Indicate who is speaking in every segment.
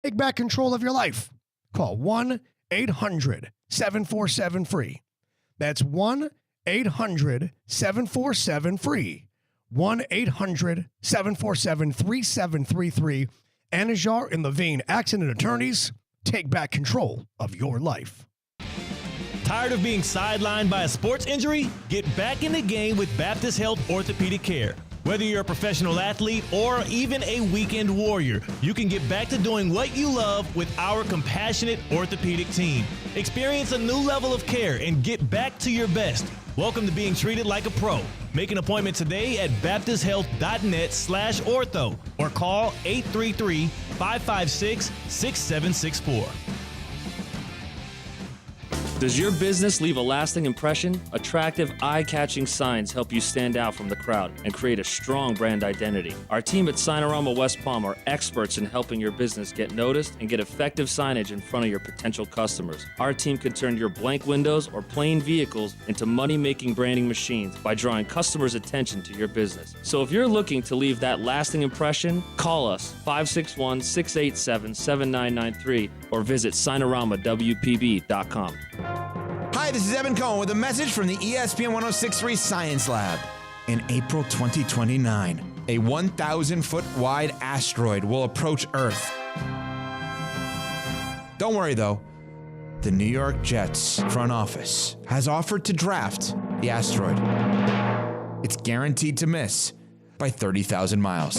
Speaker 1: Take back control of your life. Call 1-800-747-FREE. That's 1-800-747-FREE. 1-800-747-3733. Anajar and Levine Accident Attorneys. Take back control of your life.
Speaker 2: Tired of being sidelined by a sports injury? Get back in the game with Baptist Health Orthopedic Care. Whether you're a professional athlete or even a weekend warrior, you can get back to doing what you love with our compassionate orthopedic team. Experience a new level of care and get back to your best. Welcome to being treated like a pro. Make an appointment today at baptisthealth.net/ortho or call 833-556-6764.
Speaker 3: Does your business leave a lasting impression? Attractive, eye-catching signs help you stand out from the crowd and create a strong brand identity. Our team at Signorama West Palm are experts in helping your business get noticed and get effective signage in front of your potential customers. Our team can turn your blank windows or plain vehicles into money-making branding machines by drawing customers' attention to your business. So if you're looking to leave that lasting impression, call us 561-687-7993 or visit signoramawpb.com.
Speaker 4: Hi, this is Evan Cohen with a message from the ESPN 1063 Science Lab. In April 2029, a 1,000-foot wide asteroid will approach Earth. Don't worry, though. The New York Jets front office has offered to draft the asteroid. It's guaranteed to miss by 30,000 miles.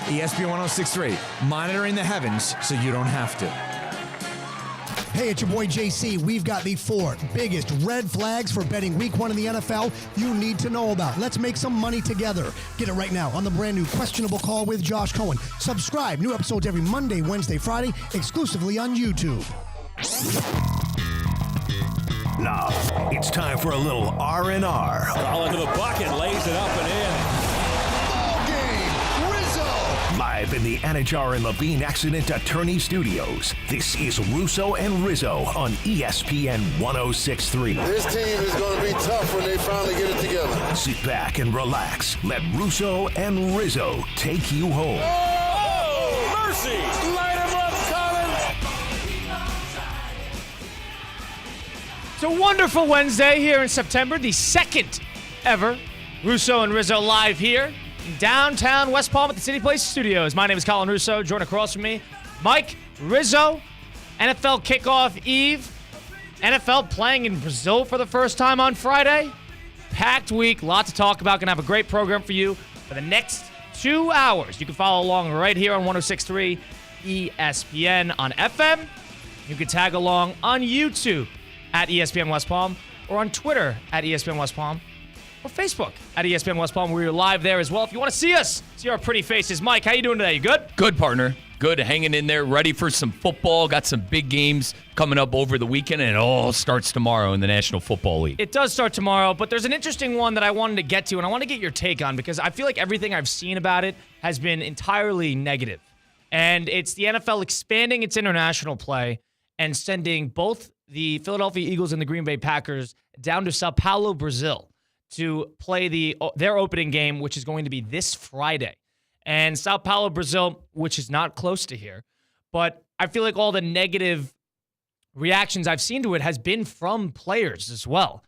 Speaker 4: ESPN 1063, monitoring the heavens so you don't have to.
Speaker 1: Hey, it's your boy JC. We've got the 4 biggest red flags for betting week 1 in the NFL you need to know about. Let's make some money together. Get it right now on the brand new Questionable Call with Josh Cohen. Subscribe. New episodes every Monday, Wednesday, Friday, exclusively on YouTube.
Speaker 5: Now, it's time for a little R&R.
Speaker 6: Ball into the bucket, lays it up and in.
Speaker 5: Live in the Anajar and Levine Accident Attorney Studios, this is Russo and Rizzo on ESPN 1063.
Speaker 7: This team is going to be tough when they finally get it together.
Speaker 5: Sit back and relax. Let Russo and Rizzo take you home.
Speaker 6: Oh, mercy! Light him up, Colin!
Speaker 8: It's a wonderful Wednesday here in September, the second ever Russo and Rizzo live here. Downtown West Palm at the City Place Studios. My name is Colin Russo. Join across from me, Mike Rizzo. NFL kickoff eve. NFL playing in Brazil for the first time on Friday. Packed week. Lot to talk about. Going to have a great program for you for the next 2 hours. You can follow along right here on 106.3 ESPN on FM. You can tag along on YouTube at ESPN West Palm or on Twitter at ESPN West Palm. Or Facebook at ESPN West Palm. We're live there as well. If you want to see us, see our pretty faces. Mike, how you doing today? You good?
Speaker 9: Good, partner. Good, hanging in there, ready for some football. Got some big games coming up over the weekend, and it all starts tomorrow in the National Football League.
Speaker 8: It does start tomorrow, but there's an interesting one that I wanted to get to, and I want to get your take on because I feel like everything I've seen about it has been entirely negative. And it's the NFL expanding its international play and sending both the Philadelphia Eagles and the Green Bay Packers down to Sao Paulo, Brazil, to play their opening game, which is going to be this Friday. And Sao Paulo, Brazil, which is not close to here, but I feel like all the negative reactions I've seen to it has been from players as well.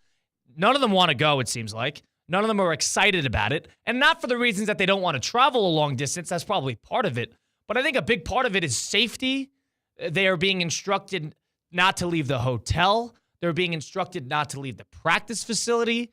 Speaker 8: None of them want to go, it seems like. None of them are excited about it, and not for the reasons that they don't want to travel a long distance. That's probably part of it, but I think a big part of it is safety. They are being instructed not to leave the hotel. They're being instructed not to leave the practice facility.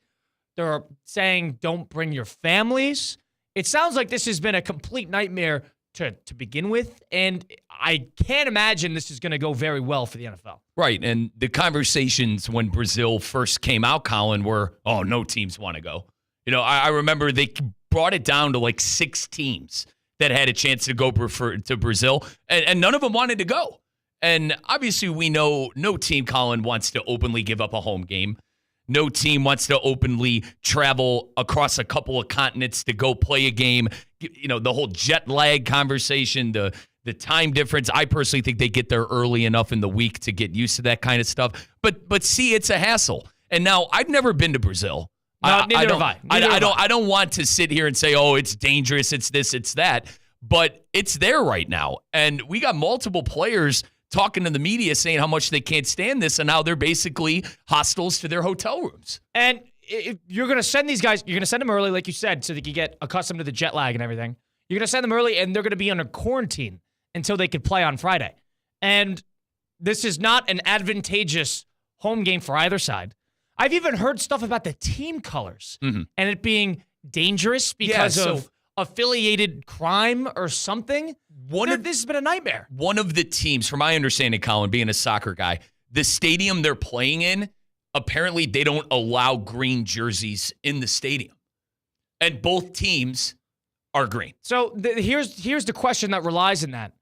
Speaker 8: They're saying don't bring your families. It sounds like this has been a complete nightmare to begin with, and I can't imagine this is going to go very well for the NFL.
Speaker 9: Right, and the conversations when Brazil first came out, Colin, were, oh, no teams want to go. You know, I remember they brought it down to like 6 teams that had a chance to go to Brazil, and none of them wanted to go. And obviously we know no team, Colin, wants to openly give up a home game. No team wants to openly travel across a couple of continents to go play a game. You know, the whole jet lag conversation, the time difference. I personally think they get there early enough in the week to get used to that kind of stuff. But see, it's a hassle. And now I've never been to Brazil.
Speaker 8: No, neither have I.
Speaker 9: I don't want to sit here and say, oh, it's dangerous, it's this, it's that. but it's there right now. And we got multiple players talking to the media saying how much they can't stand this and how they're basically hostiles to their hotel rooms.
Speaker 8: And if you're going to send these guys, you're going to send them early, like you said, so they can get accustomed to the jet lag and everything. You're going to send them early, and they're going to be under quarantine until they could play on Friday. And this is not an advantageous home game for either side. I've even heard stuff about the team colors and it being dangerous because of affiliated crime or something. This has been a nightmare.
Speaker 9: One of the teams, from my understanding, Colin, being a soccer guy, the stadium they're playing in, apparently they don't allow green jerseys in the stadium. And both teams are green.
Speaker 8: So here's the question that relies in that.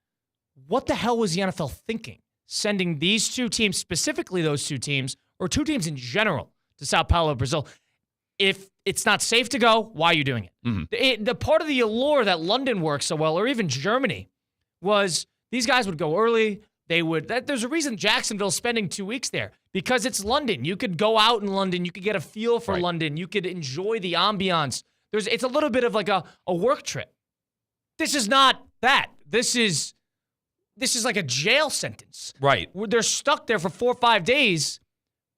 Speaker 8: What the hell was the NFL thinking? Sending these two teams, specifically those two teams, or two teams in general, to Sao Paulo, Brazil. If it's not safe to go, why are you doing it? The part of the allure that London works so well, or even Germany, was these guys would go early. There's a reason Jacksonville's spending 2 weeks there, because it's London. You could go out in London. You could get a feel for London. You could enjoy the ambiance. It's a little bit of like a work trip. This is not that. This is like a jail sentence.
Speaker 9: Right.
Speaker 8: They're stuck there for 4 or 5 days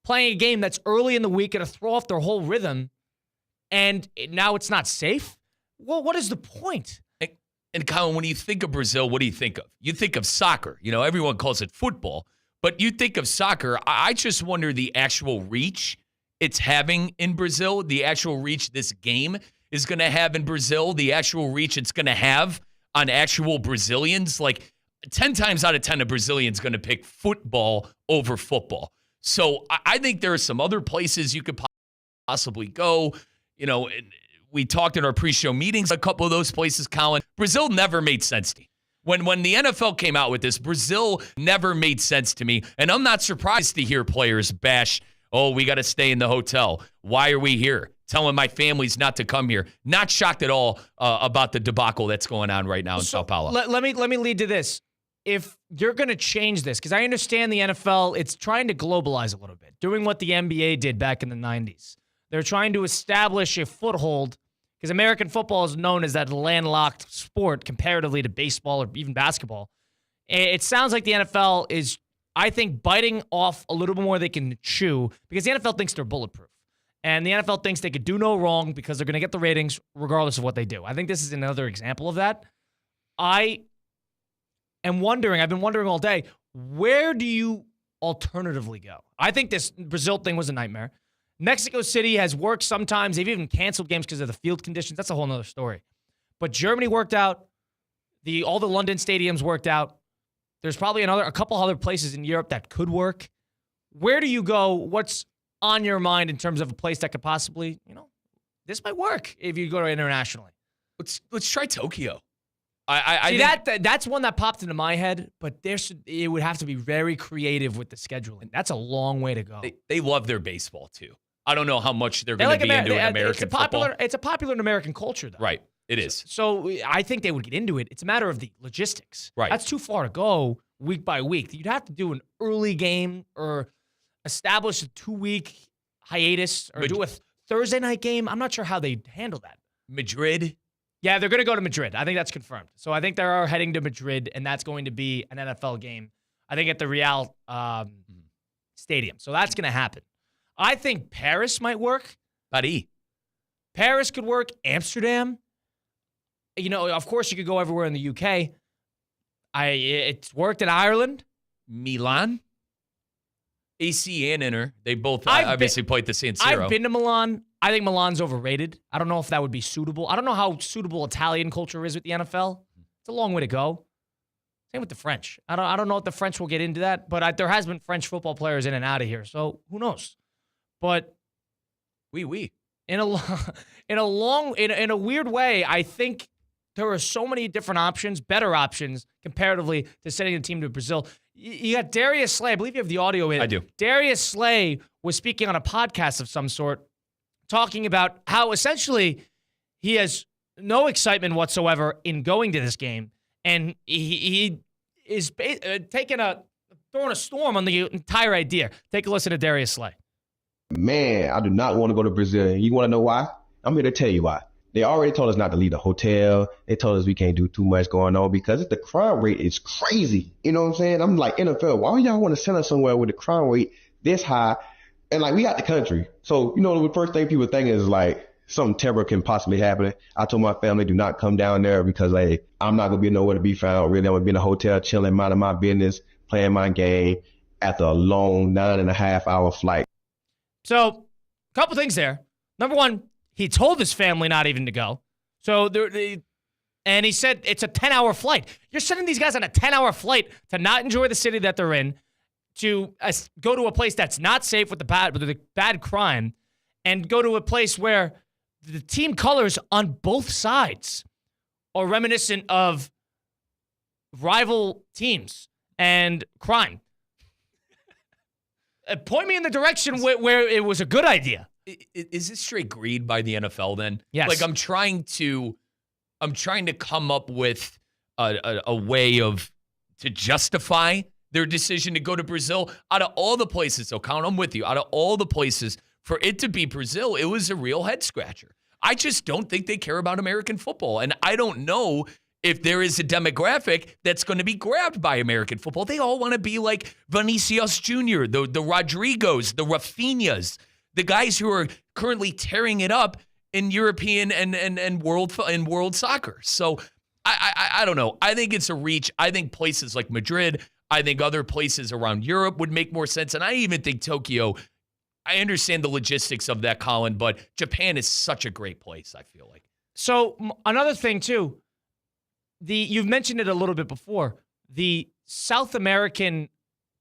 Speaker 8: playing a game that's early in the week, going to throw off their whole rhythm, and now it's not safe? Well, what is the point?
Speaker 9: And Colin, when you think of Brazil, what do you think of? You think of soccer. You know, everyone calls it football, but you think of soccer. I just wonder the actual reach it's having in Brazil, the actual reach this game is going to have in Brazil, the actual reach it's going to have on actual Brazilians. Like 10 times out of 10, a Brazilian's going to pick football over football. So I think there are some other places you could possibly go. You know, we talked in our pre-show meetings, a couple of those places, Colin. Brazil never made sense to me. When the NFL came out with this, Brazil never made sense to me. And I'm not surprised to hear players bash, we got to stay in the hotel. Why are we here? Telling my families not to come here. Not shocked at all about the debacle that's going on right now in Sao Paulo.
Speaker 8: Let me lead to this. If you're going to change this, because I understand the NFL, it's trying to globalize a little bit, doing what the NBA did back in the 90s. They're trying to establish a foothold, because American football is known as that landlocked sport comparatively to baseball or even basketball. It sounds like the NFL is, I think, biting off a little bit more they can chew, because the NFL thinks they're bulletproof. And the NFL thinks they could do no wrong because they're going to get the ratings regardless of what they do. I think this is another example of that. I've been wondering all day, where do you alternatively go? I think this Brazil thing was a nightmare. Mexico City has worked sometimes. They've even canceled games because of the field conditions. That's a whole nother story. But Germany worked out. All the London stadiums worked out. There's probably a couple other places in Europe that could work. Where do you go? What's on your mind in terms of a place that could possibly, this might work if you go internationally?
Speaker 9: Let's try Tokyo.
Speaker 8: That's one that popped into my head, but it would have to be very creative with the scheduling. That's a long way to go.
Speaker 9: They love their baseball too. I don't know how much they're going to be into American football.
Speaker 8: It's a popular in American culture, though.
Speaker 9: Right, it is.
Speaker 8: So I think they would get into it. It's a matter of the logistics.
Speaker 9: Right.
Speaker 8: That's too far to go week by week. You'd have to do an early game or establish a 2-week hiatus or do a Thursday night game. I'm not sure how they handle that.
Speaker 9: Madrid.
Speaker 8: Yeah, they're going to go to Madrid. I think that's confirmed. So I think they are heading to Madrid, and that's going to be an NFL game, I think, at the Real Stadium. So that's going to happen. I think Paris might work. Paris could work. Amsterdam. Of course, you could go everywhere in the UK. It's worked in Ireland.
Speaker 9: Milan. AC and Inter. They both obviously played the San Siro.
Speaker 8: I've been to Milan. I think Milan's overrated. I don't know if that would be suitable. I don't know how suitable Italian culture is with the NFL. It's a long way to go. Same with the French. I don't know if the French will get into that, but there has been French football players in and out of here, so who knows? But
Speaker 9: in
Speaker 8: a weird way, I think there are so many different options, better options comparatively to sending a team to Brazil. You got Darius Slay. I believe you have the audio in.
Speaker 9: I do.
Speaker 8: Darius Slay was speaking on a podcast of some sort, talking about how essentially he has no excitement whatsoever in going to this game, and he is throwing a storm on the entire idea. Take a listen to Darius Slay.
Speaker 10: Man, I do not want to go to Brazil. You want to know why? I'm here to tell you why. They already told us not to leave the hotel. They told us we can't do too much going on because the crime rate is crazy. You know what I'm saying? I'm like, NFL, why y'all want to send us somewhere with the crime rate this high? And like, we got the country. So, the first thing people think is like something terrible can possibly happen. I told my family, do not come down there because like, I'm not going to be nowhere to be found. Really, I'm going to be in a hotel chilling, minding my business, playing my game after a long 9.5-hour flight.
Speaker 8: So, a couple things there. Number one, he told his family not even to go. So, and he said it's a 10-hour flight. You're sending these guys on a 10-hour flight to not enjoy the city that they're in, to go to a place that's not safe with the bad crime, and go to a place where the team colors on both sides are reminiscent of rival teams and crime. Point me in the direction where it was a good idea.
Speaker 9: Is this straight greed by the NFL then?
Speaker 8: Yes.
Speaker 9: Like I'm trying to come up with a way to justify their decision to go to Brazil. Out of all the places, so Colin, I'm with you. Out of all the places, for it to be Brazil, it was a real head scratcher. I just don't think they care about American football, and I don't know if there is a demographic that's going to be grabbed by American football. They all want to be like Vinicius Jr., the Rodrigos, the Rafinhas, the guys who are currently tearing it up in European and world soccer. So I don't know. I think it's a reach. I think places like Madrid, I think other places around Europe would make more sense. And I even think Tokyo, I understand the logistics of that, Colin, but Japan is such a great place, I feel like.
Speaker 8: So another thing, too, you've mentioned it a little bit before. The South American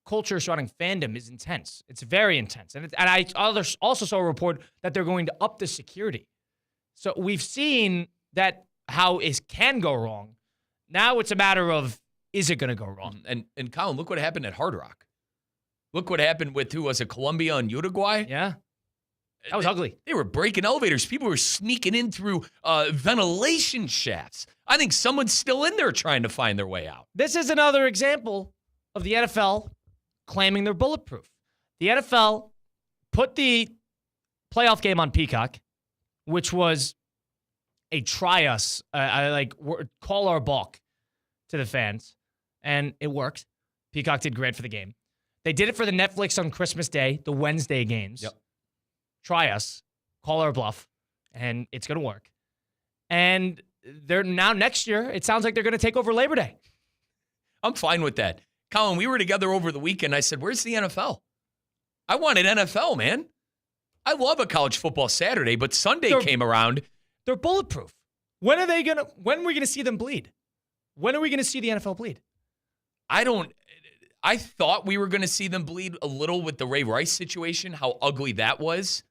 Speaker 8: culture surrounding fandom is intense. It's very intense. And I also saw a report that they're going to up the security. So we've seen that how it can go wrong. Now it's a matter of, is it going to go wrong?
Speaker 9: And Colin, look what happened at Hard Rock. Look what happened with, who was it, Colombia and Uruguay?
Speaker 8: Yeah. That was ugly.
Speaker 9: They were breaking elevators. People were sneaking in through ventilation shafts. I think someone's still in there trying to find their way out.
Speaker 8: This is another example of the NFL claiming they're bulletproof. The NFL put the playoff game on Peacock, which was a try us, call our balk to the fans, and it worked. Peacock did great for the game. They did it for the Netflix on Christmas Day, the Wednesday games.
Speaker 9: Yep.
Speaker 8: Try us, call our bluff, and it's going to work. And they're now next year, it sounds like they're going to take over Labor Day.
Speaker 9: I'm fine with that. Colin, we were together over the weekend. I said, where's the NFL? I wanted NFL, man. I love a college football Saturday, but Sunday came around.
Speaker 8: They're bulletproof. When are we going to see them bleed? When are we going to see the NFL bleed?
Speaker 9: I thought we were going to see them bleed a little with the Ray Rice situation, how ugly that was.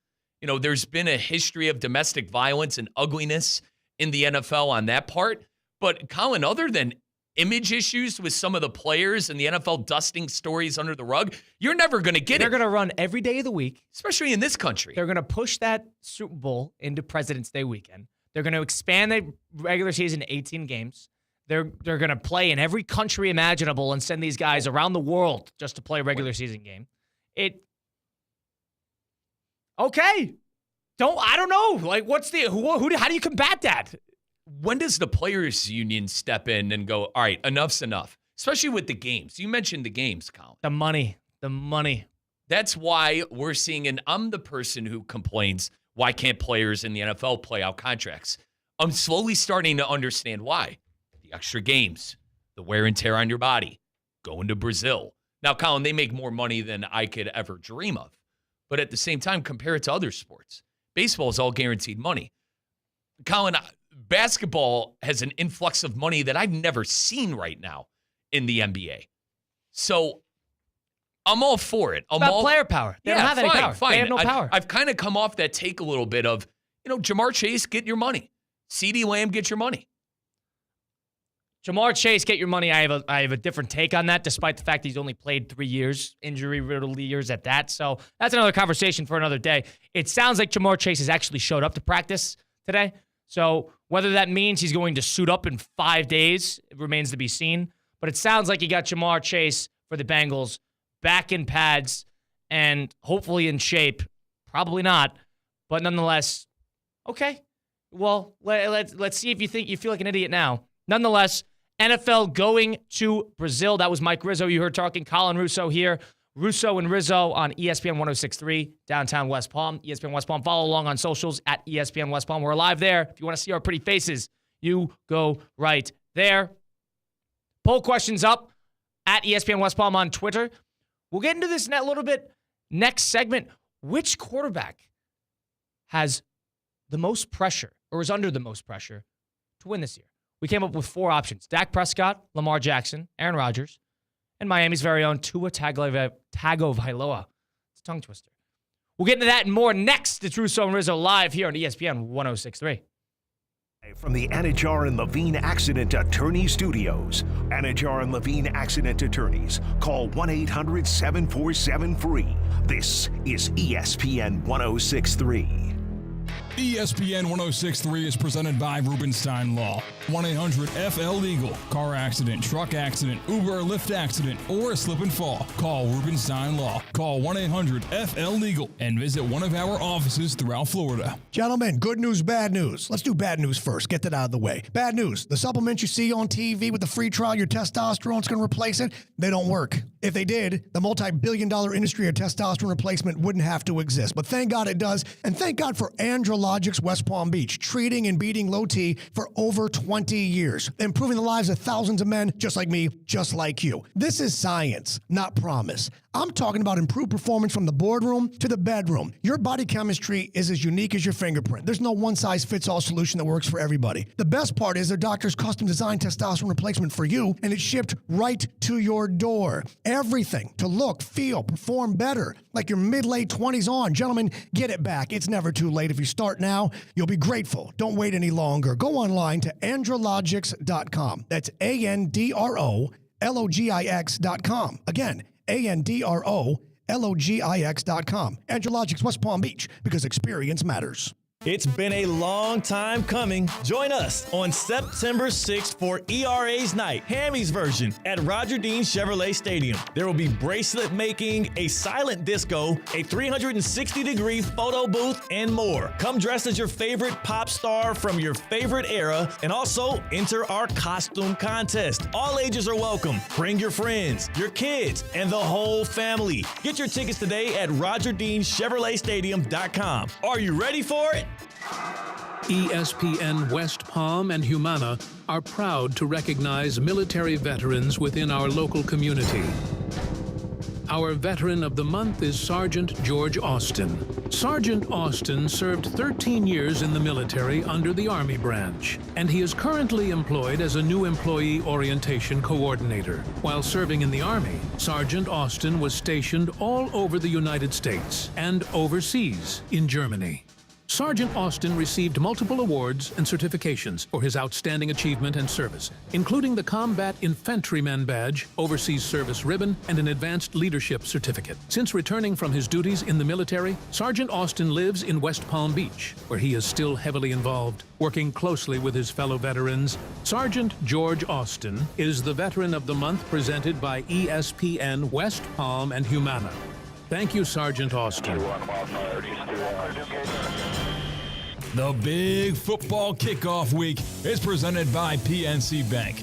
Speaker 9: There's been a history of domestic violence and ugliness in the NFL on that part. But Colin, other than image issues with some of the players and the NFL dusting stories under the rug, you're never going to get
Speaker 8: They're going to run every day of the week.
Speaker 9: Especially in this country.
Speaker 8: They're going to push that Super Bowl into President's Day weekend. They're going to expand the regular season to 18 games. They're going to play in every country imaginable and send these guys around the world just to play a regular season game. Okay. I don't know. Like, how do you combat that?
Speaker 9: When does the players union step in and go, all right, enough's enough? Especially with the games. You mentioned the games, Colin.
Speaker 8: The money.
Speaker 9: That's why we're seeing, and I'm the person who complains, why can't players in the NFL play out contracts? I'm slowly starting to understand why. The extra games, the wear and tear on your body, going to Brazil. Now, Colin, they make more money than I could ever dream of. But at the same time, compare it to other sports. Baseball is all guaranteed money. Colin, basketball has an influx of money that I've never seen right now in the NBA. So I'm all for it.
Speaker 8: It's about player power. They don't have any power.
Speaker 9: Fine.
Speaker 8: They have no power.
Speaker 9: I've kind of come off that take a little bit of, Jamar Chase, get your money. CeeDee Lamb, get your money.
Speaker 8: Jamar Chase, get your money. I have a different take on that, despite the fact he's only played 3 years, injury-riddled years at that. So that's another conversation for another day. It sounds like Jamar Chase has actually showed up to practice today. So whether that means he's going to suit up in 5 days, it remains to be seen. But it sounds like he got Jamar Chase for the Bengals back in pads and hopefully in shape. Probably not. But nonetheless, okay. Well, let's see if you feel like an idiot now. Nonetheless, NFL going to Brazil. That was Mike Rizzo you heard talking. Colin Russo here. Russo and Rizzo on ESPN 106.3, downtown West Palm. ESPN West Palm. Follow along on socials at ESPN West Palm. We're live there. If you want to see our pretty faces, you go right there. Poll questions up at ESPN West Palm on Twitter. We'll get into this in a little bit next segment. Which quarterback has the most pressure or is under the most pressure to win this year? We came up with 4 options. Dak Prescott, Lamar Jackson, Aaron Rodgers, and Miami's very own Tua Tagovailoa. It's a tongue twister. We'll get into that and more next. It's Russo and Rizzo live here on ESPN 106.3.
Speaker 5: From the Anajar and Levine Accident Attorney Studios. Anajar and Levine Accident Attorneys. Call 1-800-747-FREE. This is ESPN 106.3.
Speaker 11: ESPN 106.3 is presented by Rubenstein Law. 1-800-FL-LEGAL. Car accident, truck accident, Uber or Lyft accident, or a slip and fall. Call Rubenstein Law. Call 1-800-FL-LEGAL and visit one of our offices throughout Florida.
Speaker 1: Gentlemen, good news, bad news. Let's do bad news first. Get that out of the way. Bad news. The supplements you see on TV with the free trial, your testosterone's going to replace it, they don't work. If they did, the multi-billion-dollar industry of testosterone replacement wouldn't have to exist. But thank God it does. And thank God for Andrologics West Palm Beach, treating and beating low T for over 20 years, improving the lives of thousands of men just like me, just like you. This is science, not promise. I'm talking about improved performance from the boardroom to the bedroom. Your body chemistry is as unique as your fingerprint. There's no one-size-fits-all solution that works for everybody. The best part is their doctors custom-designed testosterone replacement for you, and it's shipped right to your door. Everything to look, feel, perform better, like your mid-late 20s on. Gentlemen, get it back. It's never too late. If you start now, you'll be grateful. Don't wait any longer. Go online to andrologics.com. That's ANDROLOGIX.com. Again, ANDROLOGIX.com. Andrologics West Palm Beach, because experience matters.
Speaker 2: It's been a long time coming. Join us on September 6th for ERA's Night, Hammy's version, at Roger Dean Chevrolet Stadium. There will be bracelet making, a silent disco, a 360-degree photo booth, and more. Come dressed as your favorite pop star from your favorite era, and also enter our costume contest. All ages are welcome. Bring your friends, your kids, and the whole family. Get your tickets today at RogerDeanChevroletStadium.com. Are you ready for it?
Speaker 12: ESPN West Palm and Humana are proud to recognize military veterans within our local community. Our Veteran of the Month is Sergeant George Austin. Sergeant Austin served 13 years in the military under the Army branch, and he is currently employed as a new employee orientation coordinator. While serving in the Army, Sergeant Austin was stationed all over the United States and overseas in Germany. Sergeant Austin received multiple awards and certifications for his outstanding achievement and service, including the Combat Infantryman Badge, Overseas Service Ribbon, and an Advanced Leadership Certificate. Since returning from his duties in the military, Sergeant Austin lives in West Palm Beach, where he is still heavily involved, working closely with his fellow veterans. Sergeant George Austin is the Veteran of the Month presented by ESPN West Palm and Humana. Thank you, Sergeant Austin.
Speaker 11: The big football kickoff week is presented by PNC Bank.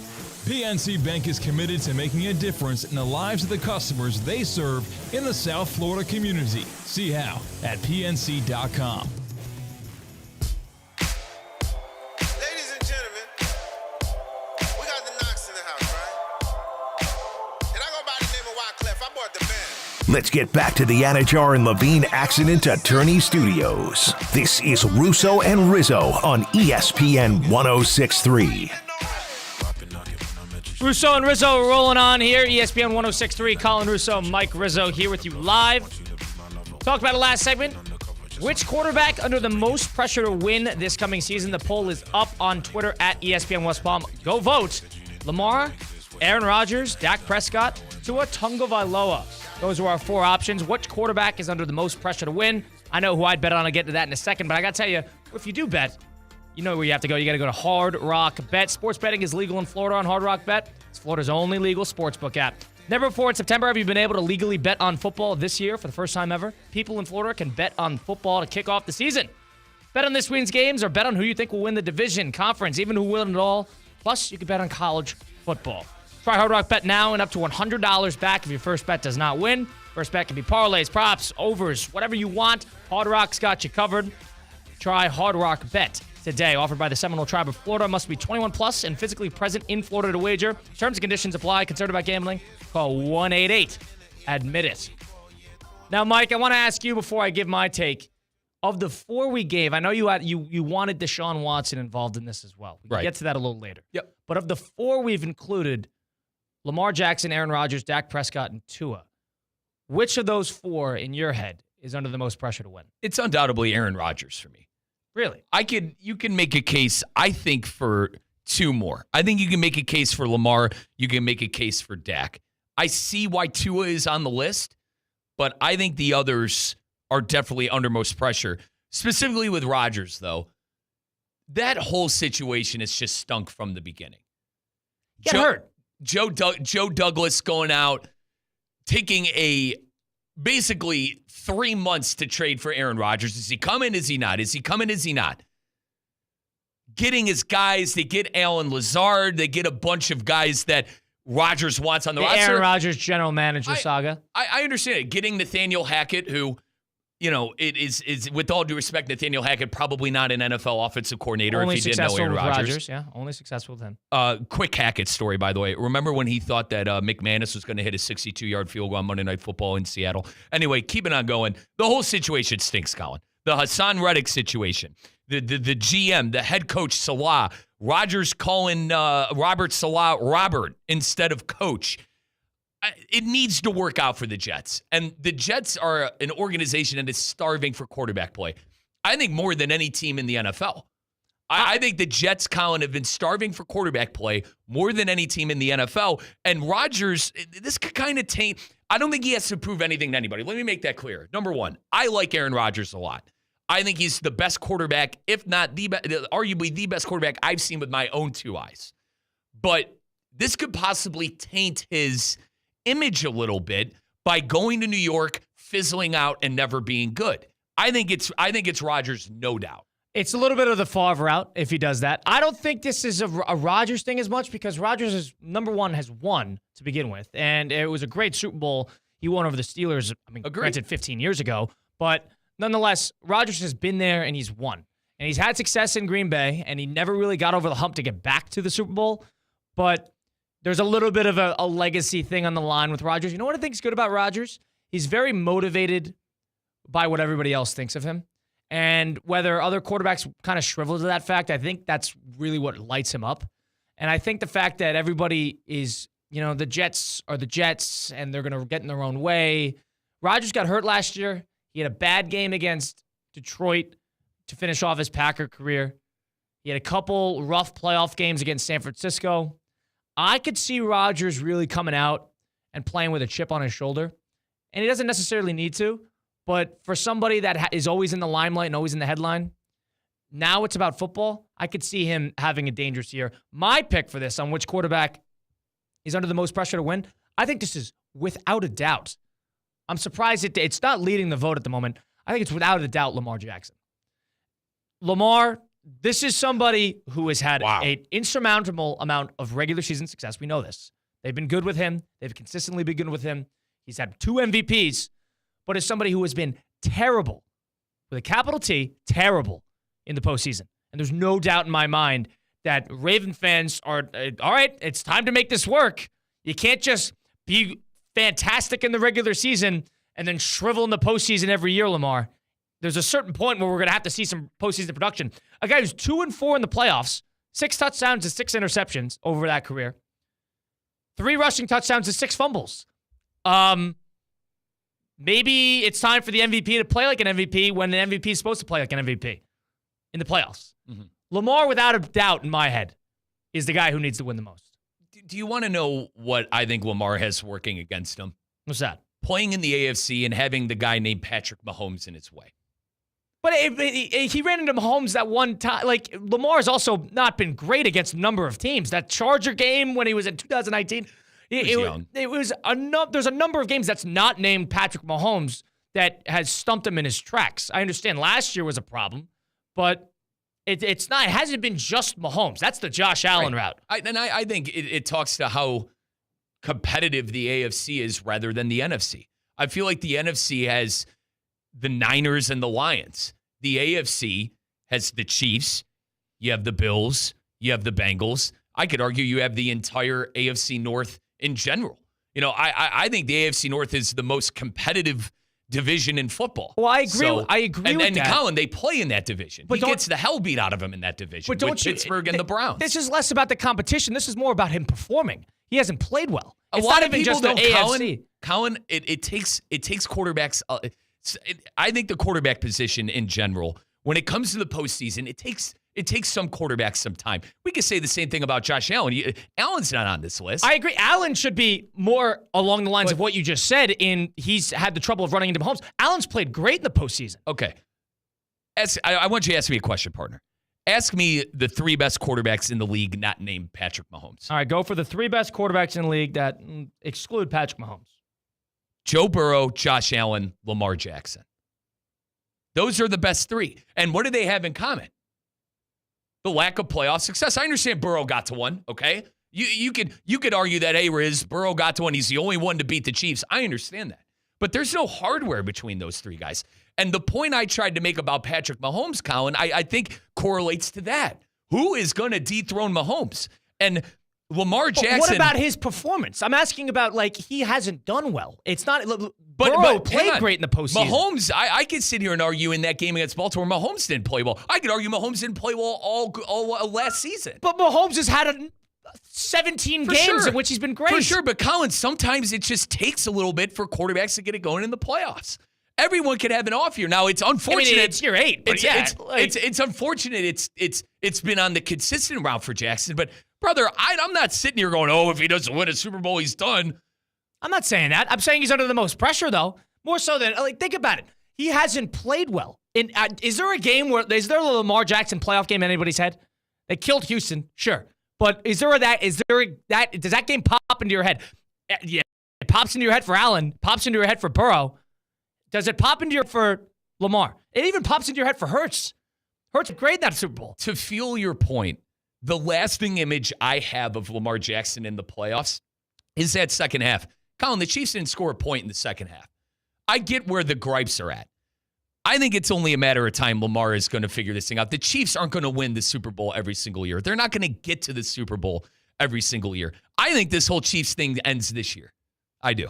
Speaker 11: PNC Bank is committed to making a difference in the lives of the customers they serve in the South Florida community. See how at PNC.com.
Speaker 7: Ladies and gentlemen, we got the Knox in the house, right? And I go by the name of Wyclef. I bought the band.
Speaker 5: Let's get back to the Anajar and Levine Accident Attorney Studios. This is Russo and Rizzo on ESPN 106.3.
Speaker 8: Russo and Rizzo rolling on here. ESPN 106.3. Colin Russo, Mike Rizzo here with you live. Talked about the last segment. Which quarterback under the most pressure to win this coming season? The poll is up on Twitter at ESPN West Palm. Go vote. Lamar, Aaron Rodgers, Dak Prescott, Tua Tagovailoa. Those are our 4 options. Which quarterback is under the most pressure to win? I know who I'd bet on. I'll get to that in a second, but I got to tell you, if you do bet, you know where you have to go. You got to go to Hard Rock Bet. Sports betting is legal in Florida on Hard Rock Bet. It's Florida's only legal sportsbook app. Never before in September have you been able to legally bet on football this year for the first time ever. People in Florida can bet on football to kick off the season. Bet on this week's games or bet on who you think will win the division, conference, even who will win it all. Plus, you can bet on college football. Try Hard Rock Bet now and up to $100 back if your first bet does not win. First bet can be parlays, props, overs, whatever you want. Hard Rock's got you covered. Try Hard Rock Bet today. Offered by the Seminole Tribe of Florida. Must be 21 plus and physically present in Florida to wager. Terms and conditions apply. Concerned about gambling? Call 1-888-ADMIT-IT. Now, Mike, I want to ask you before I give my take. Of the 4 we gave, I know you wanted Deshaun Watson involved in this as well. We can get to that a little later.
Speaker 9: Yep.
Speaker 8: But of the 4 we've included, Lamar Jackson, Aaron Rodgers, Dak Prescott, and Tua, which of those 4 in your head is under the most pressure to win?
Speaker 9: It's undoubtedly Aaron Rodgers for me.
Speaker 8: Really?
Speaker 9: You can make a case, I think, for 2 more. I think you can make a case for Lamar. You can make a case for Dak. I see why Tua is on the list, but I think the others are definitely under most pressure. Specifically with Rodgers, though, that whole situation has just stunk from the beginning.
Speaker 8: Get hurt.
Speaker 9: Joe Douglas going out, taking basically 3 months to trade for Aaron Rodgers. Is he coming? Is he not? Is he coming? Is he not? Getting his guys. They get Alan Lazard. They get a bunch of guys that Rodgers wants on the roster.
Speaker 8: Aaron Rodgers general manager saga.
Speaker 9: I understand it. Getting Nathaniel Hackett, who, it is with all due respect, Nathaniel Hackett probably not an NFL offensive coordinator
Speaker 8: Only
Speaker 9: if he didn't know Aaron Rodgers.
Speaker 8: Yeah, only successful with him.
Speaker 9: Quick Hackett story, by the way. Remember when he thought that McManus was going to hit a 62-yard field goal on Monday Night Football in Seattle? Anyway, keeping on going. The whole situation stinks, Colin. The Hassan Reddick situation. The GM, the head coach, Salah. Rodgers calling Robert Salah Robert instead of coach. It needs to work out for the Jets. And the Jets are an organization that is starving for quarterback play. I think more than any team in the NFL. I think the Jets, Colin, have been starving for quarterback play more than any team in the NFL. And Rodgers, this could kind of taint. I don't think he has to prove anything to anybody. Let me make that clear. Number one, I like Aaron Rodgers a lot. I think he's the best quarterback, if not arguably the best quarterback I've seen with my own 2 eyes. But this could possibly taint his image a little bit by going to New York, fizzling out, and never being good. I think it's Rodgers, no doubt.
Speaker 8: It's a little bit of the Favre route if he does that. I don't think this is a Rodgers thing as much because Rodgers is number one, has won to begin with, and it was a great Super Bowl he won over the Steelers. I mean, granted, 15 years ago, but nonetheless, Rodgers has been there and he's won, and he's had success in Green Bay, and he never really got over the hump to get back to the Super Bowl, but there's a little bit of a legacy thing on the line with Rodgers. You know what I think is good about Rodgers? He's very motivated by what everybody else thinks of him. And whether other quarterbacks kind of shrivel to that fact, I think that's really what lights him up. And I think the fact that everybody is, the Jets are the Jets and they're going to get in their own way. Rodgers got hurt last year. He had a bad game against Detroit to finish off his Packer career. He had a couple rough playoff games against San Francisco. I could see Rodgers really coming out and playing with a chip on his shoulder. And he doesn't necessarily need to, but for somebody that is always in the limelight and always in the headline, now it's about football. I could see him having a dangerous year. My pick for this on which quarterback is under the most pressure to win, I think this is without a doubt. I'm surprised it's not leading the vote at the moment. I think it's without a doubt Lamar Jackson. Lamar, this is somebody who has had an insurmountable amount of regular season success. We know this. They've been good with him. They've consistently been good with him. He's had 2 MVPs, but is somebody who has been terrible, with a capital T, terrible in the postseason. And there's no doubt in my mind that Raven fans are, all right, it's time to make this work. You can't just be fantastic in the regular season and then shrivel in the postseason every year, Lamar. There's a certain point where we're going to have to see some postseason production. A guy who's 2-4 in the playoffs, 6 touchdowns and 6 interceptions over that career, 3 rushing touchdowns and 6 fumbles. Maybe it's time for the MVP to play like an MVP when the MVP is supposed to play like an MVP in the playoffs. Mm-hmm. Lamar, without a doubt in my head, is the guy who needs to win the most.
Speaker 9: Do you want to know what I think Lamar has working against him?
Speaker 8: What's that?
Speaker 9: Playing in the AFC and having the guy named Patrick Mahomes in his way.
Speaker 8: But he ran into Mahomes that one time. Like, Lamar's also not been great against a number of teams. That Charger game when he was in 2019, there's a number of games that's not named Patrick Mahomes that has stumped him in his tracks. I understand last year was a problem, but it's not. It hasn't been just Mahomes. That's the Josh Allen route.
Speaker 9: I think it talks to how competitive the AFC is rather than the NFC. I feel like the NFC has the Niners and the Lions. The AFC has the Chiefs. You have the Bills. You have the Bengals. I could argue you have the entire AFC North in general. You know, I think the AFC North is the most competitive division in football.
Speaker 8: Well, I agree. I agree with that.
Speaker 9: And Colin, they play in that division. But he gets the hell beat out of him in that division with Pittsburgh and the Browns.
Speaker 8: This is less about the competition. This is more about him performing. He hasn't played well.
Speaker 9: A lot of people don't. Colin, it takes quarterbacks. I think the quarterback position in general, when it comes to the postseason, it takes some quarterbacks some time. We could say the same thing about Josh Allen. Allen's not on this list.
Speaker 8: I agree. Allen should be more along the lines of what you just said. He's had the trouble of running into Mahomes. Allen's played great in the postseason.
Speaker 9: Okay. I want you to ask me a question, partner. Ask me the 3 best quarterbacks in the league not named Patrick Mahomes.
Speaker 8: All right, go for the 3 best quarterbacks in the league that exclude Patrick Mahomes.
Speaker 9: Joe Burrow, Josh Allen, Lamar Jackson. Those are the best 3. And what do they have in common? The lack of playoff success. I understand Burrow got to one, okay? You could argue that, hey, Riz, Burrow got to one. He's the only one to beat the Chiefs. I understand that. But there's no hardware between those 3 guys. And the point I tried to make about Patrick Mahomes, Colin, I think correlates to that. Who is going to dethrone Mahomes? And Lamar Jackson.
Speaker 8: What about his performance? I'm asking about, he hasn't done well. It's not. Burrow played great in the postseason.
Speaker 9: Mahomes, I could sit here and argue in that game against Baltimore, Mahomes didn't play well. I could argue Mahomes didn't play well all last season.
Speaker 8: But Mahomes has had 17 games in which he's been great.
Speaker 9: For sure, but Colin, sometimes it just takes a little bit for quarterbacks to get it going in the playoffs. Everyone could have an off year. Now, it's unfortunate.
Speaker 8: It's year 8. But
Speaker 9: it's unfortunate. It's been on the consistent route for Jackson. But, brother, I'm not sitting here going, if he doesn't win a Super Bowl, he's done.
Speaker 8: I'm not saying that. I'm saying he's under the most pressure, though. More so than, think about it. He hasn't played well. Is there a Lamar Jackson playoff game in anybody's head? They killed Houston, sure. But does that game pop into your head? Yeah, it pops into your head for Allen, pops into your head for Burrow. Does it pop into your head for Lamar? It even pops into your head for Hurts. Hurts great in that Super Bowl.
Speaker 9: To fuel your point, the lasting image I have of Lamar Jackson in the playoffs is that second half. Colin, the Chiefs didn't score a point in the second half. I get where the gripes are at. I think it's only a matter of time Lamar is going to figure this thing out. The Chiefs aren't going to win the Super Bowl every single year. They're not going to get to the Super Bowl every single year. I think this whole Chiefs thing ends this year. I do.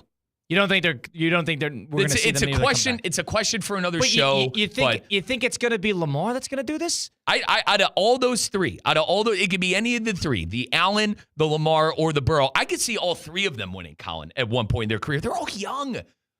Speaker 8: You don't think we're going to see
Speaker 9: it's
Speaker 8: them
Speaker 9: a question. It's a question for another show.
Speaker 8: You think it's going to be Lamar that's going to do this?
Speaker 9: Out of all those 3, it could be any of the 3, the Allen, the Lamar, or the Burrow. I could see all 3 of them winning, Colin, at one point in their career. They're all young.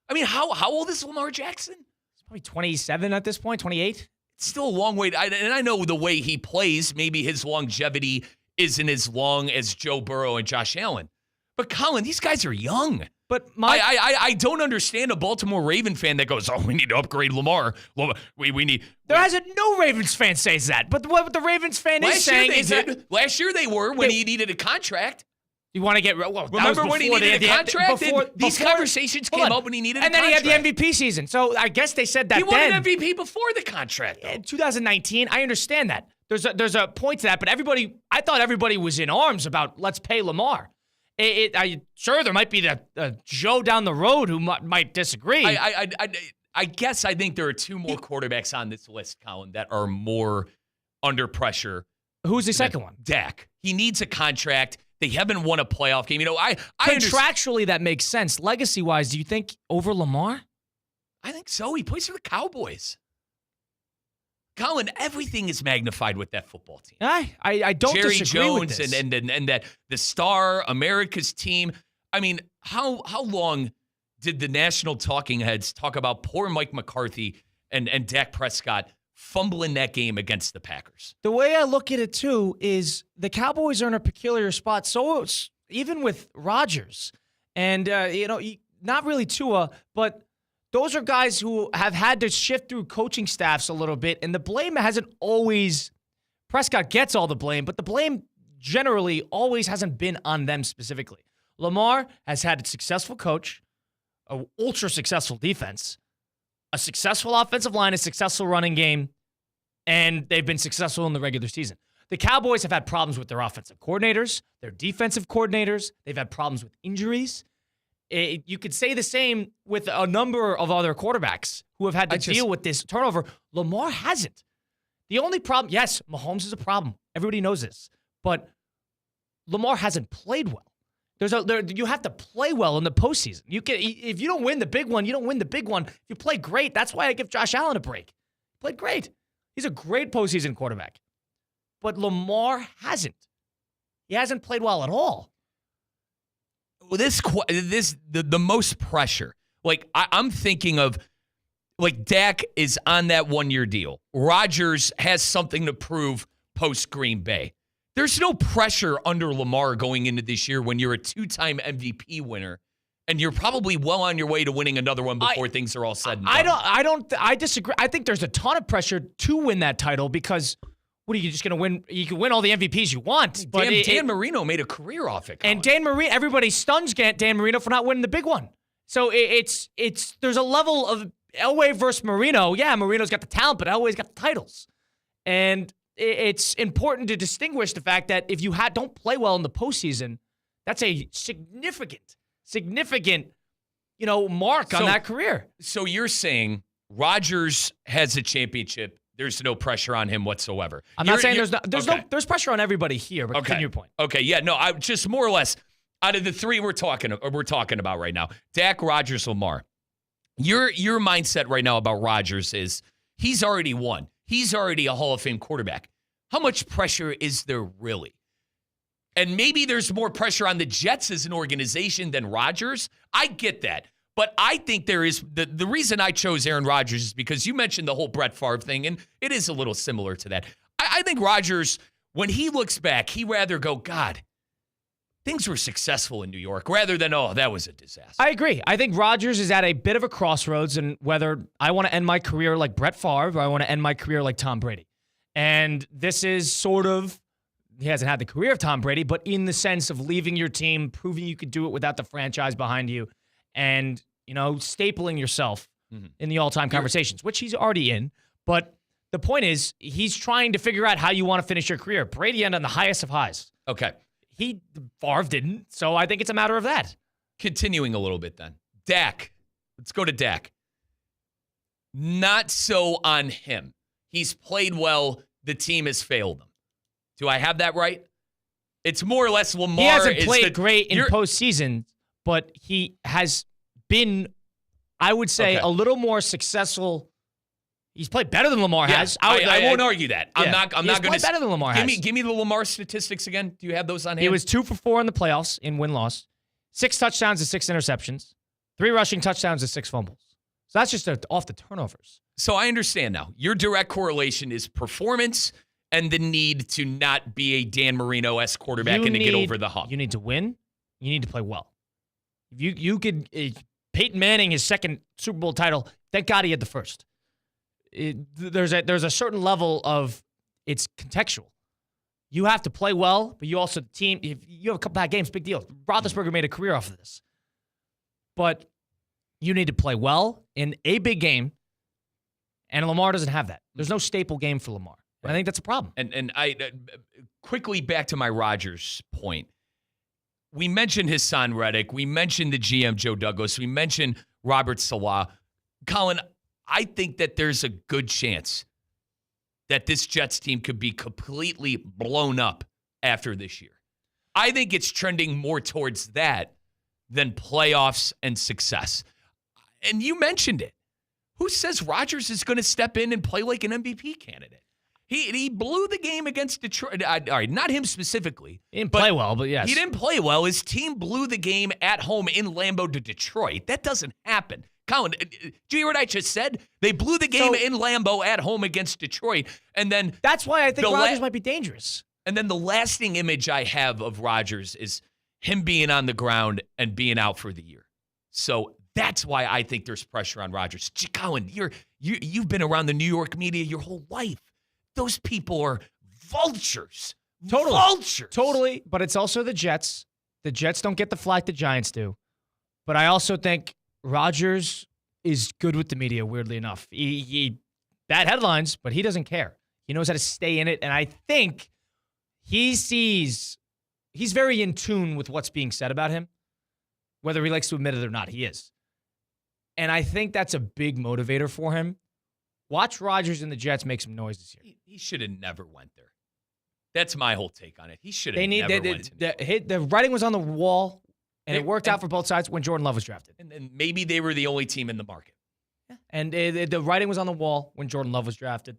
Speaker 9: I mean, how old is Lamar Jackson?
Speaker 8: He's probably 27 at this point, 28.
Speaker 9: It's still a long way. And I know the way he plays, maybe his longevity isn't as long as Joe Burrow and Josh Allen. But Colin, these guys are young.
Speaker 8: But
Speaker 9: I don't understand a Baltimore Raven fan that goes, we need to upgrade Lamar. We need.
Speaker 8: There hasn't no Ravens fan says that. But what the Ravens fan is saying is that
Speaker 9: last year they were when he needed a contract.
Speaker 8: You want to get
Speaker 9: remember when he needed a contract? These conversations came up when he needed a contract.
Speaker 8: And then he had the MVP season. So I guess they said that
Speaker 9: he won an MVP before the contract.
Speaker 8: In 2019, I understand that. There's a point to that, but I thought everybody was in arms about let's pay Lamar. Sure, there might be the Joe down the road who might disagree.
Speaker 9: I guess I think there are 2 more quarterbacks on this list, Colin, that are more under pressure.
Speaker 8: Who's the second one?
Speaker 9: Dak. He needs a contract. They haven't won a playoff game.
Speaker 8: Contractually, that makes sense. Legacy-wise, do you think over Lamar?
Speaker 9: I think so. He plays for the Cowboys. Colin, everything is magnified with that football team.
Speaker 8: I don't
Speaker 9: Jerry
Speaker 8: disagree
Speaker 9: Jones
Speaker 8: with this.
Speaker 9: and that the star America's team. I mean, how long did the national talking heads talk about poor Mike McCarthy and Dak Prescott fumbling that game against the Packers?
Speaker 8: The way I look at it too is the Cowboys are in a peculiar spot. So it's, even with Rodgers and not really Tua, but those are guys who have had to shift through coaching staffs a little bit, and the blame hasn't always – Prescott gets all the blame, but the blame generally always hasn't been on them specifically. Lamar has had a successful coach, an ultra-successful defense, a successful offensive line, a successful running game, and they've been successful in the regular season. The Cowboys have had problems with their offensive coordinators, their defensive coordinators. They've had problems with injuries. You could say the same with a number of other quarterbacks who have had to deal with this turnover. Lamar hasn't. The only problem, yes, Mahomes is a problem. Everybody knows this. But Lamar hasn't played well. You have to play well in the postseason. If you don't win the big one, you don't win the big one. If you play great, that's why I give Josh Allen a break. He played great. He's a great postseason quarterback. But Lamar hasn't. He hasn't played well at all.
Speaker 9: Well, the most pressure. Like, I'm thinking of, like, Dak is on that 1-year deal. Rodgers has something to prove post Green Bay. There's no pressure under Lamar going into this year when you're a 2-time MVP winner and you're probably well on your way to winning another one before things are all said and done.
Speaker 8: I disagree. I think there's a ton of pressure to win that title because what are you just going to win? You can win all the MVPs you want. But
Speaker 9: Dan Marino made a career off it. Colin.
Speaker 8: And Dan Marino, everybody stuns Dan Marino for not winning the big one. So there's a level of Elway versus Marino. Yeah, Marino's got the talent, but Elway's got the titles. And it's important to distinguish the fact that if you don't play well in the postseason, that's a significant, mark on that career.
Speaker 9: So you're saying Rodgers has a championship. There's no pressure on him whatsoever.
Speaker 8: I'm not saying there's pressure on everybody here, but continue your point.
Speaker 9: Okay, yeah, no, I just more or less out of the three we're talking about right now, Dak, Rodgers, Lamar. Your mindset right now about Rodgers is he's already won. He's already a Hall of Fame quarterback. How much pressure is there really? And maybe there's more pressure on the Jets as an organization than Rodgers. I get that. But I think there is the reason I chose Aaron Rodgers is because you mentioned the whole Brett Favre thing, and it is a little similar to that. I think Rodgers, when he looks back, he'd rather go, God, things were successful in New York, rather than, oh, that was a disaster.
Speaker 8: I agree. I think Rodgers is at a bit of a crossroads in whether I want to end my career like Brett Favre or I want to end my career like Tom Brady. And this is sort of, he hasn't had the career of Tom Brady, but in the sense of leaving your team, proving you could do it without the franchise behind you, and stapling yourself in the all-time conversations, which he's already in. But the point is, he's trying to figure out how you want to finish your career. Brady ended on the highest of highs.
Speaker 9: Okay.
Speaker 8: Favre didn't, so I think it's a matter of that.
Speaker 9: Continuing a little bit then. Dak. Let's go to Dak. Not so on him. He's played well. The team has failed him. Do I have that right? It's more or less Lamar.
Speaker 8: He hasn't played great in postseason, but he has been, I would say, a little more successful. He's played better than Lamar has.
Speaker 9: I won't argue that.
Speaker 8: Yeah.
Speaker 9: I'm not going to.
Speaker 8: Better than Lamar has.
Speaker 9: Give me the Lamar statistics again. Do you have those on hand?
Speaker 8: He was 2 for 4 in the playoffs in win-loss, 6 touchdowns and 6 interceptions, 3 rushing touchdowns and 6 fumbles. So that's just off the turnovers.
Speaker 9: So I understand now. Your direct correlation is performance and the need to not be a Dan Marino-esque quarterback and to get over the hump.
Speaker 8: You need to win. You need to play well. You could Peyton Manning, his second Super Bowl title. Thank God he had the first. There's a certain level of it's contextual. You have to play well, but you also team. If you have a couple bad games, big deal. Roethlisberger made a career off of this, but you need to play well in a big game, and Lamar doesn't have that. There's no staple game for Lamar. Right. I think that's a problem.
Speaker 9: And I quickly back to my Rodgers point. We mentioned Hassan Reddick. We mentioned the GM Joe Douglas. We mentioned Robert Salah. Colin, I think that there's a good chance that this Jets team could be completely blown up after this year. I think it's trending more towards that than playoffs and success. And you mentioned it. Who says Rodgers is going to step in and play like an MVP candidate? He blew the game against Detroit. All right, not him specifically.
Speaker 8: He didn't play well, but yes.
Speaker 9: He didn't play well. His team blew the game at home in Lambeau to Detroit. That doesn't happen. Colin, do you hear what I just said? They blew the game in Lambeau at home against Detroit. And then
Speaker 8: that's why I think Rodgers might be dangerous.
Speaker 9: And then the lasting image I have of Rodgers is him being on the ground and being out for the year. So that's why I think there's pressure on Rodgers. Colin, you've been around the New York media your whole life. Those people are vultures.
Speaker 8: Totally.
Speaker 9: Vultures.
Speaker 8: Totally. But it's also the Jets. The Jets don't get the flack the Giants do. But I also think Rodgers is good with the media, weirdly enough. He bad headlines, but he doesn't care. He knows how to stay in it. And I think he's very in tune with what's being said about him. Whether he likes to admit it or not, he is. And I think that's a big motivator for him. Watch Rodgers and the Jets make some noise this year.
Speaker 9: He should have never went there. That's my whole take on it. He should have never went there.
Speaker 8: The writing was on the wall, and it worked out for both sides when Jordan Love was drafted.
Speaker 9: And maybe they were the only team in the market.
Speaker 8: Yeah. And the writing was on the wall when Jordan Love was drafted.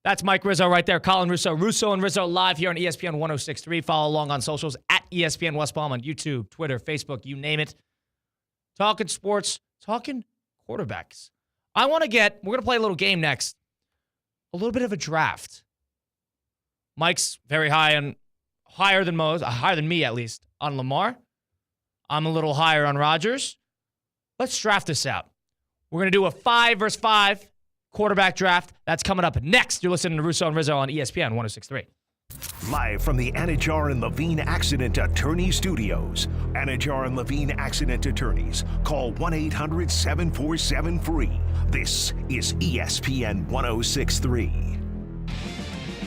Speaker 8: That's Mike Rizzo right there. Colin Russo. Russo and Rizzo live here on ESPN 106.3. Follow along on socials at ESPN West Palm on YouTube, Twitter, Facebook, you name it. Talking sports, talking quarterbacks. we're going to play a little game next. A little bit of a draft. Mike's very higher than me at least, on Lamar. I'm a little higher on Rodgers. Let's draft this out. We're going to do a 5 versus 5 quarterback draft. That's coming up next. You're listening to Russo and Rizzo on ESPN 106.3.
Speaker 5: Live from the Anajar and Levine Accident Attorney Studios. Anajar and Levine Accident Attorneys. Call 1-800-747-FREE. This is ESPN 106.3.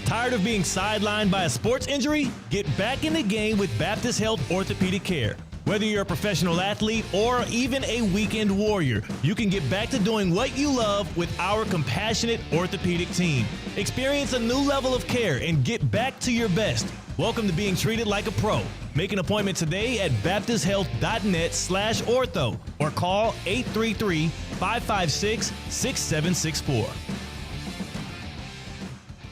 Speaker 2: Tired of being sidelined by a sports injury? Get back in the game with Baptist Health Orthopedic Care. Whether you're a professional athlete or even a weekend warrior, you can get back to doing what you love with our compassionate orthopedic team. Experience a new level of care and get back to your best. Welcome to being treated like a pro. Make an appointment today at baptisthealth.net/ortho or call 833-556-6764.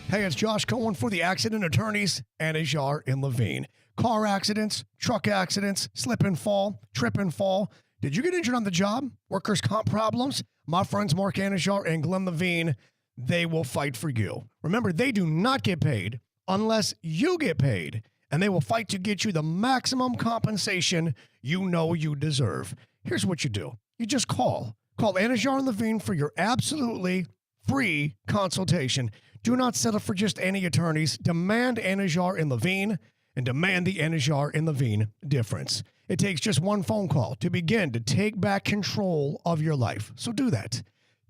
Speaker 1: Hey, it's Josh Cohen for the Accident Attorneys, Anajar and Levine. Car accidents, truck accidents, slip and fall, trip and fall. Did you get injured on the job? Workers' comp problems? My friends Mark Anajar and Glenn Levine, they will fight for you. Remember, they do not get paid unless you get paid, and they will fight to get you the maximum compensation you know you deserve. Here's what you do. You just call. Call Anajar and Levine for your absolutely free consultation. Do not settle for just any attorneys. Demand Anajar and Levine, and demand the Anajar and Levine difference. It takes just one phone call to begin to take back control of your life. So do that.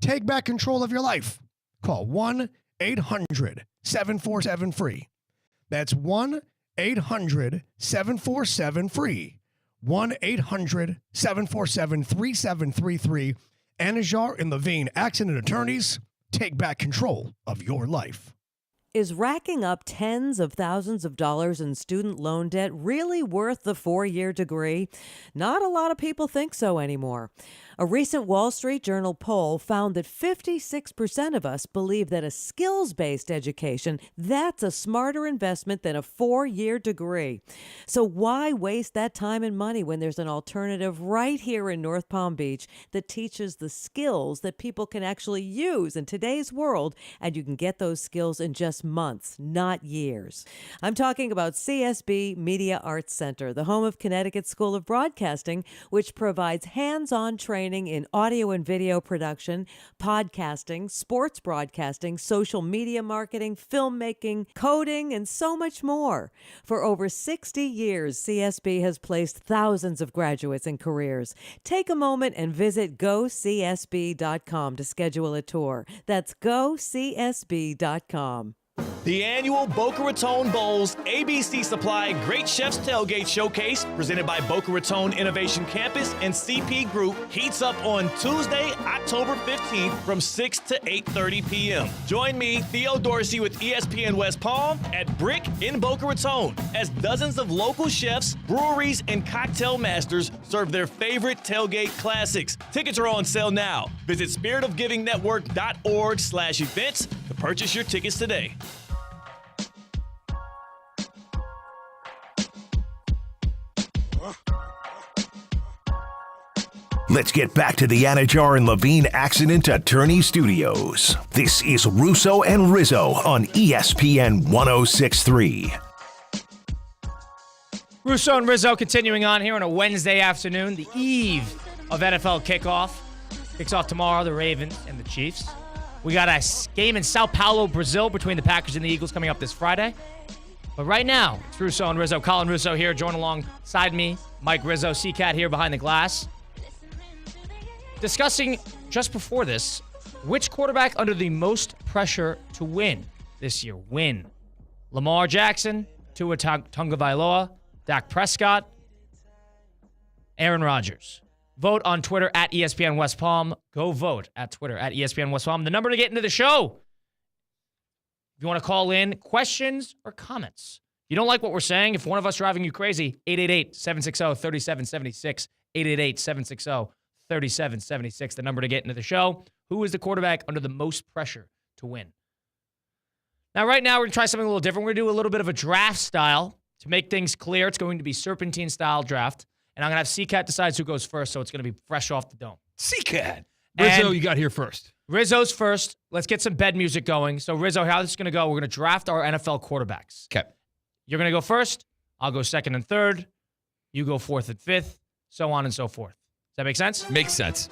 Speaker 1: Take back control of your life. Call 1-800-747-FREE. That's 1-800-747-FREE. 1-800-747-3733. Anajar and Levine, Accident Attorneys. Take back control of your life.
Speaker 13: Is racking up tens of thousands of dollars in student loan debt really worth the 4-year degree? Not a lot of people think so anymore. A recent Wall Street Journal poll found that 56% of us believe that a skills-based education, that's a smarter investment than a 4-year degree. So why waste that time and money when there's an alternative right here in North Palm Beach that teaches the skills that people can actually use in today's world, and you can get those skills in just months, not years. I'm talking about CSB Media Arts Center, the home of Connecticut School of Broadcasting, which provides hands-on training in audio and video production, podcasting, sports broadcasting, social media marketing, filmmaking, coding, and so much more. For over 60 years, CSB has placed thousands of graduates in careers. Take a moment and visit GoCSB.com to schedule a tour. That's GoCSB.com.
Speaker 2: The annual Boca Raton Bowls ABC Supply Great Chefs Tailgate Showcase, presented by Boca Raton Innovation Campus and CP Group, heats up on Tuesday, October 15th from 6 to 8:30 p.m. Join me, Theo Dorsey, with ESPN West Palm at Brick in Boca Raton, as dozens of local chefs, breweries, and cocktail masters serve their favorite tailgate classics. Tickets are on sale now. Visit spiritofgivingnetwork.org/events to purchase your tickets today.
Speaker 5: Let's get back to the Anajar and Levine Accident Attorney Studios. This is Russo and Rizzo on ESPN 106.3.
Speaker 8: Russo and Rizzo continuing on here on a Wednesday afternoon, the eve of NFL kickoff. Kicks off tomorrow, the Ravens and the Chiefs. We got a game in Sao Paulo, Brazil, between the Packers and the Eagles coming up this Friday. But right now, it's Russo and Rizzo. Colin Russo here, joined alongside me. Mike Rizzo, C-Cat here behind the glass. Discussing just before this, which quarterback under the most pressure to win? this year win? Lamar Jackson, Tua Tagovailoa, Dak Prescott, Aaron Rodgers. Vote on Twitter at ESPN West Palm. Go vote at Twitter at ESPN West Palm. The number to get into the show. If you want to call in questions or comments. If you don't like what we're saying, if one of us driving you crazy, 888-760-3776. 888-760-3776. The number to get into the show. Who is the quarterback under the most pressure to win? Now, right now, we're going to try something a little different. We're going to do a little bit of a draft style to make things clear. It's going to be serpentine style draft. And I'm going to have C-Cat decides who goes first, so it's going to be fresh off the dome.
Speaker 9: C-Cat.
Speaker 11: Rizzo, you got here first.
Speaker 8: Rizzo's first. Let's get some bed music going. So, Rizzo, how this is going to go, we're going to draft our NFL quarterbacks.
Speaker 9: Okay.
Speaker 8: You're going to go first. I'll go second and third. You go fourth and fifth, so on and so forth. Does that make sense?
Speaker 9: Makes sense.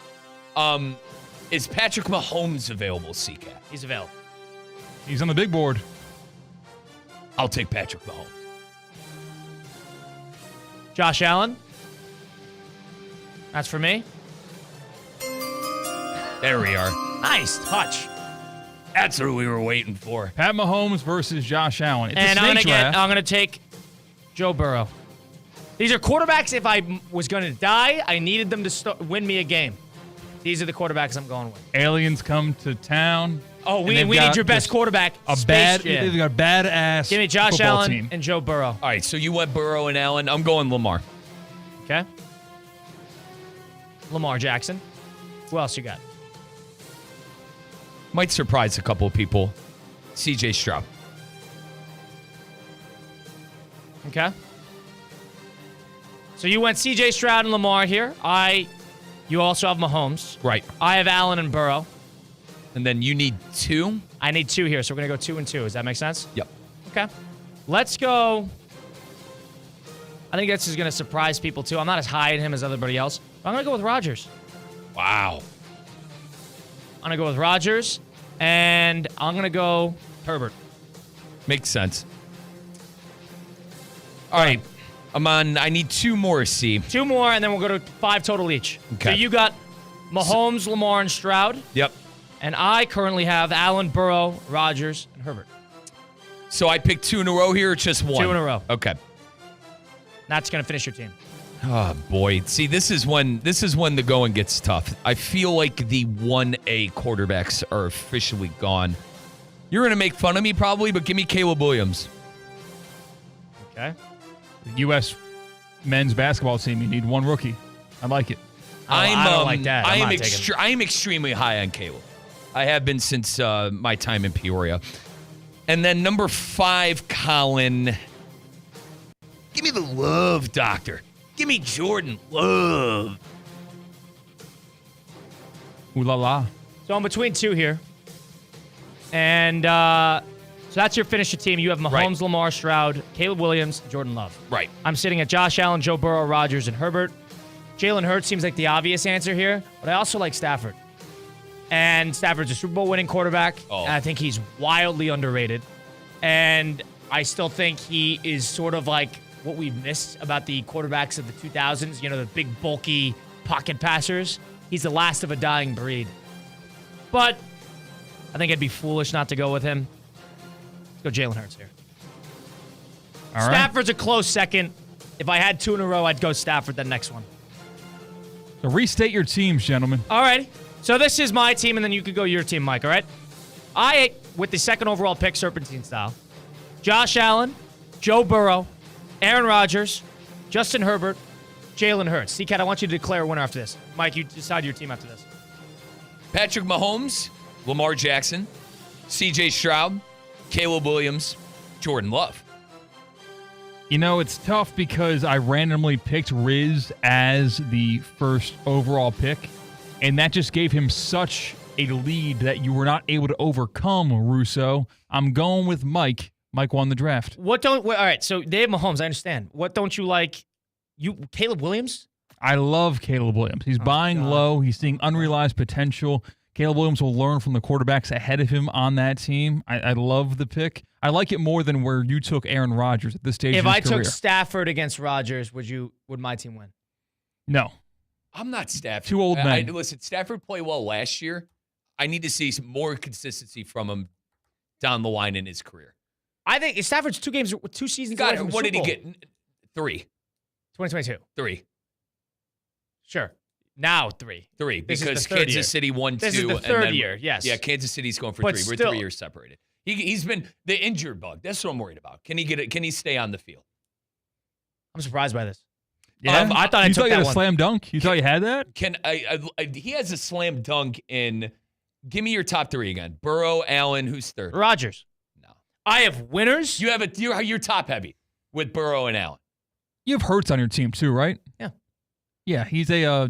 Speaker 9: Is Patrick Mahomes available, C-Cat?
Speaker 8: He's available.
Speaker 11: He's on the big board.
Speaker 9: I'll take Patrick Mahomes.
Speaker 8: Josh Allen. That's for me.
Speaker 9: There we are.
Speaker 8: Nice touch.
Speaker 9: That's what we were waiting for.
Speaker 11: Pat Mahomes versus Josh Allen. It's
Speaker 8: And
Speaker 11: a
Speaker 8: I'm
Speaker 11: snake draft.
Speaker 8: going to take Joe Burrow. These are quarterbacks. If I was going to die, I needed them to win me a game. These are the quarterbacks I'm going with.
Speaker 11: Aliens come to town.
Speaker 8: Oh, we need your best quarterback.
Speaker 11: They've got a badass
Speaker 8: Give me Josh
Speaker 11: football
Speaker 8: Allen
Speaker 11: team.
Speaker 8: and Joe Burrow.
Speaker 9: All right, so you went Burrow and Allen. I'm going Lamar.
Speaker 8: Okay. Lamar Jackson. Who else you got?
Speaker 9: Might surprise a couple of people. CJ Stroud.
Speaker 8: Okay. So you went CJ Stroud and Lamar here. You also have Mahomes.
Speaker 9: Right.
Speaker 8: I have Allen and Burrow.
Speaker 9: And then you need two?
Speaker 8: I need two here, so we're going to go 2 and 2. Does that make sense?
Speaker 9: Yep.
Speaker 8: Okay. Let's go. I think this is going to surprise people, too. I'm not as high in him as everybody else. But I'm going to go with Rodgers.
Speaker 9: Wow.
Speaker 8: I'm going to go with Rodgers, and I'm going to go Herbert.
Speaker 9: Makes sense. All right. I need two more, C.
Speaker 8: 2 more, and then we'll go to 5 total each.
Speaker 9: Okay.
Speaker 8: So you got Mahomes, Lamar, and Stroud.
Speaker 9: Yep.
Speaker 8: And I currently have Allen, Burrow, Rodgers, and Herbert.
Speaker 9: So I picked 2 in a row here or just one?
Speaker 8: 2 in a row.
Speaker 9: Okay.
Speaker 8: That's going to finish your team.
Speaker 9: Oh, boy. See, this is when the going gets tough. I feel like the 1A quarterbacks are officially gone. You're going to make fun of me probably, but give me Caleb Williams.
Speaker 8: Okay.
Speaker 11: The U.S. men's basketball team, you need one rookie. I like it.
Speaker 8: I don't like that.
Speaker 9: I am extremely high on Caleb. I have been since my time in Peoria. And then number 5, Colin. Give me the love, doctor. Give me Jordan Love.
Speaker 11: Ooh la la.
Speaker 8: So I'm between 2 here. And so that's your finisher team. You have Mahomes,
Speaker 9: Right.
Speaker 8: Lamar, Stroud, Caleb Williams, Jordan Love.
Speaker 9: Right.
Speaker 8: I'm sitting at Josh Allen, Joe Burrow, Rodgers, and Herbert. Jalen Hurts seems like the obvious answer here, but I also like Stafford. And Stafford's a Super Bowl winning quarterback.
Speaker 9: Oh.
Speaker 8: And I think he's wildly underrated. And I still think he is sort of like what we've missed about the quarterbacks of the 2000s, the big, bulky pocket passers. He's the last of a dying breed. But I think it'd be foolish not to go with him. Let's go Jalen Hurts here.
Speaker 11: All right.
Speaker 8: Stafford's a close second. If I had 2 in a row, I'd go Stafford the next one.
Speaker 11: So restate your teams, gentlemen.
Speaker 8: All right. So this is my team, and then you could go your team, Mike, all right? I, with the second overall pick, Serpentine style, Josh Allen, Joe Burrow, Aaron Rodgers, Justin Herbert, Jalen Hurts. C-Cat, I want you to declare a winner after this. Mike, you decide your team after this.
Speaker 9: Patrick Mahomes, Lamar Jackson, CJ Stroud, Caleb Williams, Jordan Love.
Speaker 11: It's tough because I randomly picked Riz as the first overall pick, and that just gave him such a lead that you were not able to overcome, Russo. I'm going with Mike. Mike won the draft.
Speaker 8: All right, so they have Mahomes, I understand. What don't you like? Caleb Williams?
Speaker 11: I love Caleb Williams. He's buying low. He's seeing unrealized potential. Caleb Williams will learn from the quarterbacks ahead of him on that team. I love the pick. I like it more than where you took Aaron Rodgers at this stage
Speaker 8: If
Speaker 11: of his
Speaker 8: I
Speaker 11: career.
Speaker 8: took Stafford against Rodgers, would my team win?
Speaker 11: No.
Speaker 9: I'm not Stafford.
Speaker 11: Two old men.
Speaker 9: Listen, Stafford played well last year. I need to see some more consistency from him down the line in his career.
Speaker 8: I think Stafford's 2 seasons away from the
Speaker 9: What
Speaker 8: Super
Speaker 9: did he
Speaker 8: Bowl.
Speaker 9: get? 3.
Speaker 8: 2022.
Speaker 9: 3.
Speaker 8: Sure. Now 3.
Speaker 9: 3,
Speaker 8: This is
Speaker 9: because
Speaker 8: the third
Speaker 9: Kansas
Speaker 8: year.
Speaker 9: City won 2.
Speaker 8: This is the
Speaker 9: and
Speaker 8: third
Speaker 9: then-
Speaker 8: year, yes.
Speaker 9: Yeah, Kansas City's going for
Speaker 8: But
Speaker 9: 3. We're
Speaker 8: still-
Speaker 9: 3 years separated. He's been the injured bug. That's what I'm worried about. Can he get it? Can he stay on the field?
Speaker 8: I'm surprised by this.
Speaker 14: Yeah,
Speaker 8: I thought I
Speaker 14: you
Speaker 8: took
Speaker 14: thought you
Speaker 8: that
Speaker 14: had a
Speaker 8: one.
Speaker 14: slam dunk. You thought you had that?
Speaker 9: He has a slam dunk in. Give me your top 3 again. Burrow, Allen, who's third?
Speaker 8: Rodgers.
Speaker 9: No.
Speaker 8: I have winners.
Speaker 9: You have you're top heavy with Burrow and Allen.
Speaker 14: You have Hurts on your team too, right?
Speaker 8: Yeah.
Speaker 14: Yeah, he's a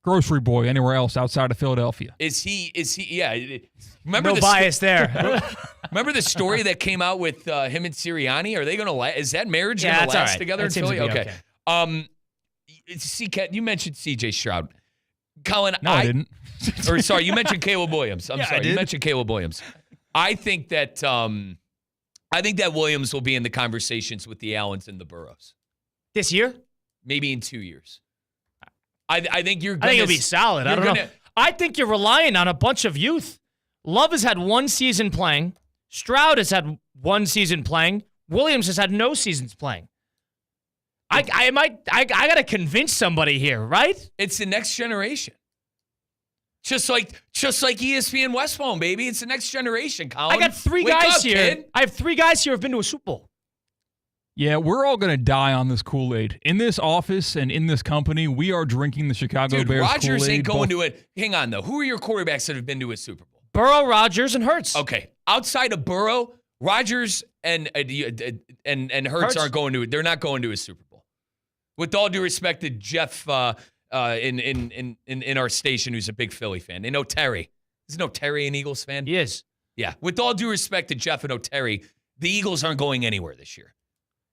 Speaker 14: grocery boy anywhere else outside of Philadelphia.
Speaker 9: Is he? Yeah. Remember
Speaker 8: No bias there.
Speaker 9: Remember the story that came out with him and Sirianni? Are they going to last? Is that marriage
Speaker 8: Yeah,
Speaker 9: going
Speaker 8: that's
Speaker 9: to
Speaker 8: all
Speaker 9: last
Speaker 8: right.
Speaker 9: together
Speaker 8: That
Speaker 9: in
Speaker 8: seems to
Speaker 9: Philly?
Speaker 8: be okay.
Speaker 9: You mentioned C.J. Stroud. Colin,
Speaker 14: No, I didn't.
Speaker 9: Or sorry, you mentioned Caleb Williams. I'm
Speaker 14: Yeah, I
Speaker 9: sorry, you
Speaker 14: did.
Speaker 9: mentioned Caleb Williams. I think that Williams will be in the conversations with the Allens and the Burrows.
Speaker 8: This year?
Speaker 9: Maybe in 2 years. I think you're.
Speaker 8: I think it'll be solid. I don't know. I think you're relying on a bunch of youth. Love has had 1 season playing. Stroud has had 1 season playing. Williams has had no seasons playing. I got to convince somebody here, right?
Speaker 9: It's the next generation. Just like ESPN West Palm, baby. It's the next generation, Colin.
Speaker 8: I got 3
Speaker 9: Wake
Speaker 8: guys
Speaker 9: up,
Speaker 8: here.
Speaker 9: kid.
Speaker 8: I have 3 guys here who've been to a Super Bowl.
Speaker 14: Yeah, we're all going to die on this Kool-Aid. In this office and in this company, we are drinking the Chicago
Speaker 9: Dude,
Speaker 14: Bears
Speaker 9: Rodgers
Speaker 14: Kool-Aid.
Speaker 9: ain't going to it. Hang on, though. Who are your quarterbacks that have been to a Super Bowl?
Speaker 8: Burrow, Rodgers, and Hurts.
Speaker 9: Okay. Outside of Burrow, Rodgers and Hurts aren't going to it. They're not going to a Super Bowl. With all due respect to Jeff in our station, who's a big Philly fan. They know Terry. Isn't Terry an Eagles fan?
Speaker 8: He is.
Speaker 9: Yeah. With all due respect to Jeff and O'Terry, the Eagles aren't going anywhere this year.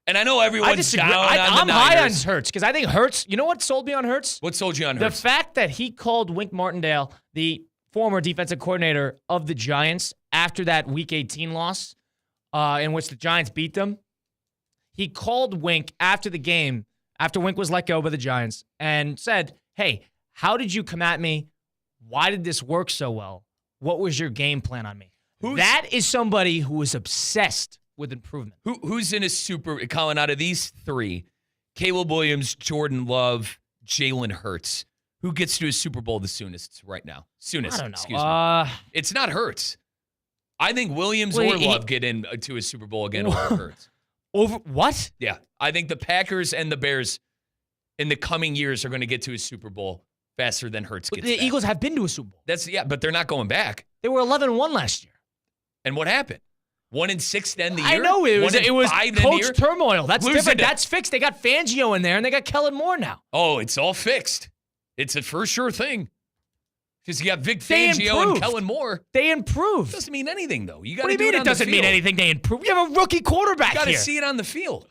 Speaker 9: And I know everyone's down on the
Speaker 8: I'm high on
Speaker 9: Niners.
Speaker 8: Hurts because I think Hurts, you know what sold me on Hurts?
Speaker 9: What sold you on
Speaker 8: The
Speaker 9: Hurts?
Speaker 8: fact that he called Wink Martindale, the former defensive coordinator of the Giants, after that Week 18 loss in which the Giants beat them. He called Wink after the game, after Wink was let go by the Giants, and said, hey, how did you come at me? Why did this work so well? What was your game plan on me? That is somebody who is obsessed with improvement.
Speaker 9: Who's in a Super Colin out of these 3? Caleb Williams, Jordan Love, Jalen Hurts. Who gets to a Super Bowl the soonest right now? Soonest.
Speaker 8: I don't know.
Speaker 9: Excuse me. It's not Hurts. I think Williams or Love get into a Super Bowl again over Hurts.
Speaker 8: Over what?
Speaker 9: Yeah. I think the Packers and the Bears in the coming years are going to get to a Super Bowl faster than Hurts gets
Speaker 8: The
Speaker 9: back.
Speaker 8: Eagles have been to a Super Bowl.
Speaker 9: But they're not going back.
Speaker 8: They were 11-1 last year.
Speaker 9: And what happened? 1-6 to end the year?
Speaker 8: I know it was
Speaker 9: 1-5
Speaker 8: coach
Speaker 9: to end the year?
Speaker 8: turmoil. That's
Speaker 9: Losing
Speaker 8: different.
Speaker 9: to-
Speaker 8: That's fixed. They got Fangio in there, and they got Kellen Moore now.
Speaker 9: Oh, it's all fixed. It's a for sure thing. Because you got Vic
Speaker 8: They
Speaker 9: Fangio and
Speaker 8: improved.
Speaker 9: Kellen Moore.
Speaker 8: They improved.
Speaker 9: Doesn't mean anything, though. You got
Speaker 8: What
Speaker 9: to
Speaker 8: do you mean
Speaker 9: it
Speaker 8: it
Speaker 9: on the
Speaker 8: doesn't mean
Speaker 9: field.
Speaker 8: anything? They improved. You have a rookie quarterback
Speaker 9: You got to
Speaker 8: here.
Speaker 9: see it on the field.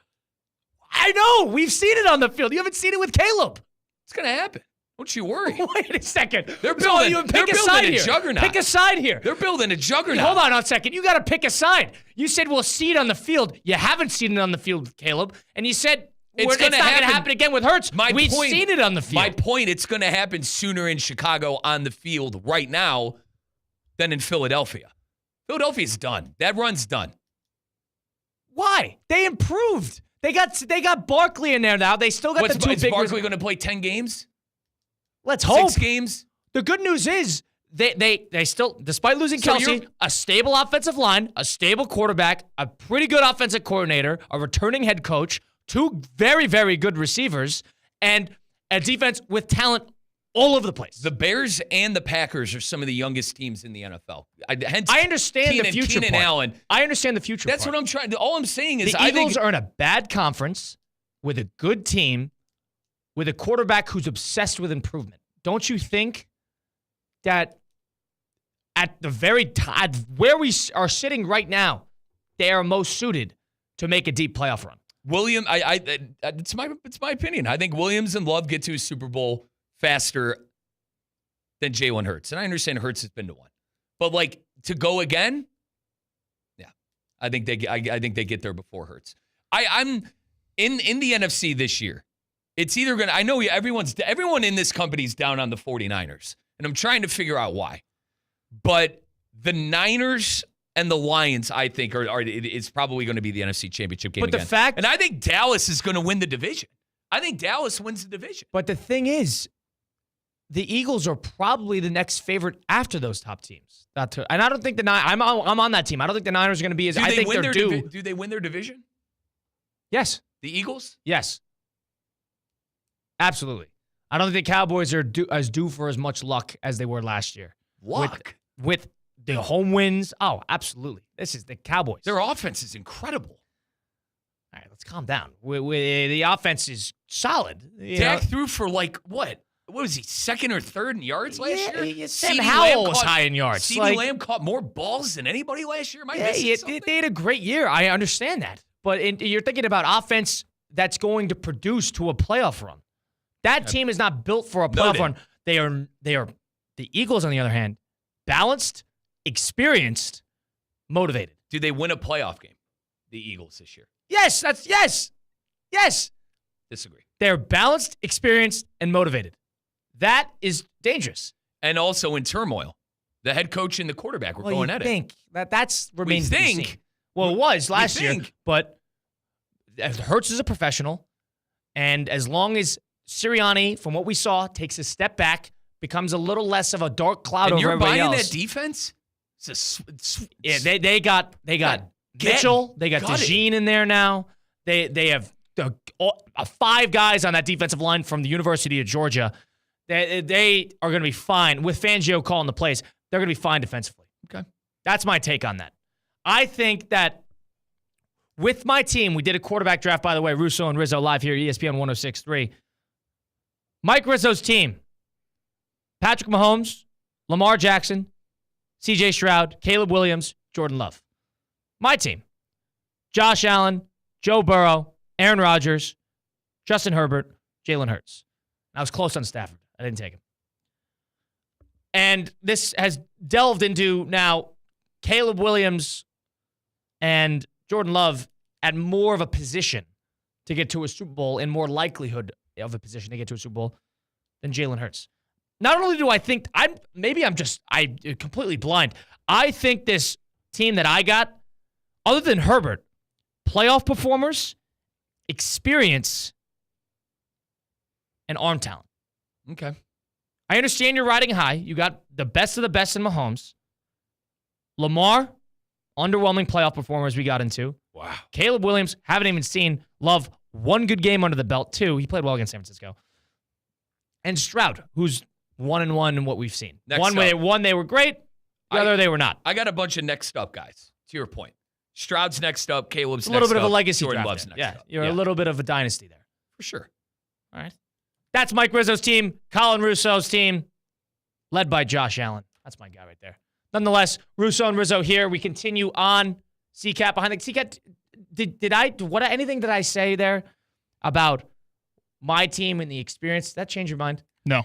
Speaker 8: I know. We've seen it on the field. You haven't seen it with Caleb.
Speaker 9: It's going to happen. Don't you worry.
Speaker 8: Wait a second.
Speaker 9: They're
Speaker 8: So
Speaker 9: building-
Speaker 8: you
Speaker 9: they're
Speaker 8: pick a
Speaker 9: building
Speaker 8: side
Speaker 9: a
Speaker 8: here.
Speaker 9: juggernaut.
Speaker 8: Pick a side here.
Speaker 9: They're building a juggernaut.
Speaker 8: Hold on a second. You got to pick a side. You said we'll see it on the field. You haven't seen it on the field with Caleb. And you said it's not going to happen again with Hurts. We've seen it on the field.
Speaker 9: My point, it's going to happen sooner in Chicago on the field right now than in Philadelphia. Philadelphia's done. That run's done.
Speaker 8: Why? They improved. They got Barkley in there now. They still got the two
Speaker 9: Is
Speaker 8: big.
Speaker 9: Barkley going to play 10 games?
Speaker 8: Let's hope.
Speaker 9: 6 games?
Speaker 8: The good news is they still, despite losing
Speaker 9: So
Speaker 8: Kelsey, a stable offensive line, a stable quarterback, a pretty good offensive coordinator, a returning head coach, 2 very, very good receivers, and a defense with talent all over the place.
Speaker 9: The Bears and the Packers are some of the youngest teams in the NFL. Hence,
Speaker 8: I understand the future
Speaker 9: Keenan
Speaker 8: part.
Speaker 9: Allen.
Speaker 8: I understand the future
Speaker 9: That's
Speaker 8: part.
Speaker 9: what I'm trying. All I'm saying is,
Speaker 8: The Eagles are in a bad conference with a good team, with a quarterback who's obsessed with improvement. Don't you think that at the very time where we are sitting right now, they are most suited to make a deep playoff run?
Speaker 9: William, it's my opinion. I think Williams and Love get to a Super Bowl faster than Jalen Hurts, and I understand Hurts has been to one, but like to go again, yeah, I think they get there before Hurts. I'm in the NFC this year. It's either gonna. I know everyone in this company's down on the 49ers, and I'm trying to figure out why. But the Niners And the Lions, I think, it's probably going to be the NFC Championship game
Speaker 8: But
Speaker 9: again. And I think Dallas is going to win the division. I think Dallas wins the division.
Speaker 8: But the thing is, the Eagles are probably the next favorite after those top teams. And I don't think I'm on that team. I don't think the Niners are going to be as I think they're due.
Speaker 9: Do they win their division?
Speaker 8: Yes.
Speaker 9: The Eagles?
Speaker 8: Yes. Absolutely. I don't think the Cowboys are due for as much luck as they were last year.
Speaker 9: Luck?
Speaker 8: With the home wins. Oh, absolutely. This is the Cowboys.
Speaker 9: Their offense is incredible.
Speaker 8: All right, let's calm down. The offense is solid.
Speaker 9: Dak threw for what? What was he, second or third in yards last year?
Speaker 8: Sam Howell was high in yards.
Speaker 9: CeeDee Lamb caught more balls than anybody last year.
Speaker 8: They had a great year. I understand that. But you're thinking about offense that's going to produce to a playoff run. That team is not built for a playoff run. They are the Eagles, on the other hand, balanced, experienced, motivated.
Speaker 9: Do they win a playoff game, the Eagles, this year?
Speaker 8: Yes. Yes.
Speaker 9: Disagree.
Speaker 8: They're balanced, experienced, and motivated. That is dangerous.
Speaker 9: And also in turmoil. The head coach and the quarterback were going at it.
Speaker 8: That remains to be seen. Well, it was last year, but Hurts is a professional, and as long as Sirianni, from what we saw, takes a step back, becomes a little less of a dark cloud over everybody else.
Speaker 9: And you're buying that defense?
Speaker 8: They got Mitchell, they got DeJean in there now. They have 5 guys on that defensive line from the University of Georgia. They are going to be fine. With Fangio calling the plays, they're going to be fine defensively.
Speaker 9: Okay.
Speaker 8: That's my take on that. I think that with my team, we did a quarterback draft, by the way, Russo and Rizzo live here at ESPN 106.3. Mike Rizzo's team: Patrick Mahomes, Lamar Jackson, C.J. Stroud, Caleb Williams, Jordan Love. My team: Josh Allen, Joe Burrow, Aaron Rodgers, Justin Herbert, Jalen Hurts. I was close on Stafford. I didn't take him. And this has delved into now Caleb Williams and Jordan Love at more of a position to get to a Super Bowl, and more likelihood of a position to get to a Super Bowl than Jalen Hurts. Not only do I think I'm completely blind. I think this team that I got, other than Herbert, playoff performers, experience, and arm talent.
Speaker 9: Okay.
Speaker 8: I understand you're riding high. You got the best of the best in Mahomes. Lamar, underwhelming playoff performers we got into.
Speaker 9: Wow.
Speaker 8: Caleb Williams, haven't even seen. Love, one good game under the belt, too. He played well against San Francisco. And Stroud, who's 1-1 in what we've seen. One, they were great. The other, they were not.
Speaker 9: I got a bunch of next up guys, to your point. Stroud's next up. Caleb's next up.
Speaker 8: A little bit of a legacy
Speaker 9: Jordan
Speaker 8: draft.
Speaker 9: Love's next up.
Speaker 8: You're a little bit of a dynasty there.
Speaker 9: For sure.
Speaker 8: All right. That's Mike Rizzo's team. Colin Russo's team, led by Josh Allen. That's my guy right there. Nonetheless, Russo and Rizzo here. We continue on. CCAT behind the CCAT. Anything did I say there about my team and the experience? Did that change your mind?
Speaker 14: No.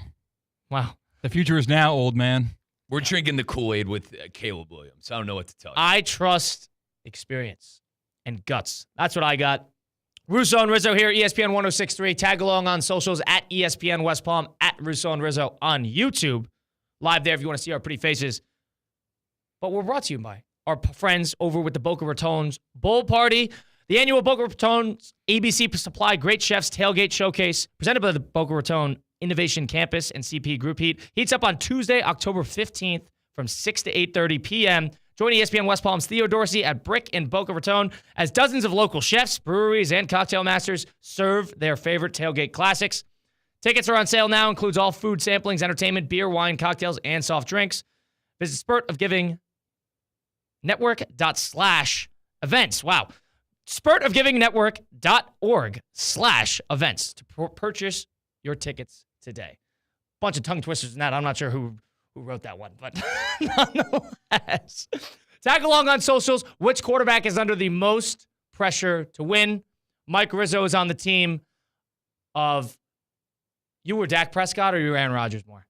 Speaker 8: Wow.
Speaker 14: The future is now, old man.
Speaker 9: We're drinking the Kool-Aid with Caleb Williams. I don't know what to tell you.
Speaker 8: I trust experience and guts. That's what I got. Russo and Rizzo here, ESPN 106.3. Tag along on socials at ESPN West Palm, at Russo and Rizzo on YouTube. Live there if you want to see our pretty faces. But we're brought to you by our friends over with the Boca Raton's Bowl Party. The annual Boca Raton's ABC Supply Great Chefs Tailgate Showcase, presented by the Boca Raton Innovation Campus and CP Group Heat, heats up on Tuesday, October 15th from 6 to 8:30 p.m. Join ESPN West Palm's Theo Dorsey at Brick in Boca Raton as dozens of local chefs, breweries, and cocktail masters serve their favorite tailgate classics. Tickets are on sale now. Includes all food samplings, entertainment, beer, wine, cocktails, and soft drinks. Visit Spurt of Giving Network./events. Wow. SpurtofGivingNetwork.org/events to purchase your tickets today. Bunch of tongue twisters in that. I'm not sure who wrote that one, but nonetheless. Tag along on socials. Which quarterback is under the most pressure to win? Mike Rizzo is on the team of, you were Dak Prescott or you were Aaron Rodgers more?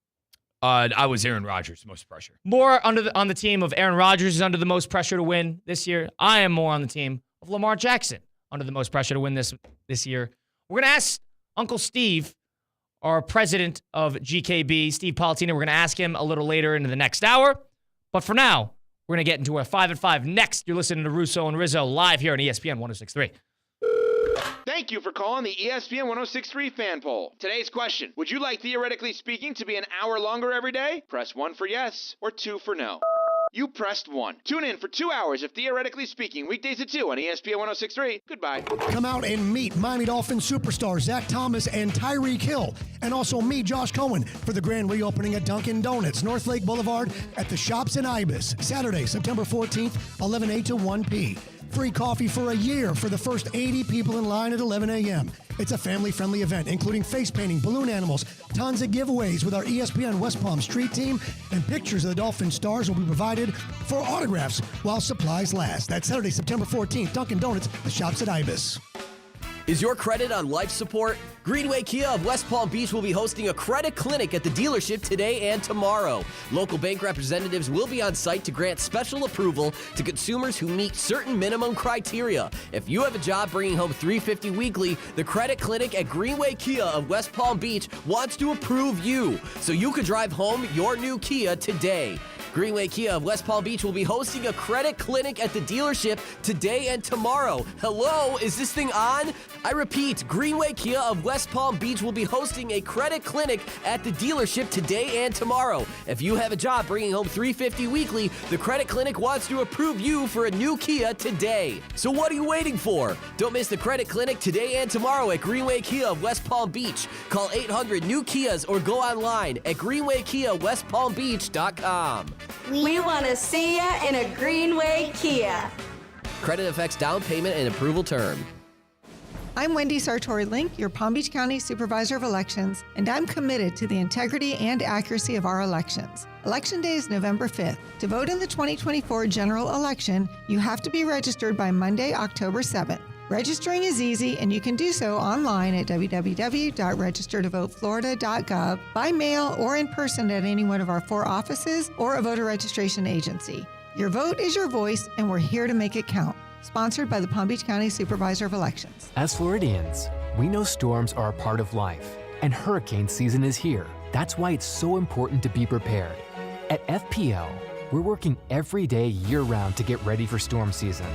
Speaker 9: I was Aaron Rodgers, most pressure.
Speaker 8: More on the team of Aaron Rodgers is under the most pressure to win this year. I am more on the team of Lamar Jackson under the most pressure to win this year. We're going to ask Uncle Steve, our president of GKB, Steve Politina. We're going to ask him a little later into the next hour. But for now, We're going to get into a 5 at 5 next. You're listening to Russo and Rizzo live here on ESPN 106.3.
Speaker 4: Thank you for calling the ESPN 106.3 fan poll. Today's question: would you like Theoretically Speaking to be an hour longer every day? Press 1 for yes or 2 for no. You pressed 1. Tune in for 2 hours of Theoretically Speaking, weekdays at 2 on ESPN 106.3. Goodbye.
Speaker 1: Come out and meet Miami Dolphins superstars Zach Thomas and Tyreek Hill, and also me, Josh Cohen, for the grand reopening at Dunkin' Donuts, North Lake Boulevard at the Shops in Ibis, Saturday, September 14th, 11 a to 1 p. Free coffee for a year for the first 80 people in line at 11 a.m. It's a family-friendly event, including face painting, balloon animals, tons of giveaways with our ESPN West Palm Street team, and pictures of the Dolphin stars will be provided for autographs while supplies last. That's Saturday, September 14th, Dunkin' Donuts, the Shops at Ibis.
Speaker 15: Is your credit on life support? Greenway Kia of West Palm Beach will be hosting a credit clinic at the dealership today and tomorrow. Local bank representatives will be on site to grant special approval to consumers who meet certain minimum criteria. If you have a job bringing home $350 weekly, the credit clinic at Greenway Kia of West Palm Beach wants to approve you so you could drive home your new Kia today. Greenway Kia of West Palm Beach will be hosting a credit clinic at the dealership today and tomorrow. Hello, is this thing on? I repeat, Greenway Kia of West Palm Beach will be hosting a credit clinic at the dealership today and tomorrow. If you have a job bringing home $350 weekly, the credit clinic wants to approve you for a new Kia today. So what are you waiting for? Don't miss the credit clinic today and tomorrow at Greenway Kia of West Palm Beach. Call 800-NEW-KIAs or go online at greenwaykiawestpalmbeach.com.
Speaker 16: We want to see ya in a Greenway Kia.
Speaker 15: Credit affects down payment and approval term.
Speaker 17: I'm Wendy Sartori-Link, your Palm Beach County Supervisor of Elections, and I'm committed to the integrity and accuracy of our elections. Election Day is November 5th. To vote in the 2024 general election, you have to be registered by Monday, October 7th. Registering is easy, and you can do so online at www.registertovoteflorida.gov, by mail or in person at any one of our 4 offices or a voter registration agency. Your vote is your voice, and we're here to make it count. Sponsored by the Palm Beach County Supervisor of Elections.
Speaker 18: As Floridians, we know storms are a part of life, and hurricane season is here. That's why it's so important to be prepared. At FPL, we're working every day year-round to get ready for storm season.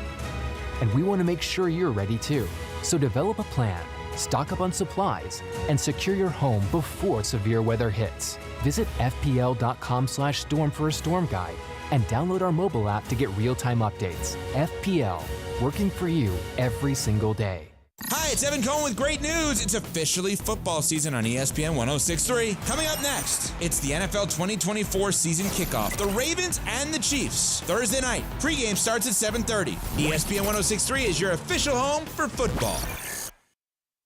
Speaker 18: And we want to make sure you're ready too. So develop a plan, stock up on supplies, and secure your home before severe weather hits. Visit fpl.com/storm for a storm guide and download our mobile app to get real-time updates. FPL, working for you every single day.
Speaker 4: Hi, it's Evan Cohen with great news. It's officially football season on ESPN 106.3. Coming up next, it's the NFL 2024 season kickoff. The Ravens and the Chiefs. Thursday night. Pregame starts at 7:30. ESPN 106.3 is your official home for football.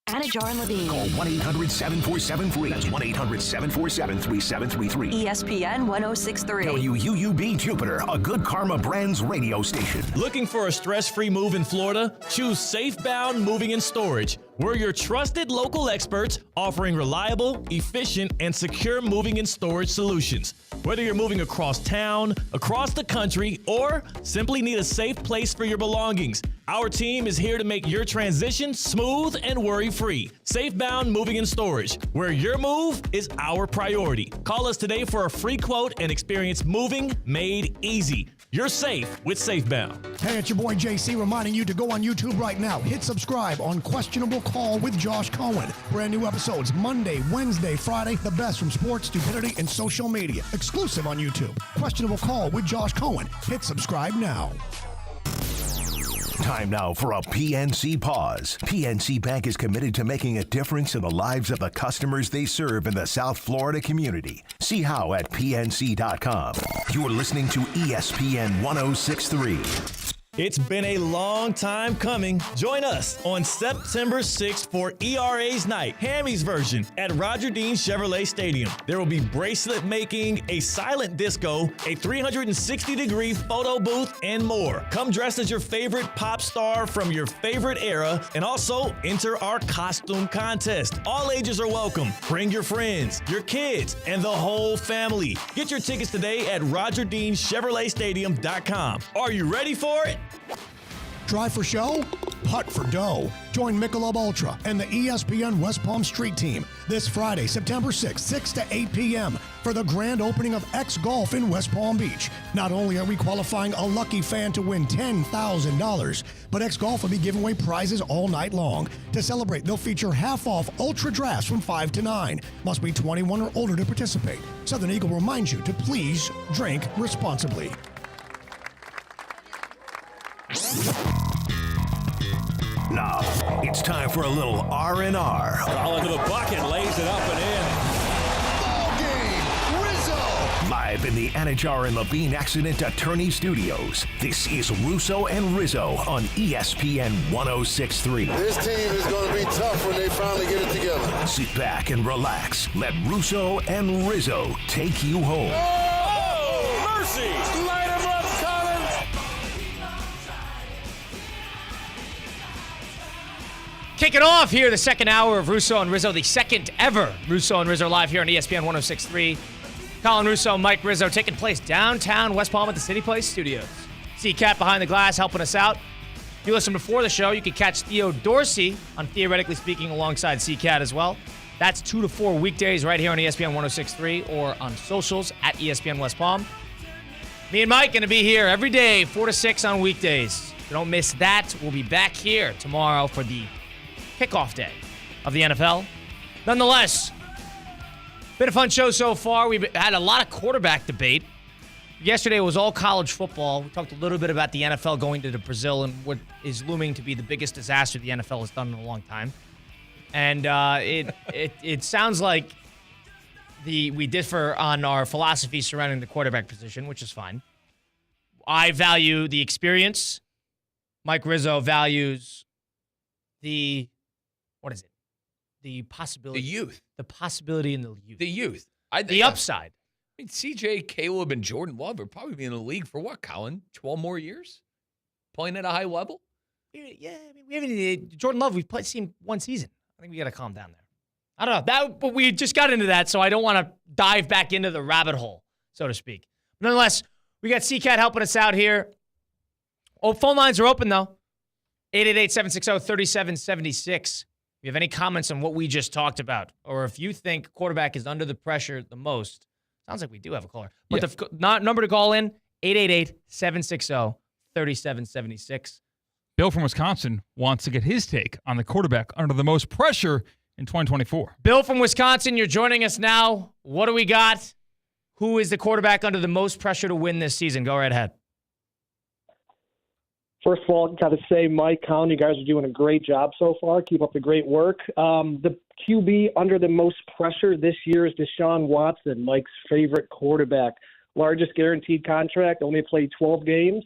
Speaker 19: Anajar and Levine.
Speaker 5: Call 1-800-747-FREE. That's 1-800-747-3733.
Speaker 19: ESPN 106.3.
Speaker 5: WUUB Jupiter, a Good Karma Brands radio station.
Speaker 2: Looking for a stress-free move in Florida? Choose Safebound Moving and Storage. We're your trusted local experts offering reliable, efficient, and secure moving and storage solutions. Whether you're moving across town, across the country, or simply need a safe place for your belongings, our team is here to make your transition smooth and worry-free. Safebound Moving and Storage, where your move is our priority. Call us today for a free quote and experience moving made easy. You're safe with Safebound.
Speaker 1: Hey, it's your boy JC reminding you to go on YouTube right now. Hit subscribe on Questionable Call with Josh Cohen. Brand new episodes Monday, Wednesday, Friday. The best from sports, stupidity, and social media. Exclusive on YouTube. Questionable Call with Josh Cohen. Hit subscribe now.
Speaker 5: Time now for a PNC pause. PNC Bank is committed to making a difference in the lives of the customers they serve in the South Florida community. See how at PNC.com. You're listening to ESPN 106.3.
Speaker 2: It's been a long time coming. Join us on September 6th for ERA's Night, Hammy's version, at Roger Dean Chevrolet Stadium. There will be bracelet making, a silent disco, a 360-degree photo booth, and more. Come dressed as your favorite pop star from your favorite era, and also enter our costume contest. All ages are welcome. Bring your friends, your kids, and the whole family. Get your tickets today at RogerDeanChevroletStadium.com. Are you ready for it?
Speaker 1: Try for show? putt for dough. Join Michelob Ultra and the ESPN West Palm Street Team this Friday, September 6th, 6 to 8 p.m. for the grand opening of X Golf in West Palm Beach. Not only are we qualifying a lucky fan to win $10,000, but X Golf will be giving away prizes all night long. To celebrate, they'll feature half-off Ultra Drafts from 5 to 9. Must be 21 or older to participate. Southern Eagle reminds you to please drink responsibly.
Speaker 5: Now, it's time for a little R&R.
Speaker 6: Colin to the bucket, lays it up and in.
Speaker 5: Ball game, Rizzo! Live in the Anajar and Levine Accident Attorney Studios, this is Russo and Rizzo on ESPN 106.3.
Speaker 20: This team is going to be tough when they finally get it together.
Speaker 5: Sit back and relax. Let Russo and Rizzo take you home.
Speaker 6: Oh, mercy! Light him up, Colin!
Speaker 8: Kicking off here, the second hour of Russo and Rizzo, the second ever Russo and Rizzo live here on ESPN 106.3. Colin Russo, Mike Rizzo, taking place downtown West Palm at the City Place Studios. C-Cat behind the glass helping us out. If you listen before the show, you can catch Theo Dorsey on Theoretically Speaking alongside C-Cat as well. That's 2 to 4 weekdays right here on ESPN 106.3 or on socials at ESPN West Palm. Me and Mike going to be here every day, 4 to 6 on weekdays. So don't miss that. We'll be back here tomorrow for the kickoff day of the NFL. Nonetheless, been a fun show so far. We've had a lot of quarterback debate. Yesterday was all college football. We talked a little bit about the NFL going to Brazil and what is looming to be the biggest disaster the NFL has done in a long time. And it sounds like we differ on our philosophy surrounding the quarterback position, which is fine. I value the experience. Mike Rizzo values the possibility.
Speaker 9: The youth.
Speaker 8: The possibility in the youth.
Speaker 9: The youth.
Speaker 8: The upside.
Speaker 9: I mean, CJ, Caleb, and Jordan Love would probably be in the league for what, Colin? 12 more years? Playing at a high level?
Speaker 8: Yeah, I mean, we haven't Jordan Love, we've seen one season. I think we got to calm down there. I don't know. But we just got into that, so I don't want to dive back into the rabbit hole, so to speak. Nonetheless, we got C-Cat helping us out here. Oh, phone lines are open, though. 888-760-3776. If you have any comments on what we just talked about, or if you think quarterback is under the pressure the most, sounds like we do have a caller. But the number to call in, 888-760-3776.
Speaker 14: Bill from Wisconsin wants to get his take on the quarterback under the most pressure in 2024.
Speaker 8: Bill from Wisconsin, you're joining us now. What do we got? Who is the quarterback under the most pressure to win this season? Go right ahead.
Speaker 21: First of all, got to say, Mike, Colin, you guys are doing a great job so far. Keep up the great work. The QB under the most pressure this year is Deshaun Watson, Mike's favorite quarterback. Largest guaranteed contract, only played 12 games.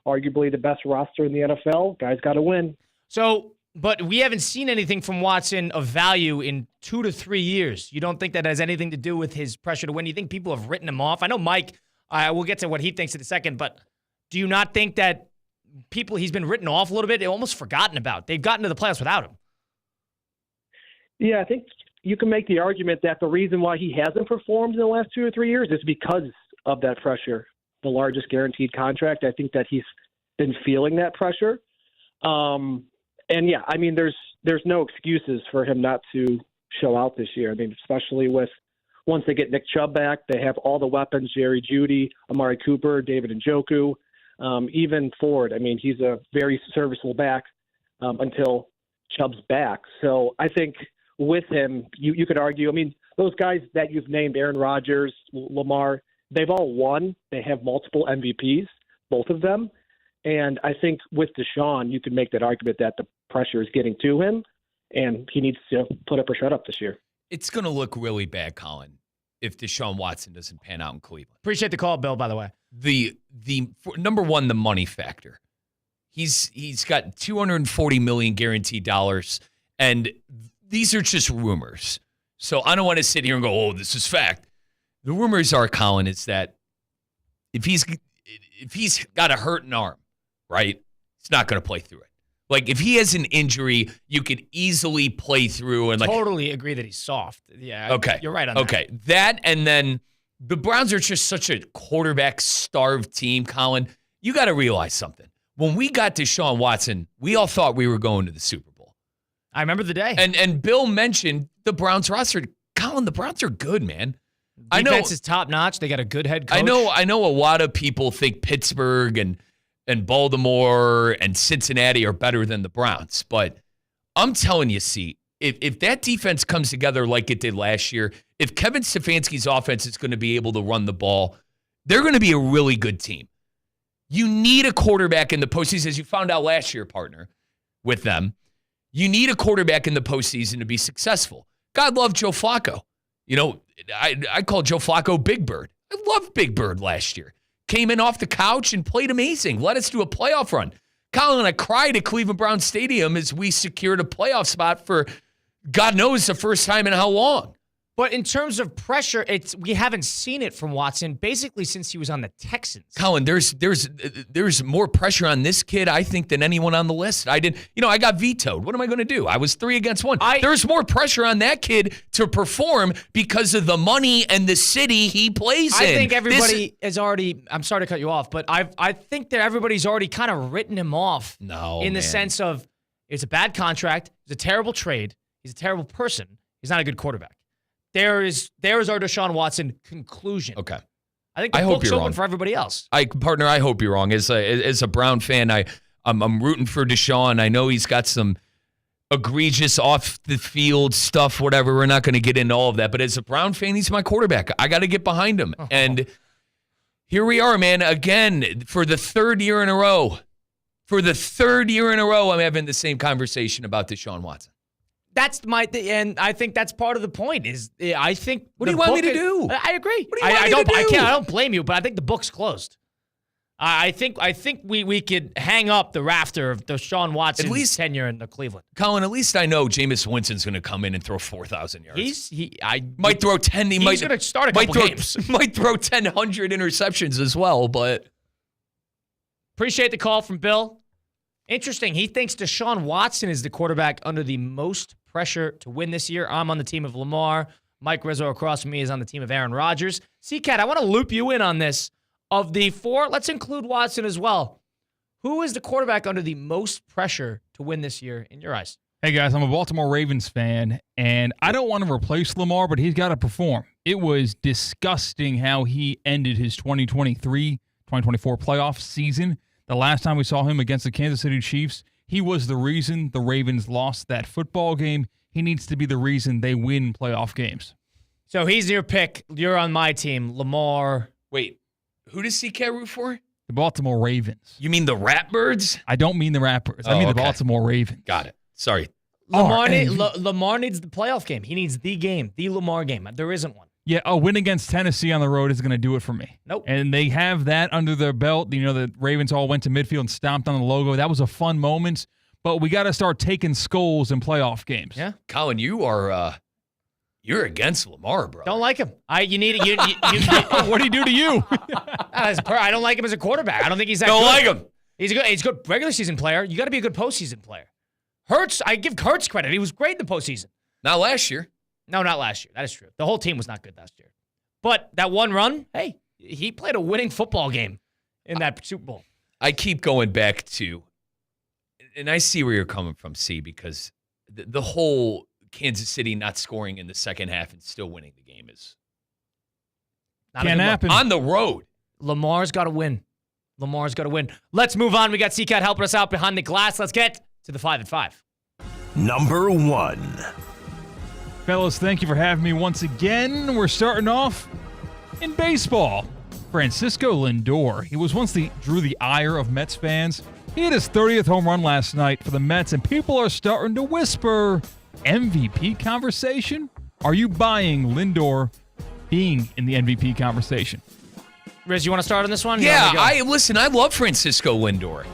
Speaker 21: Arguably the best roster in the NFL. Guys got to win.
Speaker 8: So, but we haven't seen anything from Watson of value in 2 to 3 years. You don't think that has anything to do with his pressure to win? You think people have written him off? I know Mike, we'll get to what he thinks in a second, but do you not think that he's been written off a little bit, almost forgotten about? They've gotten to the playoffs without him.
Speaker 21: Yeah, I think you can make the argument that the reason why he hasn't performed in the last 2 or 3 years is because of that pressure. The largest guaranteed contract. I think that he's been feeling that pressure. And yeah, I mean, there's no excuses for him not to show out this year. I mean, especially once they get Nick Chubb back, they have all the weapons, Jerry Jeudy, Amari Cooper, David Njoku, even Ford. I mean, he's a very serviceable back until Chubb's back. So I think with him, you could argue, I mean, those guys that you've named, Aaron Rodgers, Lamar, they've all won. They have multiple MVPs, both of them. And I think with Deshaun, you can make that argument that the pressure is getting to him, and he needs to put up or shut up this year.
Speaker 9: It's going to look really bad, Colin, if Deshaun Watson doesn't pan out in Cleveland.
Speaker 8: Appreciate the call, Bill, by the way.
Speaker 9: Number one, the money factor. He's got $240 million guaranteed dollars, and these are just rumors. So I don't want to sit here and go, oh, this is fact. The rumors are, Colin, is that if he's got a hurting arm, right, he's not going to play through it. Like, if he has an injury, you could easily play through. And
Speaker 8: totally agree that he's soft. Yeah,
Speaker 9: okay.
Speaker 8: You're right on that.
Speaker 9: Okay, that, and then the Browns are just such a quarterback-starved team, Colin. You got to realize something. when we got Deshaun Watson, we all thought we were going to the Super Bowl.
Speaker 8: I remember the day.
Speaker 9: And Bill mentioned the Browns roster. Colin, the Browns are good, man.
Speaker 8: Defense is top notch. They got a good head coach.
Speaker 9: I know a lot of people think Pittsburgh and Baltimore and Cincinnati are better than the Browns, but I'm telling you, if that defense comes together like it did last year, if Kevin Stefanski's offense is going to be able to run the ball, they're going to be a really good team. You need a quarterback in the postseason, as you found out last year, partner, with them. You need a quarterback in the postseason to be successful. God love Joe Flacco. You know, I call Joe Flacco Big Bird. I loved Big Bird last year. Came in off the couch and played amazing. Led us to a playoff run. Colin, I cried at Cleveland Browns Stadium as we secured a playoff spot for God knows the first time in how long.
Speaker 8: But in terms of pressure, we haven't seen it from Watson basically since he was on the Texans.
Speaker 9: Colin, there's more pressure on this kid, I think, than anyone on the list. I got vetoed. What am I going to do? I was 3 against 1. There's more pressure on that kid to perform because of the money and the city he plays in.
Speaker 8: I think everybody is already. I'm sorry to cut you off, but I think that everybody's already kind of written him off. The sense of it's a bad contract, it's a terrible trade, he's a terrible person, he's not a good quarterback. There is our Deshaun Watson conclusion.
Speaker 9: Okay.
Speaker 8: I think the book's open for everybody else.
Speaker 9: Partner, I hope you're wrong. As a Brown fan, I'm rooting for Deshaun. I know he's got some egregious off the field stuff, whatever. We're not going to get into all of that. But as a Brown fan, he's my quarterback. I got to get behind him. Oh. And here we are, man. Again, for the third year in a row, I'm having the same conversation about Deshaun Watson.
Speaker 8: And I think that's part of the point. I think.
Speaker 9: What do you want me to do?
Speaker 8: I agree.
Speaker 9: What do you want me to do?
Speaker 8: I don't blame you, but I think the book's closed. I think we could hang up the rafter of Deshaun Watson's tenure in Cleveland.
Speaker 9: Colin, at least I know Jameis Winston's going to come in and throw 4,000 yards.
Speaker 8: I
Speaker 9: might throw 10. He's
Speaker 8: going to start a couple games.
Speaker 9: Might throw 1,000 interceptions as well. But
Speaker 8: appreciate the call from Bill. Interesting. He thinks Deshaun Watson is the quarterback under the most pressure to win this year. I'm on the team of Lamar. Mike Rizzo across from me is on the team of Aaron Rodgers. C-Cat, I want to loop you in on this. Of the 4, let's include Watson as well. Who is the quarterback under the most pressure to win this year in your eyes?
Speaker 14: Hey, guys, I'm a Baltimore Ravens fan, and I don't want to replace Lamar, but he's got to perform. It was disgusting how he ended his 2023-2024 playoff season. The last time we saw him against the Kansas City Chiefs, he was the reason the Ravens lost that football game. He needs to be the reason they win playoff games.
Speaker 8: So he's your pick. You're on my team. Lamar.
Speaker 9: Wait, who does CK root for?
Speaker 14: The Baltimore Ravens.
Speaker 9: You mean the Ratbirds?
Speaker 14: I don't mean the Ratbirds. I mean the Baltimore Ravens.
Speaker 9: Got it. Sorry.
Speaker 8: Lamar needs the playoff game. He needs the game, the Lamar game. There isn't one.
Speaker 14: Yeah, a win against Tennessee on the road is going to do it for me.
Speaker 8: Nope.
Speaker 14: And they have that under their belt. You know, the Ravens all went to midfield and stomped on the logo. That was a fun moment. But we got to start taking skulls in playoff games.
Speaker 8: Yeah.
Speaker 9: Colin, you're against Lamar, bro.
Speaker 8: Don't like him.
Speaker 14: What did he do to you?
Speaker 8: I don't like him as a quarterback. I don't think he's that good.
Speaker 9: Don't like him.
Speaker 8: He's a good regular season player. You got to be a good postseason player. Hurts, I give Hurts credit. He was great in the postseason.
Speaker 9: Not last year.
Speaker 8: No, not last year. That is true. The whole team was not good last year. But that one run, hey, he played a winning football game in that Super Bowl.
Speaker 9: I keep going back to, and I see where you're coming from, C, because the whole Kansas City not scoring in the second half and still winning the game is
Speaker 14: can't happen.
Speaker 9: On the road.
Speaker 8: Lamar's got to win. Let's move on. We got C-Cat helping us out behind the glass. Let's get to the 5 and 5.
Speaker 5: Number 1.
Speaker 14: Fellas, thank you for having me once again. We're starting off in baseball. Francisco Lindor. He was once drew the ire of Mets fans. He hit his 30th home run last night for the Mets, and people are starting to whisper, MVP conversation? Are you buying Lindor being in the MVP conversation?
Speaker 8: Riz, you want to start on this one?
Speaker 9: Yeah, I love Francisco Lindor.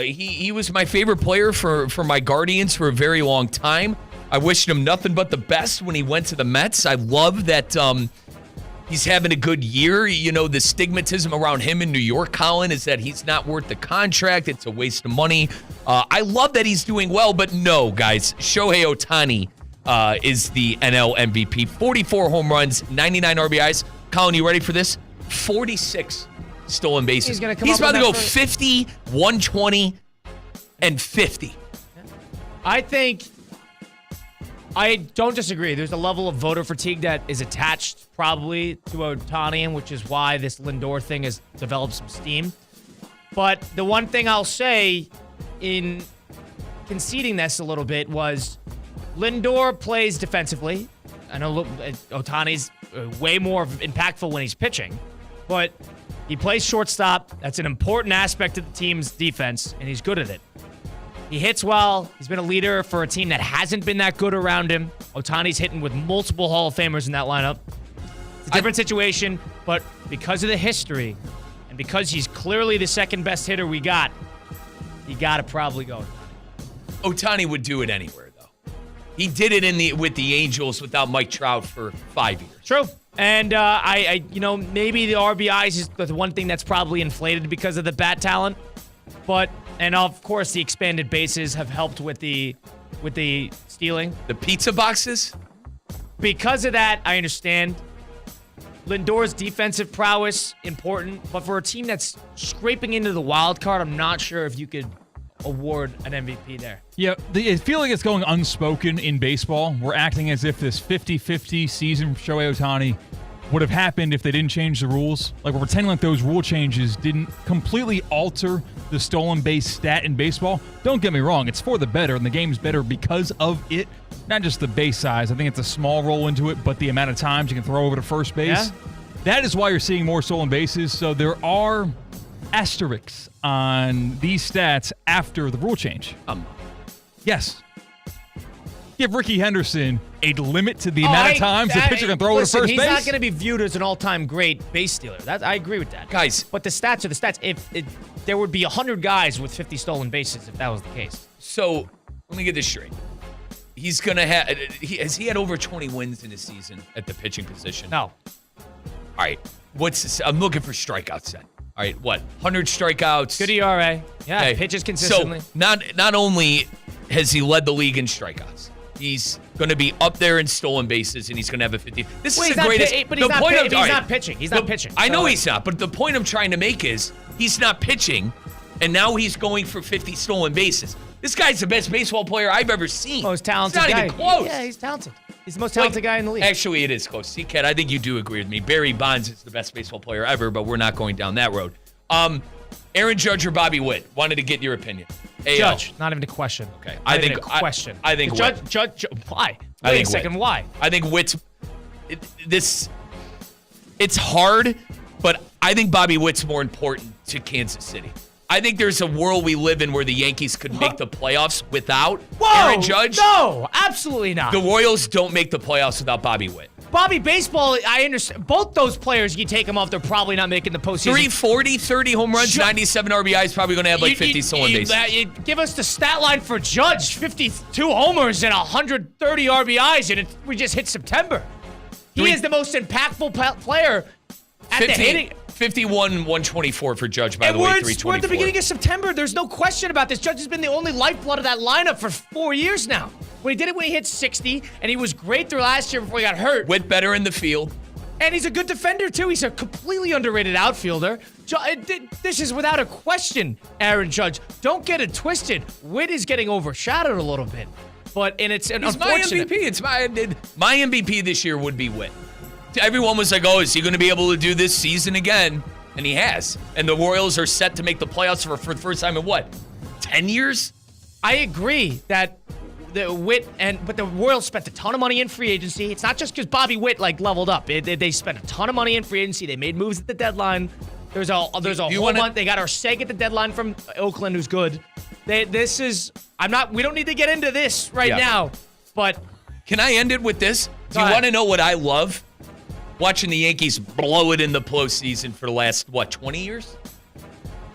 Speaker 9: He was my favorite player for my Guardians for a very long time. I wished him nothing but the best when he went to the Mets. I love that he's having a good year. You know, the stigmatism around him in New York, Colin, is that he's not worth the contract. It's a waste of money. I love that he's doing well, but no, guys, Shohei Ohtani is the NL MVP. 44 home runs, 99 RBIs. Colin, you ready for this? 46 stolen bases.
Speaker 8: He's gonna come
Speaker 9: He's
Speaker 8: up
Speaker 9: about to
Speaker 8: with
Speaker 9: go
Speaker 8: that
Speaker 9: 50, 120, and 50.
Speaker 8: I don't disagree. There's a level of voter fatigue that is attached probably to Ohtani, which is why this Lindor thing has developed some steam. But the one thing I'll say in conceding this a little bit was Lindor plays defensively. I know Ohtani's way more impactful when he's pitching, but he plays shortstop. That's an important aspect of the team's defense, and he's good at it. He hits well. He's been a leader for a team that hasn't been that good around him. Ohtani's hitting with multiple Hall of Famers in that lineup. It's a different situation, but because of the history and because he's clearly the second best hitter we got, you got to probably go.
Speaker 9: Ohtani would do it anywhere, though. He did it with the Angels without Mike Trout for 5 years.
Speaker 8: True. And maybe the RBIs is the one thing that's probably inflated because of the bat talent, and of course the expanded bases have helped with the stealing.
Speaker 9: The pizza boxes?
Speaker 8: Because of that, I understand. Lindor's defensive prowess, important, but for a team that's scraping into the wild card, I'm not sure if you could award an MVP there.
Speaker 14: Yeah, I feel like it's going unspoken in baseball. We're acting as if this 50-50 season for Shohei Ohtani would have happened if they didn't change the rules. Like, we're pretending like those rule changes didn't completely alter the stolen base stat in baseball. Don't get me wrong, it's for the better, and the game's better because of it. Not just the base size. I think it's a small roll into it, but the amount of times you can throw over to first base.
Speaker 8: Yeah.
Speaker 14: That is why you're seeing more stolen bases. So there are asterisks on these stats after the rule change. Yes. Give Ricky Henderson a limit to the amount of times the pitcher can throw over to first base.
Speaker 8: He's not going to be viewed as an all-time great base stealer. I agree with that.
Speaker 9: Guys.
Speaker 8: But the stats are the stats. There would be 100 guys with 50 stolen bases if that was the case.
Speaker 9: So, let me get this straight. He's going to have... Has he had over 20 wins in his season at the pitching position?
Speaker 8: No.
Speaker 9: All right. I'm looking for strikeouts then. All right, what? 100 strikeouts.
Speaker 8: Good ERA. Yeah,
Speaker 9: okay.
Speaker 8: Pitches consistently.
Speaker 9: So, not only has he led the league in strikeouts, he's going to be up there in stolen bases, and he's going to have a 50. This is the greatest.
Speaker 8: But he's not pitching. He's not pitching.
Speaker 9: I know he's not, but the point I'm trying to make is he's not pitching, and now he's going for 50 stolen bases. This guy's the best baseball player I've ever seen.
Speaker 8: Most talented
Speaker 9: guy.
Speaker 8: guy.
Speaker 9: Not even close.
Speaker 8: Yeah, he's talented. He's the most talented guy in the league.
Speaker 9: Actually, it is close. See, Kat, I think you do agree with me. Barry Bonds is the best baseball player ever, but we're not going down that road. Aaron Judge or Bobby Witt? Wanted to get your opinion.
Speaker 8: Judge, not even a question.
Speaker 9: Okay,
Speaker 8: I think question.
Speaker 9: I think
Speaker 8: Judge. Why? Wait a second. Why?
Speaker 9: I think Witt's. It's hard, but I think Bobby Witt's more important to Kansas City. I think there's a world we live in where the Yankees could make the playoffs without Aaron Judge.
Speaker 8: No, absolutely not.
Speaker 9: The Royals don't make the playoffs without Bobby Witt.
Speaker 8: Bobby, baseball, I understand. Both those players, you take them off, they're probably not making the postseason.
Speaker 9: 340, 30 home runs, 97 RBIs, probably going to have like 50 stolen bases.
Speaker 8: Give us the stat line for Judge, 52 homers and 130 RBIs, and we just hit September. He is the most impactful player at the hitting.
Speaker 9: 51, 124 for Judge, by the way, 324.
Speaker 8: We're at the beginning of September. There's no question about this. Judge has been the only lifeblood of that lineup for 4 years now. When he did it when he hit 60, and he was great through last year before he got hurt.
Speaker 9: Witt better in the field.
Speaker 8: And he's a good defender, too. He's a completely underrated outfielder. This is without a question, Aaron Judge. Don't get it twisted. Witt is getting overshadowed a little bit. It's
Speaker 9: He's
Speaker 8: unfortunate.
Speaker 9: my MVP. It's my MVP this year would be Witt. Everyone was like, oh, is he going to be able to do this season again? And he has. And the Royals are set to make the playoffs for the first time in 10 years?
Speaker 8: I agree that the Witt but the Royals spent a ton of money in free agency. It's not just because Bobby Witt leveled up. They spent a ton of money in free agency. They made moves at the deadline. There's a whole month. They got Arcega at the deadline from Oakland, who's good. We don't need to get into this now, but
Speaker 9: can I end it with this? Do you want to know what I love? Watching the Yankees blow it in the postseason for the last, 20 years?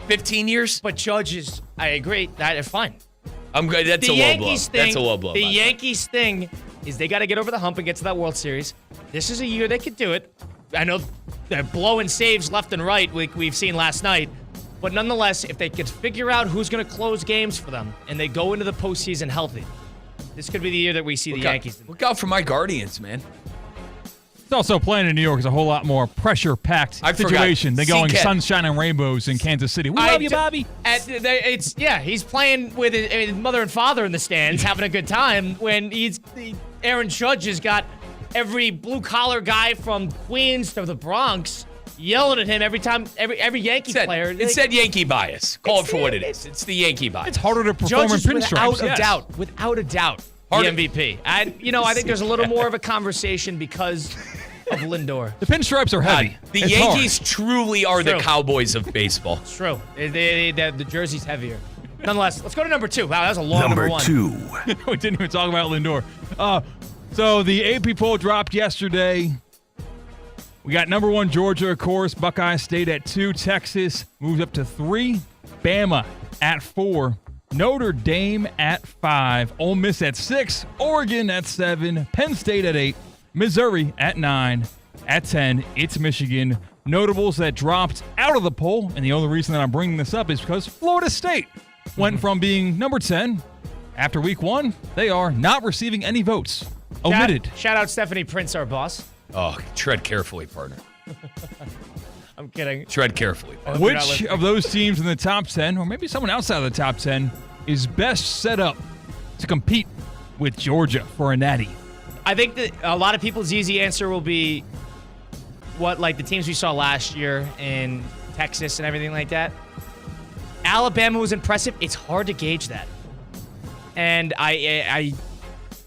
Speaker 9: 15 years?
Speaker 8: But Judge I agree, that's fine.
Speaker 9: I'm good. That's a low blow. That's a low blow.
Speaker 8: The Yankees thing is they got to get over the hump and get to that World Series. This is a year they could do it. I know they're blowing saves left and right, we've seen last night. But nonetheless, if they could figure out who's going to close games for them and they go into the postseason healthy, this could be the year that we see the Yankees.
Speaker 9: Look out for my Guardians, man.
Speaker 14: It's also playing in New York is a whole lot more pressure-packed situation than going sunshine and rainbows in Kansas City. We love you, Bobby.
Speaker 8: He's playing with his mother and father in the stands, having a good time. When Aaron Judge has got every blue-collar guy from Queens to the Bronx yelling at him every time, every Yankee player.
Speaker 9: It said Yankee bias. Call it for what it is. It's the Yankee bias.
Speaker 14: It's harder to perform in pinstripes.
Speaker 8: Without a doubt, the MVP. I think there's a little more of a conversation because of Lindor.
Speaker 14: The pinstripes are heavy.
Speaker 9: The Yankees truly are the Cowboys of baseball.
Speaker 8: It's true. The jersey's heavier. Nonetheless, let's go to number 2. Wow, that was a long number 1.
Speaker 14: We didn't even talk about Lindor. So the AP poll dropped yesterday. We got number 1 Georgia, of course. Buckeyes stayed at 2. Texas moved up to 3. Bama at 4. Notre Dame at 5. Ole Miss at 6. Oregon at 7. Penn State at 8. Missouri at 9. At 10, it's Michigan. Notables that dropped out of the poll, and the only reason that I'm bringing this up is because Florida State went from being number 10 after week 1. They are not receiving any votes. Omitted.
Speaker 8: Shout out Stephanie Prince, our boss.
Speaker 9: Oh, tread carefully, partner.
Speaker 8: I'm kidding.
Speaker 9: Tread carefully.
Speaker 14: Which of those teams in the top 10, or maybe someone outside of the top 10, is best set up to compete with Georgia for a natty?
Speaker 8: I think that a lot of people's easy answer will be the teams we saw last year in Texas and everything like that. Alabama was impressive. It's hard to gauge that. And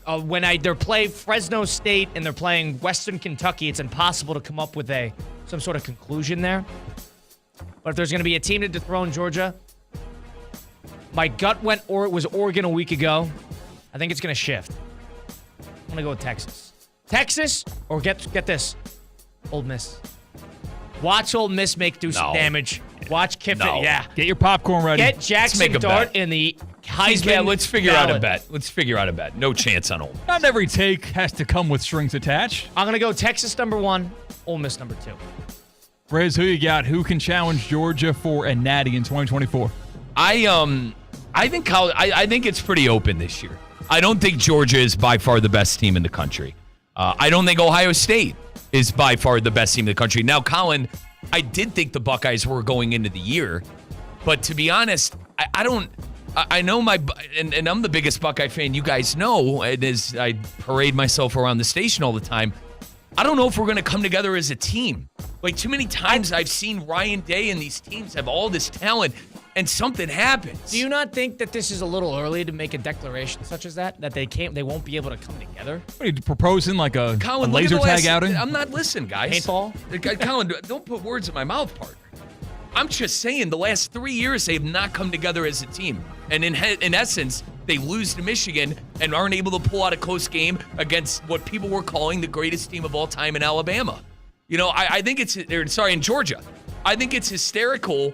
Speaker 8: when they're playing Fresno State and they're playing Western Kentucky, it's impossible to come up with some sort of conclusion there. But if there's going to be a team to dethrone Georgia, my gut it was Oregon a week ago. I think it's going to shift. I'm going to go with Texas. Texas, or get this, Ole Miss. Watch Ole Miss some damage. Watch Kiffin.
Speaker 9: No.
Speaker 8: Yeah.
Speaker 14: Get your popcorn ready.
Speaker 8: Get Jackson Dart in the Heisman.
Speaker 9: Yeah, let's figure out a
Speaker 8: ballot.
Speaker 9: bet. No chance on Ole Miss.
Speaker 14: Not every take has to come with strings attached.
Speaker 8: I'm going to go Texas number 1, Ole Miss number 2.
Speaker 14: Riz, who you got? Who can challenge Georgia for a natty in 2024?
Speaker 9: I think it's pretty open this year. I don't think Georgia is by far the best team in the country. I don't think Ohio State is by far the best team in the country. Now, Colin, I did think the Buckeyes were going into the year, but to be honest, I know and I'm the biggest Buckeye fan you guys know, and as I parade myself around the station all the time, I don't know if we're going to come together as a team. Too many times I've seen Ryan Day and these teams have all this talent, and something happens.
Speaker 8: Do you not think that this is a little early to make a declaration such as that they won't be able to come together?
Speaker 14: What are you proposing, a
Speaker 9: Colin,
Speaker 14: laser tag outing?
Speaker 9: I'm not listening, guys.
Speaker 8: Paintball?
Speaker 9: Colin, don't put words in my mouth, partner. I'm just saying the last 3 years they have not come together as a team. And in essence, they lose to Michigan and aren't able to pull out a close game against what people were calling the greatest team of all time in Alabama. I think in Georgia. I think it's hysterical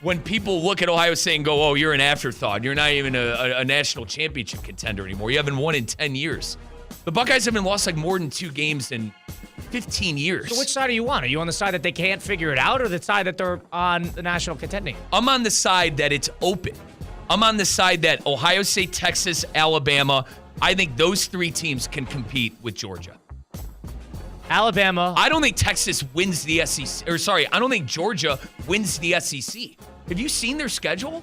Speaker 9: when people look at Ohio State and go, oh, you're an afterthought. You're not even a national championship contender anymore. You haven't won in 10 years. The Buckeyes haven't lost more than 2 games in 15 years.
Speaker 8: So which side are you on? Are you on the side that they can't figure it out or the side that they're on the national contending?
Speaker 9: I'm on the side that it's open. I'm on the side that Ohio State, Texas, Alabama, I think those 3 teams can compete with Georgia.
Speaker 8: Alabama.
Speaker 9: I don't think Texas wins the SEC. I don't think Georgia wins the SEC. Have you seen their schedule?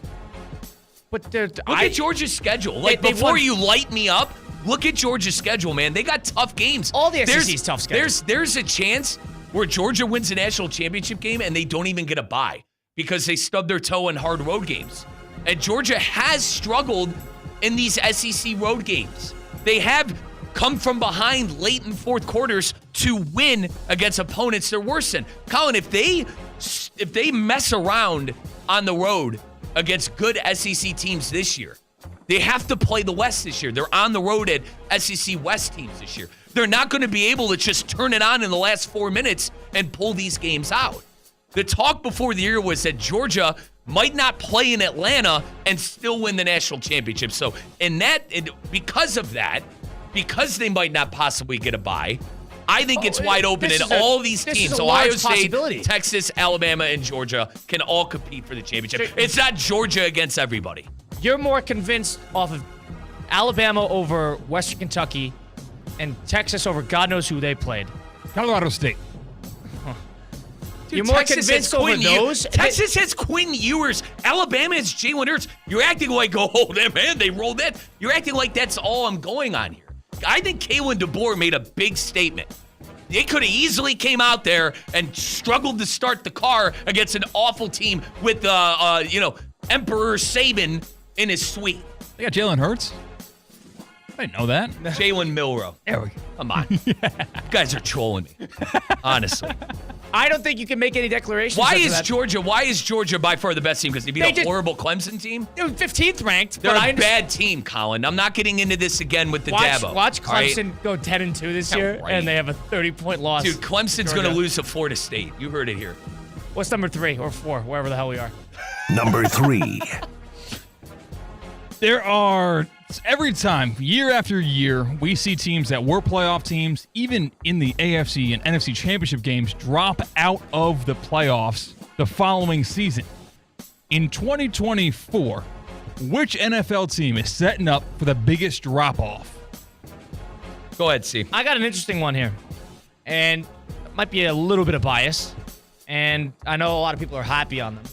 Speaker 8: Look
Speaker 9: at Georgia's schedule. Before you light me up, look at Georgia's schedule, man. They got tough games.
Speaker 8: All the SEC's tough schedule.
Speaker 9: There's a chance where Georgia wins a national championship game and they don't even get a bye because they stubbed their toe in hard road games. And Georgia has struggled in these SEC road games. They have come from behind late in fourth quarters to win against opponents they're worse than. Colin, if they mess around on the road against good SEC teams this year, they have to play the West this year. They're on the road at SEC West teams this year. They're not going to be able to just turn it on in the last 4 minutes and pull these games out. The talk before the year was that Georgia might not play in Atlanta and still win the national championship. So because of that, because they might not possibly get a bye, I think it's wide open, and all these teams, Ohio State, Texas, Alabama, and Georgia, can all compete for the championship. It's not Georgia against everybody.
Speaker 8: You're more convinced off of Alabama over Western Kentucky and Texas over God knows who they played.
Speaker 14: Colorado State.
Speaker 9: Dude,
Speaker 8: You're more
Speaker 9: Texas
Speaker 8: convinced
Speaker 9: has
Speaker 8: over
Speaker 9: Quinn
Speaker 8: those?
Speaker 9: Texas has Quinn Ewers. Alabama has Jalen Hurts. You're acting like, oh, man, they rolled that. You're acting like that's all I'm going on here. I think Kalen DeBoer made a big statement. They could have easily came out there and struggled to start the car against an awful team with, Emperor Saban in his suite.
Speaker 14: They got Jalen Hurts? I didn't know that.
Speaker 9: Jalen Milroe.
Speaker 14: There we go.
Speaker 9: Come on. You guys are trolling me. Honestly.
Speaker 8: I don't think you can make any declarations.
Speaker 9: Why is Georgia by far the best team? Because they beat a horrible Clemson team?
Speaker 8: They were 15th ranked.
Speaker 9: They're a bad team, Colin. I'm not getting into this again with the Dabo.
Speaker 8: Watch Clemson go 10-2 this year,
Speaker 9: right.
Speaker 8: and they have a 30-point loss.
Speaker 9: Dude, Clemson's going to lose to Florida State. You heard it here.
Speaker 8: What's number 3 or 4, wherever the hell we are?
Speaker 5: Number 3.
Speaker 14: There are, every time, year after year, we see teams that were playoff teams, even in the AFC and NFC championship games, drop out of the playoffs the following season. In 2024, which NFL team is setting up for the biggest drop-off?
Speaker 9: Go ahead, C.
Speaker 8: I got an interesting one here, and it might be a little bit of bias, and I know a lot of people are happy on them.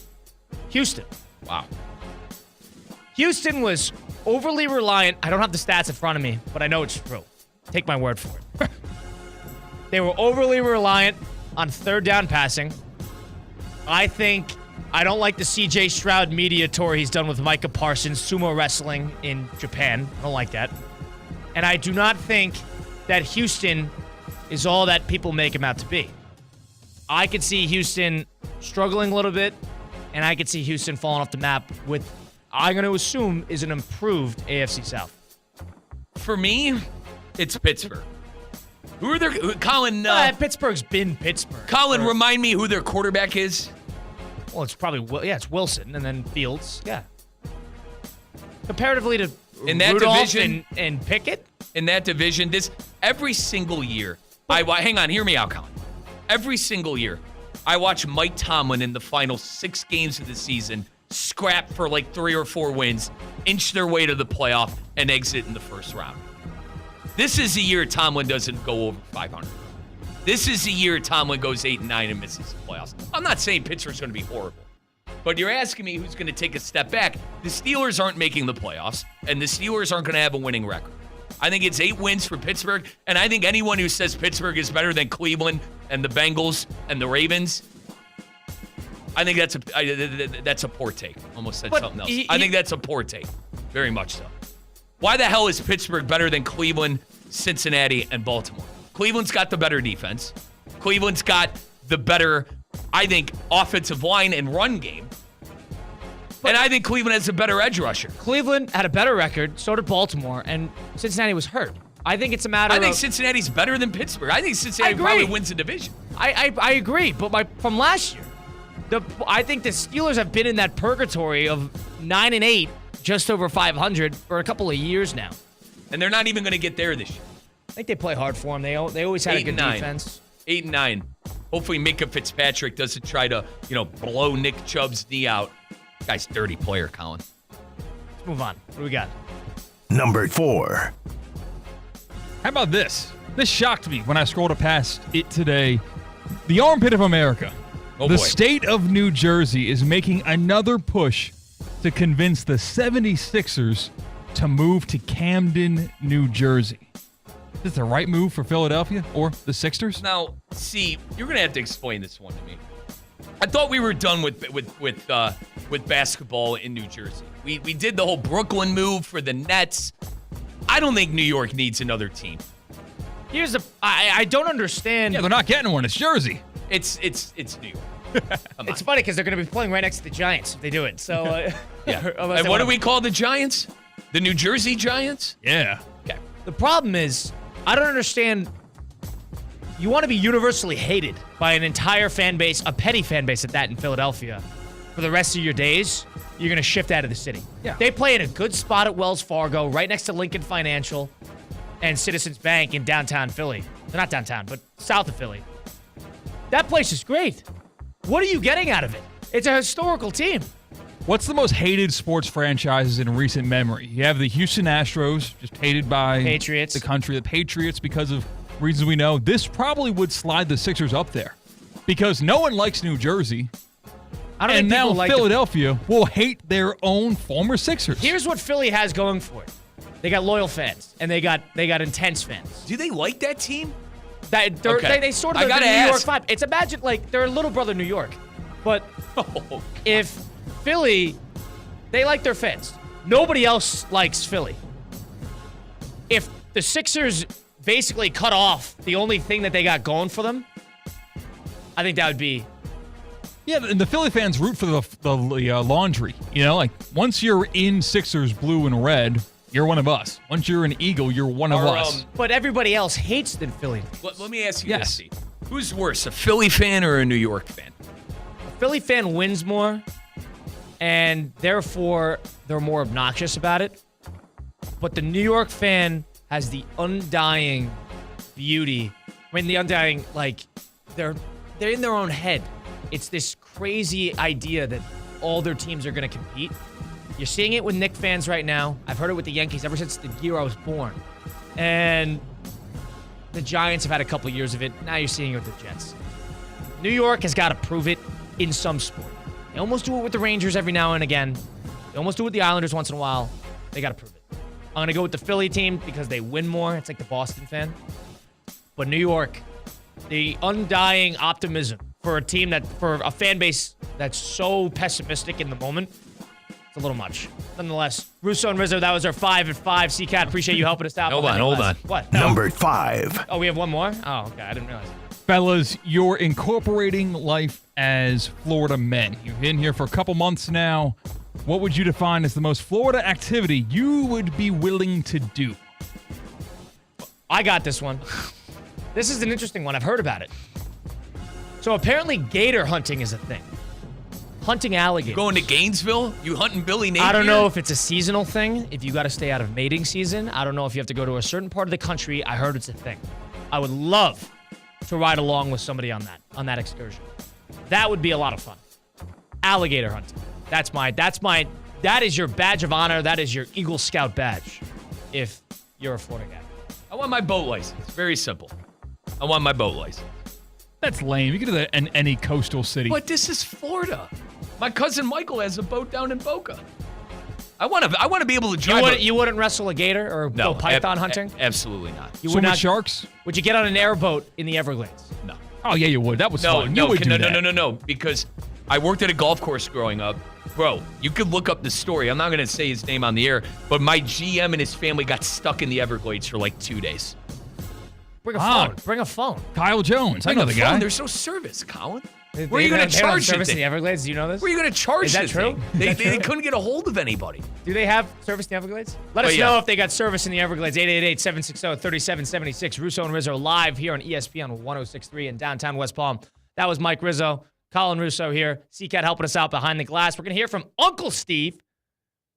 Speaker 8: Houston.
Speaker 9: Wow.
Speaker 8: Houston was overly reliant. I don't have the stats in front of me, but I know it's true. Take my word for it. They were overly reliant on third down passing. I don't like the CJ Stroud media tour he's done with Micah Parsons, sumo wrestling in Japan. I don't like that. And I do not think that Houston is all that people make him out to be. I could see Houston struggling a little bit, and I could see Houston falling off the map with, I'm going to assume, is an improved AFC South.
Speaker 9: For me, it's Pittsburgh. Who are their Colin?
Speaker 8: Pittsburgh's been Pittsburgh.
Speaker 9: Colin, remind me who their quarterback is.
Speaker 8: Well, it's probably it's Wilson and then Fields. Yeah. Comparatively to
Speaker 9: in that
Speaker 8: Rudolph
Speaker 9: division
Speaker 8: and Pickett.
Speaker 9: In that division, every single year. Hang on, hear me out, Colin. Every single year, I watch Mike Tomlin in the final 6 games of the season scrap for like 3 or 4 wins, inch their way to the playoff, and exit in the first round. This is the year Tomlin doesn't go over 500. This is the year Tomlin goes 8-9 and misses the playoffs. I'm not saying Pittsburgh's going to be horrible, but you're asking me who's going to take a step back. The Steelers aren't making the playoffs, and the Steelers aren't going to have a winning record. I think it's 8 wins for Pittsburgh, and I think anyone who says Pittsburgh is better than Cleveland and the Bengals and the Ravens, I think that's a poor take. Almost said something else. I think that's a poor take. Very much so. Why the hell is Pittsburgh better than Cleveland, Cincinnati, and Baltimore? Cleveland's got the better defense. Cleveland's got the better, I think, offensive line and run game. And I think Cleveland has a better edge rusher.
Speaker 8: Cleveland had a better record, so did Baltimore, and Cincinnati was hurt. I think it's a matter of...
Speaker 9: I think Cincinnati's better than Pittsburgh. I think Cincinnati probably wins the division.
Speaker 8: I agree, but from last year, I think the Steelers have been in that purgatory of 9-8, just over 500 for a couple of years now.
Speaker 9: And they're not even going to get there this year.
Speaker 8: I think they play hard for them. They always had a good defense.
Speaker 9: 8-9. Hopefully Minka Fitzpatrick doesn't try to, blow Nick Chubb's knee out. Guy's a dirty player, Colin.
Speaker 8: Let's move on. What do we got?
Speaker 5: Number 4.
Speaker 14: How about this? This shocked me when I scrolled past it today. The armpit of America. The state of New Jersey is making another push to convince the 76ers to move to Camden, New Jersey. Is this the right move for Philadelphia or the Sixers?
Speaker 9: Now, see, you're going to have to explain this one to me. I thought we were done with basketball in New Jersey. We did the whole Brooklyn move for the Nets. I don't think New York needs another team.
Speaker 8: I don't understand.
Speaker 14: Yeah, they're not getting one. It's Jersey.
Speaker 9: It's New York.
Speaker 8: It's funny because they're going to be playing right next to the Giants if they do it. So
Speaker 9: yeah. And what do we call the Giants? The New Jersey Giants?
Speaker 14: Yeah.
Speaker 8: Okay. The problem is, I don't understand. You want to be universally hated by an entire fan base, a petty fan base at that in Philadelphia, for the rest of your days. You're going to shift out of the city.
Speaker 14: Yeah.
Speaker 8: They play in a good spot at Wells Fargo, right next to Lincoln Financial and Citizens Bank in downtown Philly. They're not downtown, but south of Philly. That place is great. What are you getting out of it? It's a historical team.
Speaker 14: What's the most hated sports franchises in recent memory? You have the Houston Astros, just hated by
Speaker 8: Patriots.
Speaker 14: the country. The Patriots because of reasons we know, this probably would slide the Sixers up there because no one likes New Jersey.
Speaker 8: I don't
Speaker 14: And
Speaker 8: think
Speaker 14: now
Speaker 8: people like
Speaker 14: Philadelphia will hate their own former Sixers.
Speaker 8: Here's what Philly has going for it. They got loyal fans, and they got intense fans.
Speaker 9: Do they like that team?
Speaker 8: They sort of
Speaker 9: I
Speaker 8: the
Speaker 9: gotta
Speaker 8: New York
Speaker 9: ask.
Speaker 8: vibe. It's imagine like they're a little brother New York, but if Philly, they like their fans. Nobody else likes Philly. If the Sixers basically cut off the only thing that they got going for them, I think that would be.
Speaker 14: Yeah, and the Philly fans root for the laundry. You know, like once you're in Sixers blue and red, you're one of us. Once you're an Eagle, you're one of us.
Speaker 8: But everybody else hates the Philly.
Speaker 9: Let me ask you this, Steve. Who's worse, a Philly fan or a New York fan?
Speaker 8: A Philly fan wins more, and therefore they're more obnoxious about it. But the New York fan has the undying beauty. I mean, the undying, like, they're in their own head. It's this crazy idea that all their teams are going to compete. You're seeing it with Knicks fans right now. I've heard it with the Yankees ever since the year I was born. And the Giants have had a couple years of it. Now you're seeing it with the Jets. New York has got to prove it in some sport. They almost do it with the Rangers every now and again. They almost do it with the Islanders once in a while. They got to prove it. I'm going to go with the Philly team because they win more. It's like the Boston fan. But New York, the undying optimism for a team for a fan base that's so pessimistic in the moment, it's a little much. Nonetheless, Russo and Rizzo, that was our 5 at 5. C-Cat, appreciate you helping us out.
Speaker 9: Hold on.
Speaker 8: What?
Speaker 5: Number 5.
Speaker 8: Oh, we have one more? Oh, okay. I didn't realize.
Speaker 14: Fellas, you're incorporating life as Florida men. You've been here for a couple months now. What would you define as the most Florida activity you would be willing to do?
Speaker 8: I got this one. This is an interesting one. I've heard about it. So apparently gator hunting is a thing. Hunting alligators.
Speaker 9: Going to Gainesville? You hunting Billy Napier?
Speaker 8: I don't know if it's a seasonal thing, if you got to stay out of mating season. I don't know if you have to go to a certain part of the country. I heard it's a thing. I would love to ride along with somebody on that excursion. That would be a lot of fun. Alligator hunting. That is your badge of honor. That is your Eagle Scout badge if you're a Florida guy.
Speaker 9: I want my boat license. Very simple. I want my boat license.
Speaker 14: That's lame. You can do that in any coastal city.
Speaker 9: But this is Florida. My cousin Michael has a boat down in Boca. I want to be able to drive.
Speaker 8: You wouldn't wrestle a gator or go python hunting?
Speaker 9: Absolutely not.
Speaker 8: You
Speaker 14: Swim
Speaker 8: would
Speaker 14: with
Speaker 8: not,
Speaker 14: sharks?
Speaker 8: Would you get on an airboat in the Everglades?
Speaker 9: No.
Speaker 14: Oh, yeah, you would. That was fun. You would do that.
Speaker 9: No. Because I worked at a golf course growing up. Bro, you could look up the story. I'm not going to say his name on the air, but my GM and his family got stuck in the Everglades for like 2 days.
Speaker 8: Bring a phone. Bring a phone.
Speaker 14: Kyle Jones. I know the guy.
Speaker 9: There's no service, Colin. Where are you going to charge
Speaker 8: service in the Everglades? Do you know this?
Speaker 9: Where are you going to charge?
Speaker 8: Is that true?
Speaker 9: They couldn't get a hold of anybody.
Speaker 8: Do they have service in the Everglades? Let us know if they got service in the Everglades. 888-760-3776. Russo and Rizzo live here on ESPN 106.3 in downtown West Palm. That was Mike Rizzo. Colin Russo here. C-Cat helping us out behind the glass. We're going to hear from Uncle Steve.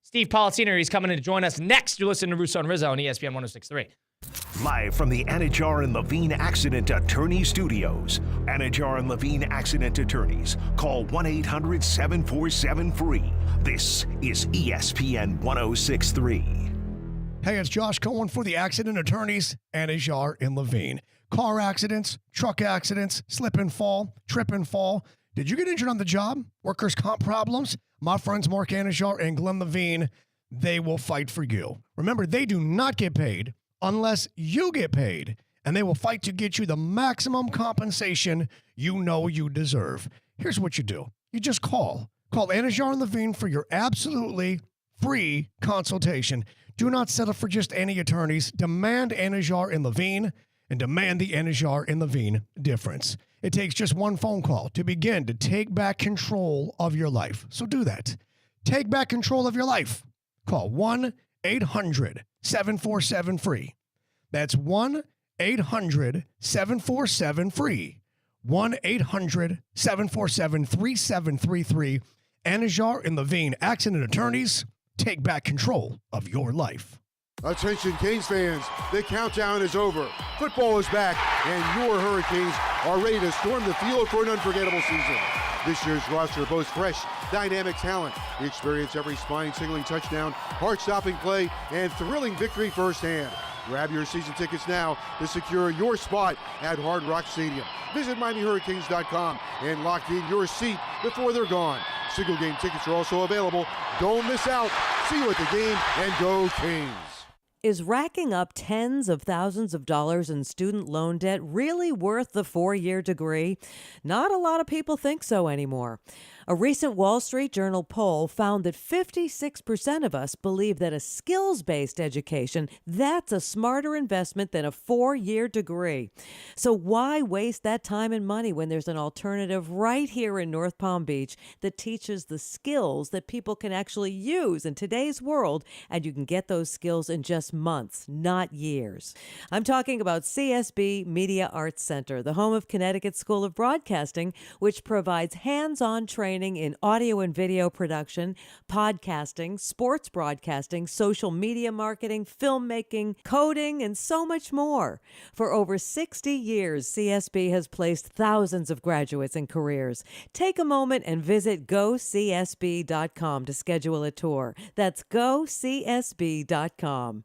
Speaker 8: Steve Politziner. He's coming in to join us next. You're listening to Russo and Rizzo on ESPN 106.3.
Speaker 5: Live from the Anajar and Levine Accident Attorney Studios. Anajar and Levine Accident Attorneys. Call 1-800-747-FREE. This is ESPN 106.3.
Speaker 1: Hey, it's Josh Cohen for the Accident Attorneys, Anajar and Levine. Car accidents, truck accidents, slip and fall, trip and fall. Did you get injured on the job? Workers' comp problems? My friends Mark Anajar and Glenn Levine, they will fight for you. Remember, they do not get paid unless you get paid, and they will fight to get you the maximum compensation you know you deserve. Here's what you do. You just call. Call Anajar and Levine for your absolutely free consultation. Do not settle for just any attorneys. Demand Anajar and Levine, and demand the Anajar and Levine difference. It takes just one phone call to begin to take back control of your life. So do that. Take back control of your life. Call 1-800-747-FREE. That's 1-800-747-FREE. 1-800-747-3733. Anajar and Levine, Accident Attorneys. Take back control of your life.
Speaker 3: Attention Canes fans, the countdown is over. Football is back, and your Hurricanes are ready to storm the field for an unforgettable season. This year's roster boasts fresh, dynamic talent. Experience every spine-tingling touchdown, heart-stopping play, and thrilling victory firsthand. Grab your season tickets now to secure your spot at Hard Rock Stadium. Visit MiamiHurricanes.com and lock in your seat before they're gone. Single game tickets are also available. Don't miss out. See you at the game and go Kings.
Speaker 13: Is racking up tens of thousands of dollars in student loan debt really worth the 4-year degree? Not a lot of people think so anymore. A recent Wall Street Journal poll found that 56% of us believe that a skills-based education, that's a smarter investment than a 4-year degree. So why waste that time and money when there's an alternative right here in North Palm Beach that teaches the skills that people can actually use in today's world, and you can get those skills in just months, not years. I'm talking about CSB Media Arts Center, the home of Connecticut School of Broadcasting, which provides hands-on training in audio and video production, podcasting, sports broadcasting, social media marketing, filmmaking, coding, and so much more. For over 60 years, CSB has placed thousands of graduates in careers. Take a moment and visit GoCSB.com to schedule a tour. That's GoCSB.com.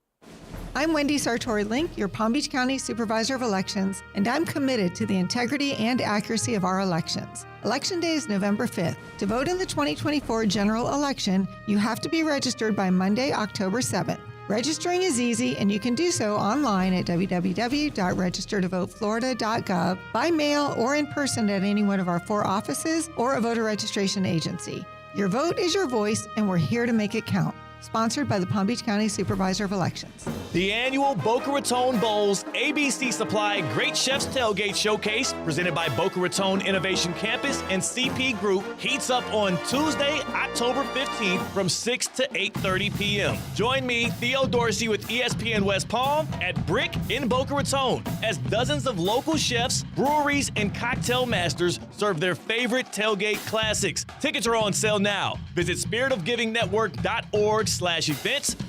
Speaker 17: I'm Wendy Sartori-Link, your Palm Beach County Supervisor of Elections, and I'm committed to the integrity and accuracy of our elections. Election Day is November 5th. To vote in the 2024 general election, you have to be registered by Monday, October 7th. Registering is easy, and you can do so online at www.registertovoteflorida.gov, by mail, or in person at any one of our 4 offices or a voter registration agency. Your vote is your voice, and we're here to make it count. Sponsored by the Palm Beach County Supervisor of Elections.
Speaker 2: The annual Boca Raton Bowls ABC Supply Great Chefs Tailgate Showcase, presented by Boca Raton Innovation Campus and CP Group, heats up on Tuesday, October 15th from 6 to 8:30 p.m. Join me, Theo Dorsey, with ESPN West Palm at Brick in Boca Raton as dozens of local chefs, breweries, and cocktail masters serve their favorite tailgate classics. Tickets are on sale now. Visit spiritofgivingnetwork.org/events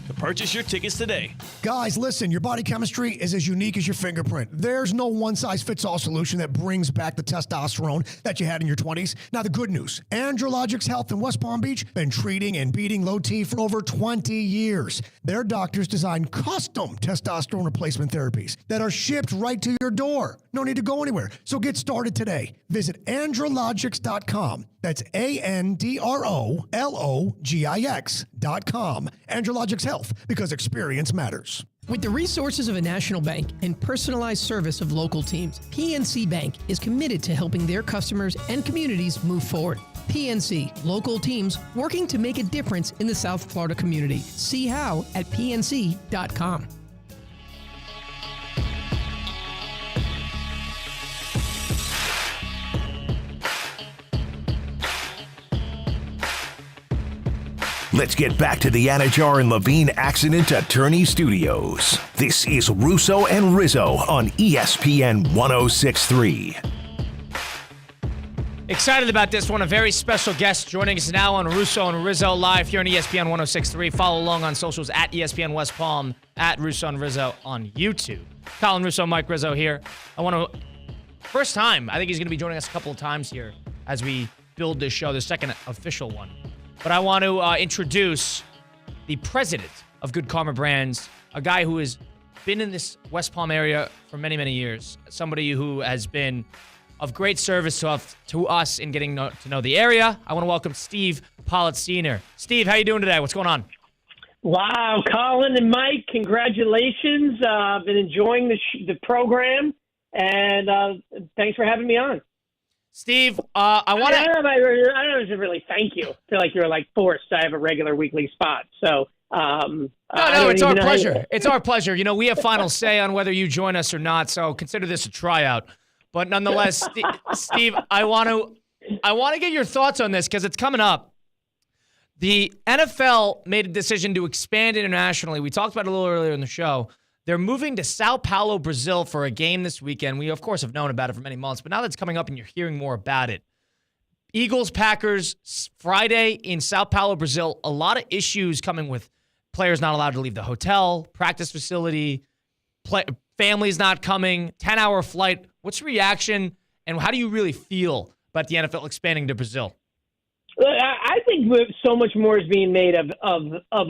Speaker 2: to purchase your tickets today.
Speaker 1: Guys, listen, your body chemistry is as unique as your fingerprint. There's no one-size-fits-all solution that brings back the testosterone that you had in your 20s. Now, the good news, Andrologics Health in West Palm Beach been treating and beating low T for over 20 years. Their doctors design custom testosterone replacement therapies that are shipped right to your door. No need to go anywhere. So get started today. Visit andrologics.com. That's ANDROLOGIX.com. Andrologics Health, because experience matters.
Speaker 10: With the resources of a national bank and personalized service of local teams, PNC Bank is committed to helping their customers and communities move forward. PNC, local teams working to make a difference in the South Florida community. See how at pnc.com.
Speaker 5: Let's get back to the Anajar and Levine Accident Attorney Studios. This is Russo and Rizzo on ESPN 106.3.
Speaker 8: Excited about this one. A very special guest joining us now on Russo and Rizzo live here on ESPN 106.3. Follow along on socials at ESPN West Palm, at Russo and Rizzo on YouTube. Colin Russo, Mike Rizzo here. I want to, first time, I think he's going to be joining us a couple of times here as we build this show, the second official one. But I want to introduce the president of Good Karma Brands, a guy who has been in this West Palm area for many, many years. Somebody who has been of great service to us in getting to know the area. I want to welcome Steve Pollitt Sr. Steve, how you doing today? What's going on?
Speaker 22: Wow, Colin and Mike, congratulations. I've been enjoying the program, and thanks for having me on.
Speaker 8: Steve, I want to...
Speaker 22: I don't know if to really thank you. I feel like you're forced to have a regular weekly spot. So,
Speaker 8: No, it's our pleasure. It's our pleasure. You know, we have final say on whether you join us or not, so consider this a tryout. But nonetheless, Steve, I want to get your thoughts on this because it's coming up. The NFL made a decision to expand internationally. We talked about it a little earlier in the show. They're moving to Sao Paulo, Brazil for a game this weekend. We, of course, have known about it for many months, but now that it's coming up and you're hearing more about it. Eagles, Packers, Friday in Sao Paulo, Brazil. A lot of issues coming with players not allowed to leave the hotel, practice facility, families not coming, 10-hour flight. What's your reaction, and how do you really feel about the NFL expanding to Brazil?
Speaker 22: I think so much more is being made of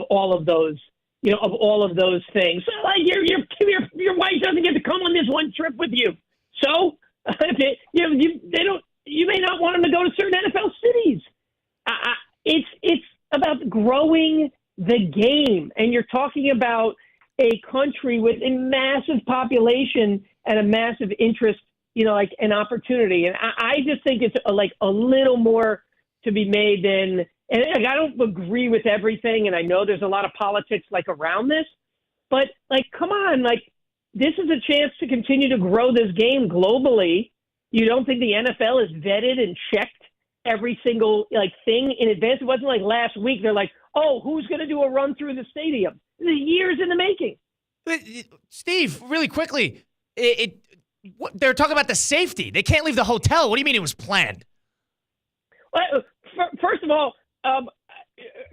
Speaker 22: all of those of all of those things. So, like your wife doesn't get to come on this one trip with you. So you may not want them to go to certain NFL cities. It's about growing the game, and you're talking about a country with a massive population and a massive interest, like an opportunity. And I just think it's a little more to be made than. And I don't agree with everything, and I know there's a lot of politics around this, but come on, this is a chance to continue to grow this game globally. You don't think the NFL is vetted and checked every single thing in advance? It wasn't like last week. They're like, oh, who's going to do a run through the stadium? The years in the making.
Speaker 8: Steve, really quickly, they're talking about the safety. They can't leave the hotel. What do you mean it was planned?
Speaker 22: Well, first of all,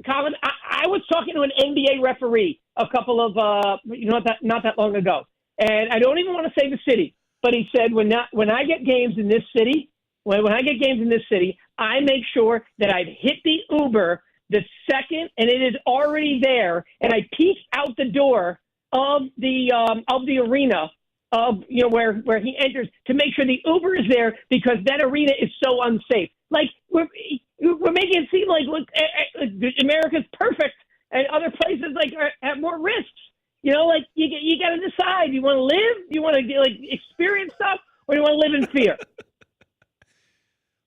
Speaker 22: Colin, I was talking to an NBA referee a couple of not that long ago, and I don't even want to say the city, but he said when I get games in this city, I make sure that I've hit the Uber the second, and it is already there, and I peek out the door of the arena where he enters to make sure the Uber is there, because that arena is so unsafe. We're making it seem like America's perfect, and other places have more risks. You got to decide. You want to live? You want to experience stuff, or you want to live in fear?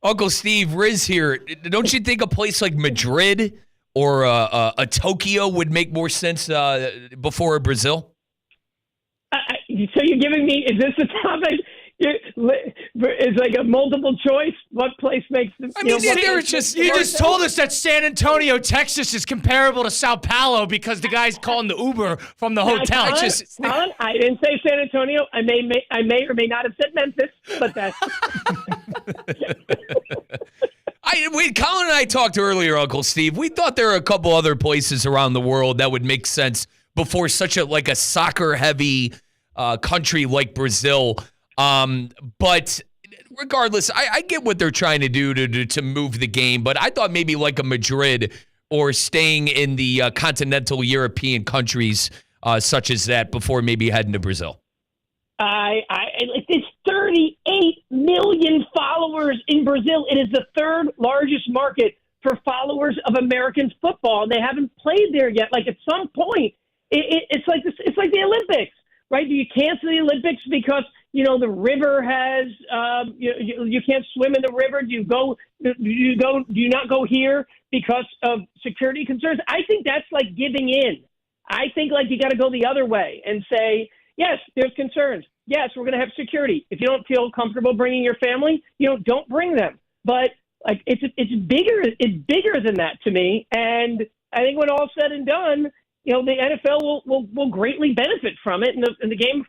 Speaker 9: Uncle Steve, Riz here. Don't you think a place like Madrid or a Tokyo would make more sense before Brazil?
Speaker 22: So you're giving me? Is this the topic? It's a multiple choice. What place makes sense?
Speaker 8: You just told us that San Antonio, Texas, is comparable to Sao Paulo because the guy's calling the Uber from the hotel.
Speaker 22: Colin, I didn't say San Antonio. I may or may not have said Memphis, but that's.
Speaker 9: Colin and I talked earlier, Uncle Steve. We thought there were a couple other places around the world that would make sense before such a soccer-heavy country like Brazil. But regardless, I get what they're trying to do to move the game, but I thought maybe like a Madrid or staying in the continental European countries such as that before maybe heading to Brazil.
Speaker 22: It's 38 million followers in Brazil. It is the third largest market for followers of American football. They haven't played there yet. At some point, it's like this. It's like the Olympics, right? Do you cancel the Olympics because the river has you can't swim in the river? Do you not go here because of security concerns? I think that's like giving in. I think you got to go the other way and say, yes, there's concerns. Yes, we're going to have security. If you don't feel comfortable bringing your family, don't bring them. But it's bigger. It's bigger than that to me. And I think when all's said and done, the NFL will greatly benefit from it, and the game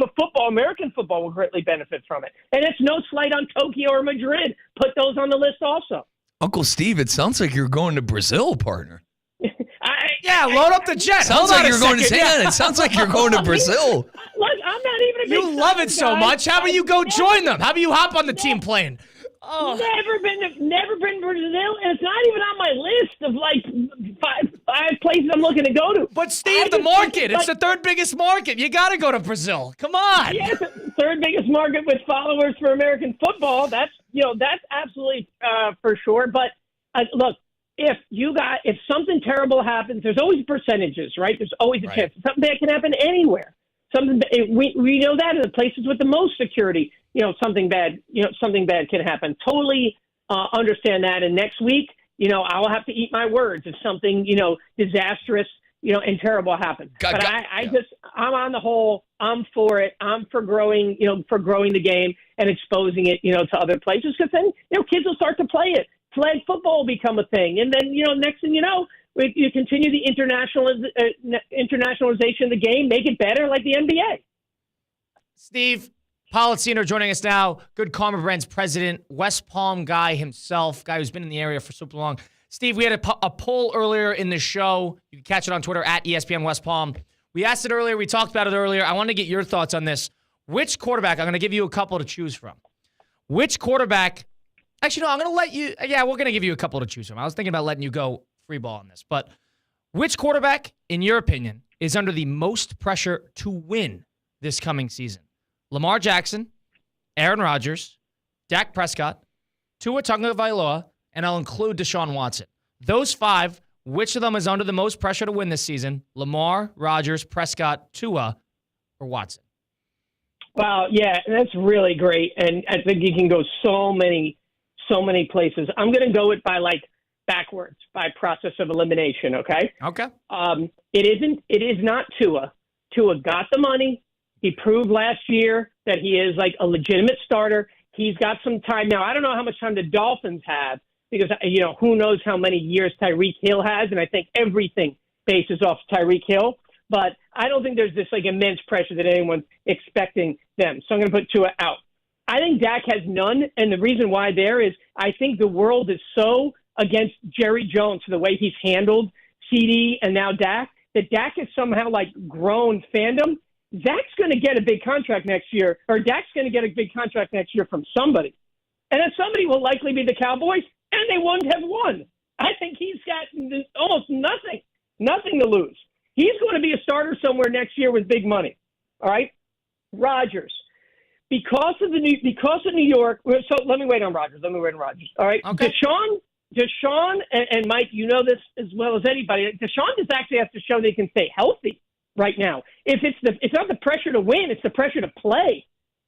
Speaker 22: of football, American football, will greatly benefit from it. And it's no slight on Tokyo or Madrid. Put those on the list also.
Speaker 9: Uncle Steve, it sounds like you're going to Brazil, partner.
Speaker 8: Load up the jet.
Speaker 9: Sounds like you're going to It sounds like you're going to Brazil.
Speaker 22: Look, I'm not even a big
Speaker 8: You love it so much. How about you go join them? How about you hop on the team plane?
Speaker 22: Oh. Never been to Brazil, and it's not even on my list of five places I'm looking to go to.
Speaker 8: But Steve, the market, it's the third biggest market. You got to go to Brazil. Come on.
Speaker 22: Yeah, third biggest market with followers for American football. That's absolutely for sure. But look, if something terrible happens, there's always percentages, right? There's always a chance. Something bad can happen anywhere. We know that in the places with the most security, something bad can happen. Totally understand that. And next week, I'll have to eat my words if something, disastrous, and terrible happens. I'm on the whole, I'm for it. I'm for growing the game and exposing it, to other places, because then, kids will start to play it. Flag football will become a thing. And then, next thing you know, you continue the internationalization of the game, make it better like the NBA.
Speaker 8: Steve Pollicino joining us now. Good Karma Brands president, West Palm guy himself, guy who's been in the area for super long. Steve, we had a poll earlier in the show. You can catch it on Twitter at ESPN West Palm. We asked it earlier. We talked about it earlier. I want to get your thoughts on this. Which quarterback, I'm going to give you a couple to choose from. Which quarterback, actually, no, I'm going to let you, we're going to give you a couple to choose from. I was thinking about letting you go free ball on this, but Which quarterback, in your opinion, is under the most pressure to win this coming season? Lamar Jackson, Aaron Rodgers, Dak Prescott, Tua Tagovailoa, and I'll include Deshaun Watson. Those 5, which of them is under the most pressure to win this season? Lamar, Rodgers, Prescott, Tua, or Watson?
Speaker 22: Wow, yeah, that's really great, and I think you can go so many places. I'm going to go it by backwards, by process of elimination. Okay.
Speaker 8: Okay.
Speaker 22: It is not Tua. Tua got the money. He proved last year that he is a legitimate starter. He's got some time now. I don't know how much time the Dolphins have because who knows how many years Tyreek Hill has, and I think everything bases off Tyreek Hill. But I don't think there's this immense pressure that anyone's expecting them. So I'm going to put Tua out. I think Dak has none, and the reason why there is I think the world is so against Jerry Jones for the way he's handled CD and now Dak that Dak has somehow grown fandom. Dak's going to get a big contract next year, or Dak's going to get a big contract next year from somebody. And that somebody will likely be the Cowboys, and they wouldn't have won. I think he's got almost nothing to lose. He's going to be a starter somewhere next year with big money. All right? Rodgers. Because of New York, so let me wait on Rodgers. All right?
Speaker 8: Okay.
Speaker 22: Deshaun and Mike, you know this as well as anybody. Deshaun just actually has to show they can stay healthy right now. It's not the pressure to win, it's the pressure to play.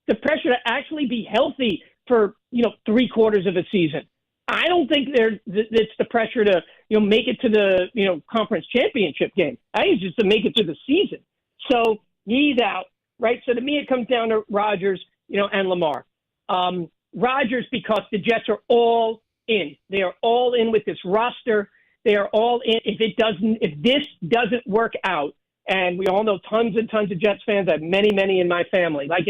Speaker 22: The pressure to actually be healthy for 3/4 of a season. I don't think it's the pressure to make it to the conference championship game. I think it's just to make it to the season. So he's out, right? So to me, it comes down to Rodgers, and Lamar. Rodgers, because the Jets are all in. They are all in with this roster. They are all in. If this doesn't work out, and we all know tons and tons of Jets fans. I have many in my family. I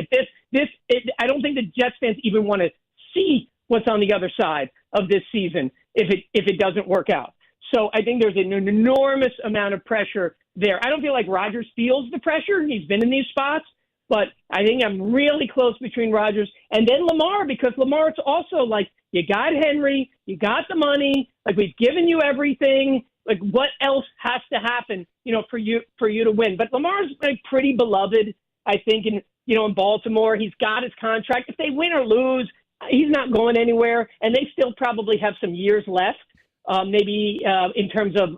Speaker 22: don't think the Jets fans even want to see what's on the other side of this season if it doesn't work out. So I think there's an enormous amount of pressure there. I don't feel like Rodgers feels the pressure. He's been in these spots, but I think I'm really close between Rodgers and then Lamar, because Lamar, it's also you got Henry, you got the money, we've given you everything. What else has to happen, for you to win? But Lamar's pretty beloved, I think, in Baltimore. He's got his contract. If they win or lose, he's not going anywhere, and they still probably have some years left, maybe in terms of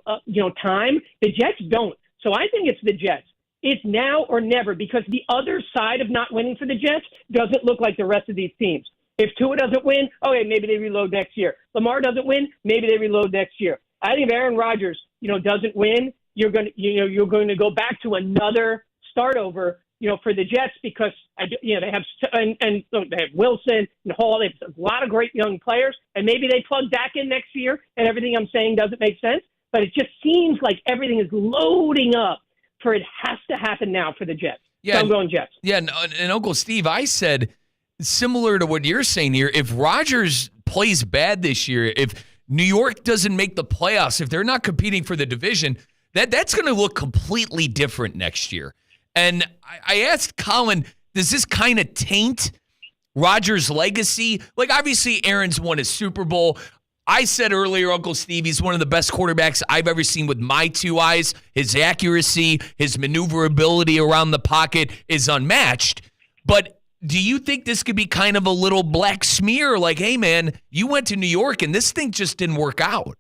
Speaker 22: time. The Jets don't. So I think it's the Jets. It's now or never, because the other side of not winning for the Jets doesn't look like the rest of these teams. If Tua doesn't win, okay, maybe they reload next year. Lamar doesn't win, maybe they reload next year. I think if Aaron Rodgers, doesn't win, you're going to go back to another start over, for the Jets, because they have they have Wilson and Hall. They have a lot of great young players, and maybe they plug Dak in next year, and everything I'm saying doesn't make sense. But it just seems like everything is loading up for it has to happen now for the Jets.
Speaker 9: Yeah,
Speaker 22: so I'm going Jets.
Speaker 9: Yeah, and Uncle Steve, I said similar to what you're saying here. If Rodgers plays bad this year, if New York doesn't make the playoffs, if they're not competing for the division, that's going to look completely different next year. And I asked Colin, does this kind of taint Rodgers' legacy? Obviously, Aaron's won a Super Bowl. I said earlier, Uncle Steve, he's one of the best quarterbacks I've ever seen with my two eyes. His accuracy, his maneuverability around the pocket is unmatched. But do you think this could be kind of a little black smear? Hey, man, you went to New York and this thing just didn't work out.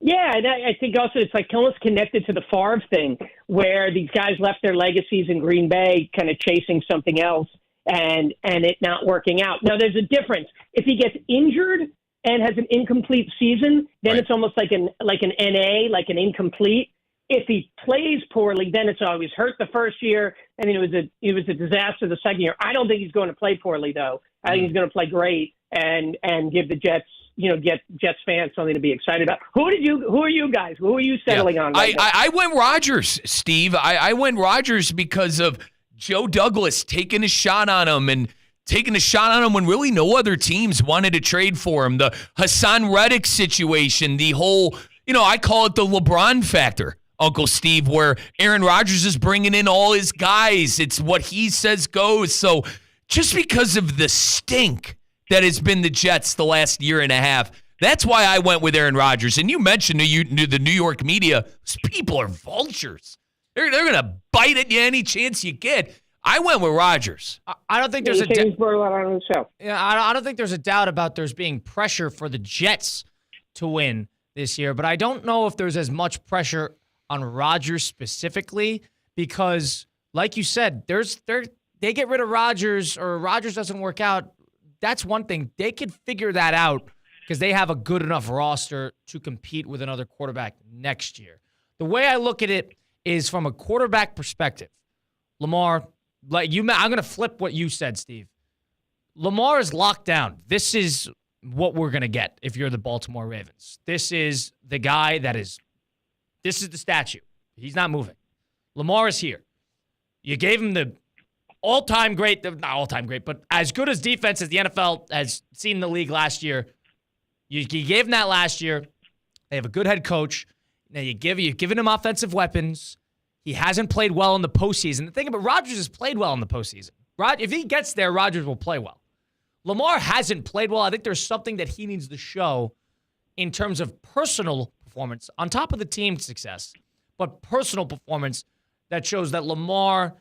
Speaker 22: Yeah, and I think also it's almost connected to the Favre thing, where these guys left their legacies in Green Bay kind of chasing something else and it not working out. Now, there's a difference. If he gets injured and has an incomplete season, then It's almost like an NA, like an incomplete. If he plays poorly, then it's always hurt the first year, and then it was a disaster the second year. I don't think he's going to play poorly, though. I think he's going to play great and give the Jets, get Jets fans something to be excited about. Who are you guys? Who are you settling on? Right now?
Speaker 9: I went Rodgers, Steve. I went Rodgers because of Joe Douglas taking a shot on him and taking a shot on him when really no other teams wanted to trade for him. The Hassan Reddick situation, the whole, I call it the LeBron factor, Uncle Steve, where Aaron Rodgers is bringing in all his guys. It's what he says goes. So just because of the stink that has been the Jets the last year and a half, That's why I went with Aaron Rodgers. And you mentioned the New York media. Those people are vultures. They're going to bite at you any chance you get. I went with Rodgers.
Speaker 8: I don't think there's
Speaker 22: on the show.
Speaker 8: Yeah, I don't think there's a doubt about there's being pressure for the Jets to win this year, but I don't know if there's as much pressure on Rodgers specifically because, like you said, they get rid of Rodgers or Rodgers doesn't work out. That's one thing. They could figure that out because they have a good enough roster to compete with another quarterback next year. The way I look at it is from a quarterback perspective. Lamar, I'm going to flip what you said, Steve. Lamar is locked down. This is what we're going to get if you're the Baltimore Ravens. This is the guy this is the statue. He's not moving. Lamar is here. You gave him the all-time great, not all-time great, but as good as defense as the NFL has seen in the league last year. You gave him that last year. They have a good head coach. Now you've given him offensive weapons. He hasn't played well in the postseason. The thing about Rodgers has played well in the postseason. If he gets there, Rodgers will play well. Lamar hasn't played well. I think there's something that he needs to show in terms of personal performance on top of the team success, but personal performance that shows that Lamar,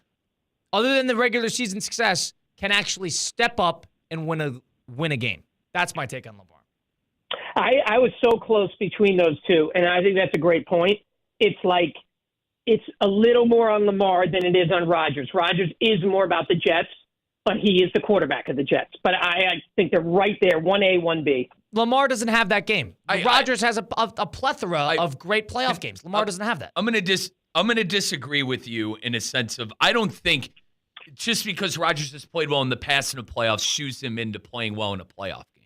Speaker 8: other than the regular season success, can actually step up and win a game. That's my take on Lamar.
Speaker 22: I was so close between those two, and I think that's a great point. It's like it's a little more on Lamar than it is on Rodgers. Rodgers is more about the Jets, but he is the quarterback of the Jets. But I think they're right there, 1A, 1B.
Speaker 8: Lamar doesn't have that game. Rodgers has a plethora of great playoff games. Lamar doesn't have that.
Speaker 9: I'm gonna disagree with you in a sense of I don't think just because Rodgers has played well in the past in the playoffs shoes him into playing well in a playoff game.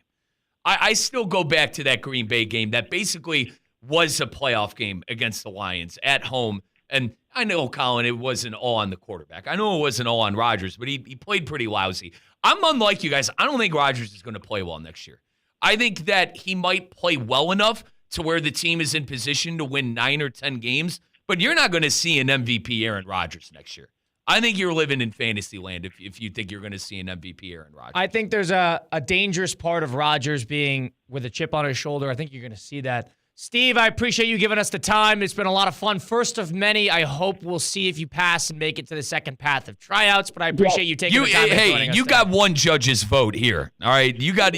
Speaker 9: I still go back to that Green Bay game that basically was a playoff game against the Lions at home. And I know, Colin, it wasn't all on the quarterback. I know it wasn't all on Rodgers, but he played pretty lousy. I'm unlike you guys. I don't think Rodgers is going to play well next year. I think that he might play well enough to where the team is in position to win 9 or 10 games, but you're not going to see an MVP Aaron Rodgers next year. I think you're living in fantasy land if you think you're going to see an MVP Aaron Rodgers.
Speaker 8: I think there's a dangerous part of Rodgers being with a chip on his shoulder. I think you're going to see that. Steve, I appreciate you giving us the time. It's been a lot of fun. First of many. I hope we'll see if you pass and make it to the second path of tryouts, but I appreciate you taking the time.
Speaker 9: Hey, you got one judge's vote here. All right. You got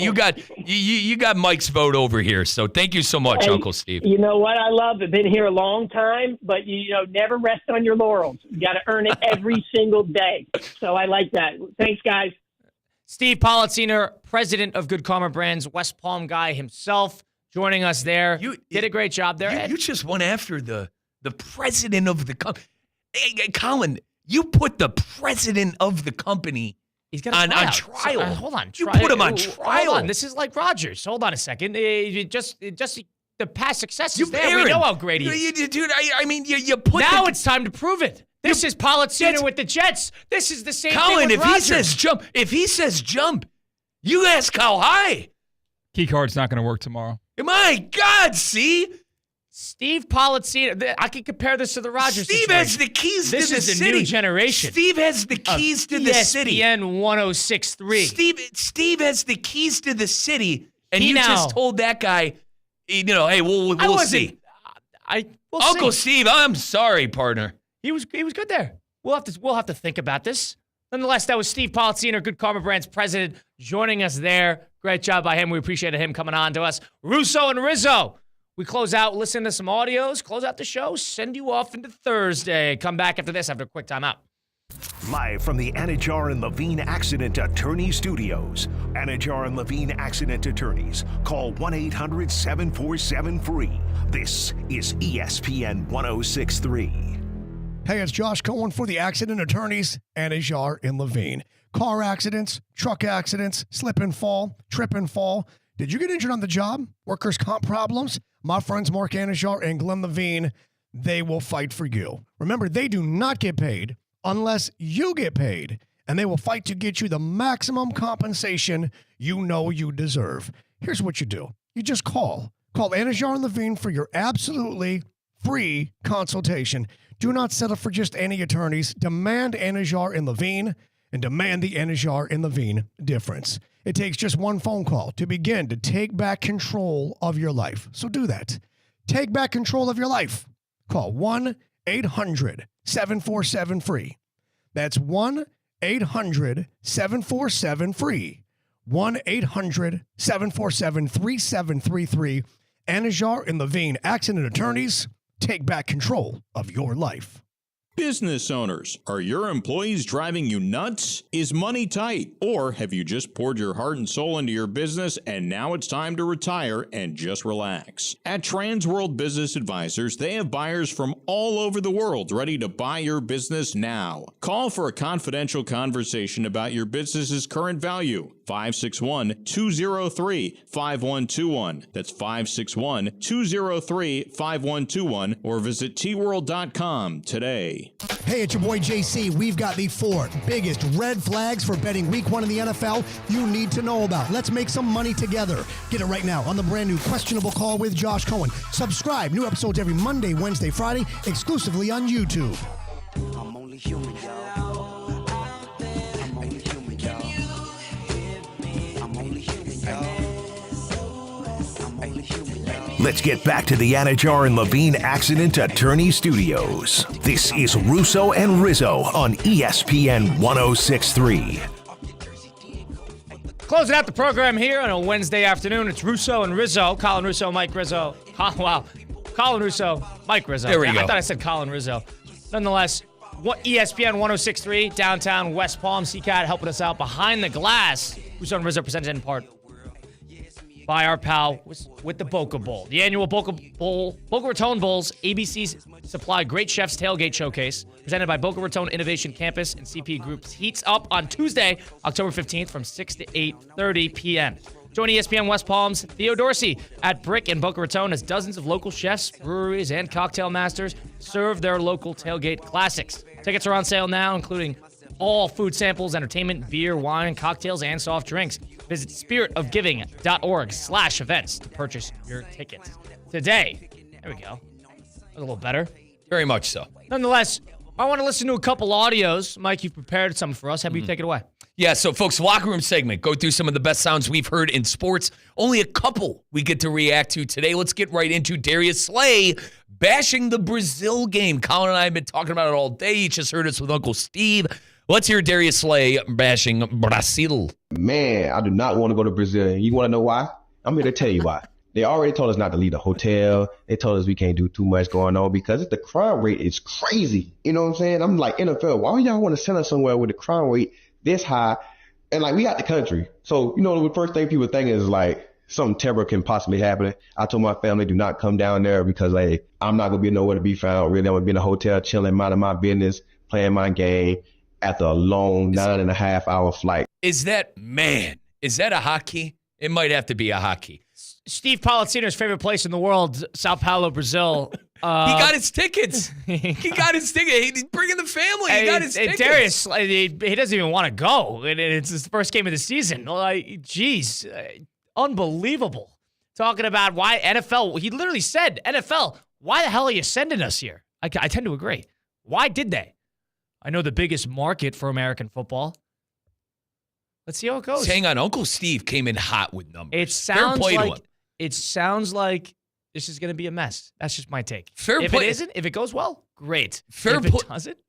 Speaker 9: Mike's vote over here. So thank you so much, Uncle Steve.
Speaker 22: You know what I love? I've been here a long time, but never rest on your laurels. You got to earn it every single day. So I like that. Thanks, guys.
Speaker 8: Steve Politziner, president of Good Karma Brands, West Palm guy himself, joining us there. You did a great job there.
Speaker 9: You just went after the president of the company. Hey, Colin, you put the president of the company on trial.
Speaker 8: Hold on.
Speaker 9: You put him on trial.
Speaker 8: Hold on. This is like Rodgers. Hold on a second. Just the past success is there. We know how great he is.
Speaker 9: Dude, I mean, you put
Speaker 8: now it's time to prove it. This is Politziner with the Jets. This is the same
Speaker 9: Colin,
Speaker 8: thing with Rodgers.
Speaker 9: if he says jump, you ask how high.
Speaker 14: Key card's not going to work tomorrow.
Speaker 9: My God, see?
Speaker 8: Steve Politziner. I can compare this to the Rodgers
Speaker 9: Steve
Speaker 8: situation.
Speaker 9: has the keys to the city.
Speaker 8: This is the new generation.
Speaker 9: Steve has the keys to the city.
Speaker 8: ESPN 106.3.
Speaker 9: Steve has the keys to the city, and you just told that guy, hey, we'll see. Uncle Steve, I'm sorry, partner.
Speaker 8: He was good there. We'll have to think about this. Nonetheless, that was Steve Politziner, Good Karma Brands president, joining us there. Great job by him. We appreciated him coming on to us. Russo and Rizzo. We close out, listen to some audios, close out the show, send you off into Thursday. Come back after this, after a quick timeout.
Speaker 5: Live from the Anajar and Levine Accident Attorney Studios. Anajar and Levine Accident Attorneys. Call 1-800-747-FREE. This is ESPN 106.3.
Speaker 1: Hey, it's Josh Cohen for the Accident Attorneys, Anajar and Levine. Car accidents, truck accidents, slip and fall, trip and fall. Did you get injured on the job? Workers' comp problems? My friends Mark Anajar and Glenn Levine, they will fight for you. Remember, they do not get paid unless you get paid, and they will fight to get you the maximum compensation you know you deserve. Here's what you do. You just call. Call Anajar and Levine for your absolutely free consultation. Do not settle for just any attorneys. Demand Anajar and Levine, and demand the Anajar and Levine difference. It takes just one phone call to begin to take back control of your life. So do that. Take back control of your life. Call 1-800-747-FREE. That's 1-800-747-FREE. 1-800-747-3733. Anajar and Levine Accident Attorneys. Take back control of your life.
Speaker 7: Business owners, are your employees driving you nuts? Is money tight? Or have you just poured your heart and soul into your business and now it's time to retire and just relax? At Trans World Business Advisors, they have buyers from all over the world ready to buy your business now. Call for a confidential conversation about your business's current value. 561-203-5121. That's 561-203-5121 or visit tworld.com today.
Speaker 1: Hey, it's your boy JC. We've got the 4 biggest red flags for betting week 1 in the NFL you need to know about. Let's make some money together. Get it right now on the brand new Questionable Call with Josh Cohen. Subscribe. New episodes every Monday, Wednesday, Friday, exclusively on YouTube.
Speaker 12: I'm only human, y'all. I'm only human, y'all. I'm only human, y'all. I'm only human, y'all.
Speaker 5: Let's get back to the Anajar and Levine Accident Attorney Studios. This is Russo and Rizzo on ESPN 106.3.
Speaker 8: Closing out the program here on a Wednesday afternoon. It's Russo and Rizzo. Colin Russo, Mike Rizzo. Colin Russo, Mike Rizzo.
Speaker 9: There we go.
Speaker 8: I thought I said Colin Rizzo. Nonetheless, ESPN 106.3, downtown West Palm. CCAT helping us out behind the glass. Russo and Rizzo presented in part by our pal with the Boca Bowl. The annual Boca Raton Bowls, ABC's Supply Great Chefs Tailgate Showcase, presented by Boca Raton Innovation Campus and CP Groups, heats up on Tuesday, October 15th from 6 to 8:30 p.m. Join ESPN West Palm's Theo Dorsey at Brick in Boca Raton as dozens of local chefs, breweries, and cocktail masters serve their local tailgate classics. Tickets are on sale now, including all food samples, entertainment, beer, wine, cocktails, and soft drinks. Visit spiritofgiving.org/events to purchase your tickets today. There we go. A little better.
Speaker 9: Very much so.
Speaker 8: Nonetheless, I want to listen to a couple audios. Mike, you've prepared something for us. Have you take it away?
Speaker 9: Yeah, so folks, locker room segment. Go through some of the best sounds we've heard in sports. Only a couple we get to react to today. Let's get right into Darius Slay bashing the Brazil game. Colin and I have been talking about it all day. You just heard us with Uncle Steve. Let's hear Darius Slay bashing Brazil.
Speaker 23: Man, I do not want to go to Brazil. You want to know why? I'm here to tell you why. They already told us not to leave the hotel. They told us we can't do too much going on because the crime rate is crazy. You know what I'm saying? I'm like, NFL, why y'all want to send us somewhere with the crime rate this high? And like, we out the country. So, you know, the first thing people think is like, something terrible can possibly happen. I told my family, do not come down there because like, I'm not going to be nowhere to be found. Really, I'm going to be in a hotel chilling, minding my business, playing my game after a long 9.5 hour flight.
Speaker 9: Is that a hockey? It might have to be a hockey.
Speaker 8: Steve Pollicino's favorite place in the world, Sao Paulo, Brazil.
Speaker 9: He got his tickets. He's bringing the family. He got his tickets.
Speaker 8: Darius, he doesn't even want to go. It's his first game of the season. Like, geez, unbelievable. Talking about why NFL, he literally said, NFL, why the hell are you sending us here? I tend to agree. Why did they? I know the biggest market for American football. Let's see how it goes.
Speaker 9: Hang on, Uncle Steve came in hot with numbers.
Speaker 8: It sounds like this is going to be a mess. That's just my take. If it isn't, if it goes well, great. If it doesn't,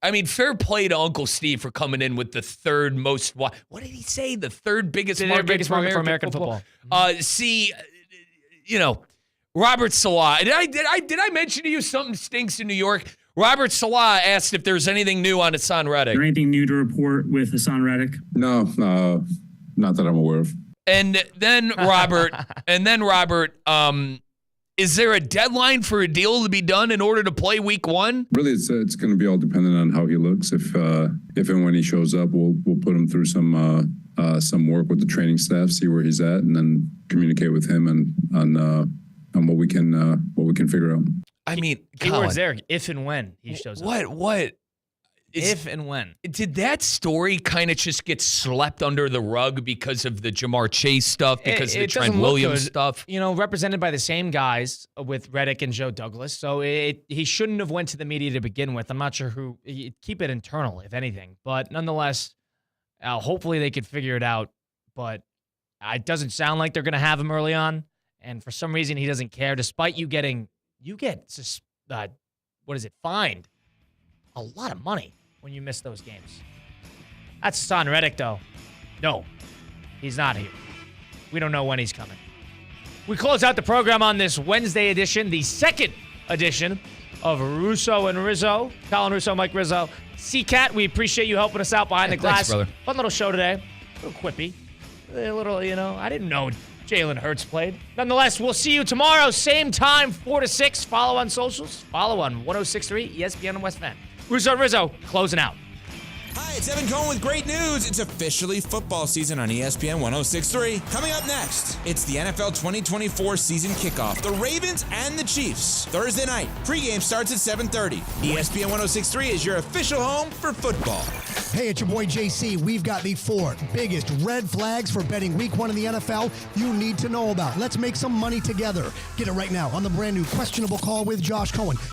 Speaker 9: I mean, fair play to Uncle Steve for coming in with the third most. What did he say? The third biggest market for American football. Robert Salah. Did I mention to you something stinks in New York? Robert Salah asked if there's anything new on Hassan Reddick.
Speaker 24: Is there anything new to report with Hassan Reddick?
Speaker 25: No, not that I'm aware of.
Speaker 9: And then Robert, is there a deadline for a deal to be done in order to play week 1?
Speaker 25: Really, it's going to be all dependent on how he looks. If and when he shows up, we'll put him through some work with the training staff, see where he's at, and then communicate with him on what we can figure out.
Speaker 9: I mean,
Speaker 8: keywords there. If and when he shows up.
Speaker 9: What?
Speaker 8: If and when.
Speaker 9: Did that story kind of just get swept under the rug because of the Jamar Chase stuff, because of the Trent Williams stuff?
Speaker 8: You know, represented by the same guys with Reddick and Joe Douglas. So he shouldn't have went to the media to begin with. I'm not sure who. Keep it internal, if anything. But nonetheless, hopefully they could figure it out but it doesn't sound like they're going to have him early on. And for some reason, he doesn't care, despite fined a lot of money when you miss those games. That's Hassan Reddick, though. No, he's not here. We don't know when he's coming. We close out the program on this Wednesday edition, the second edition of Russo and Rizzo. Colin Russo, Mike Rizzo. C-Cat, we appreciate you helping us out behind the glass.
Speaker 9: Thanks, brother.
Speaker 8: Fun little show today. A little quippy. A little, I didn't know Jalen Hurts played. Nonetheless, we'll see you tomorrow, same time, 4 to 6. Follow on socials. Follow on 106.3 ESPN and West Van. Russo and Rizzo, closing out.
Speaker 4: Hi, it's Evan Cohen with great news. It's officially football season on ESPN 106.3. Coming up next, it's the NFL 2024 season kickoff. The Ravens and the Chiefs. Thursday night. Pregame starts at 7:30. ESPN 106.3 is your official home for football.
Speaker 1: Hey, it's your boy JC. We've got the 4 biggest red flags for betting week 1 in the NFL you need to know about. Let's make some money together. Get it right now on the brand new Questionable Call with Josh Cohen.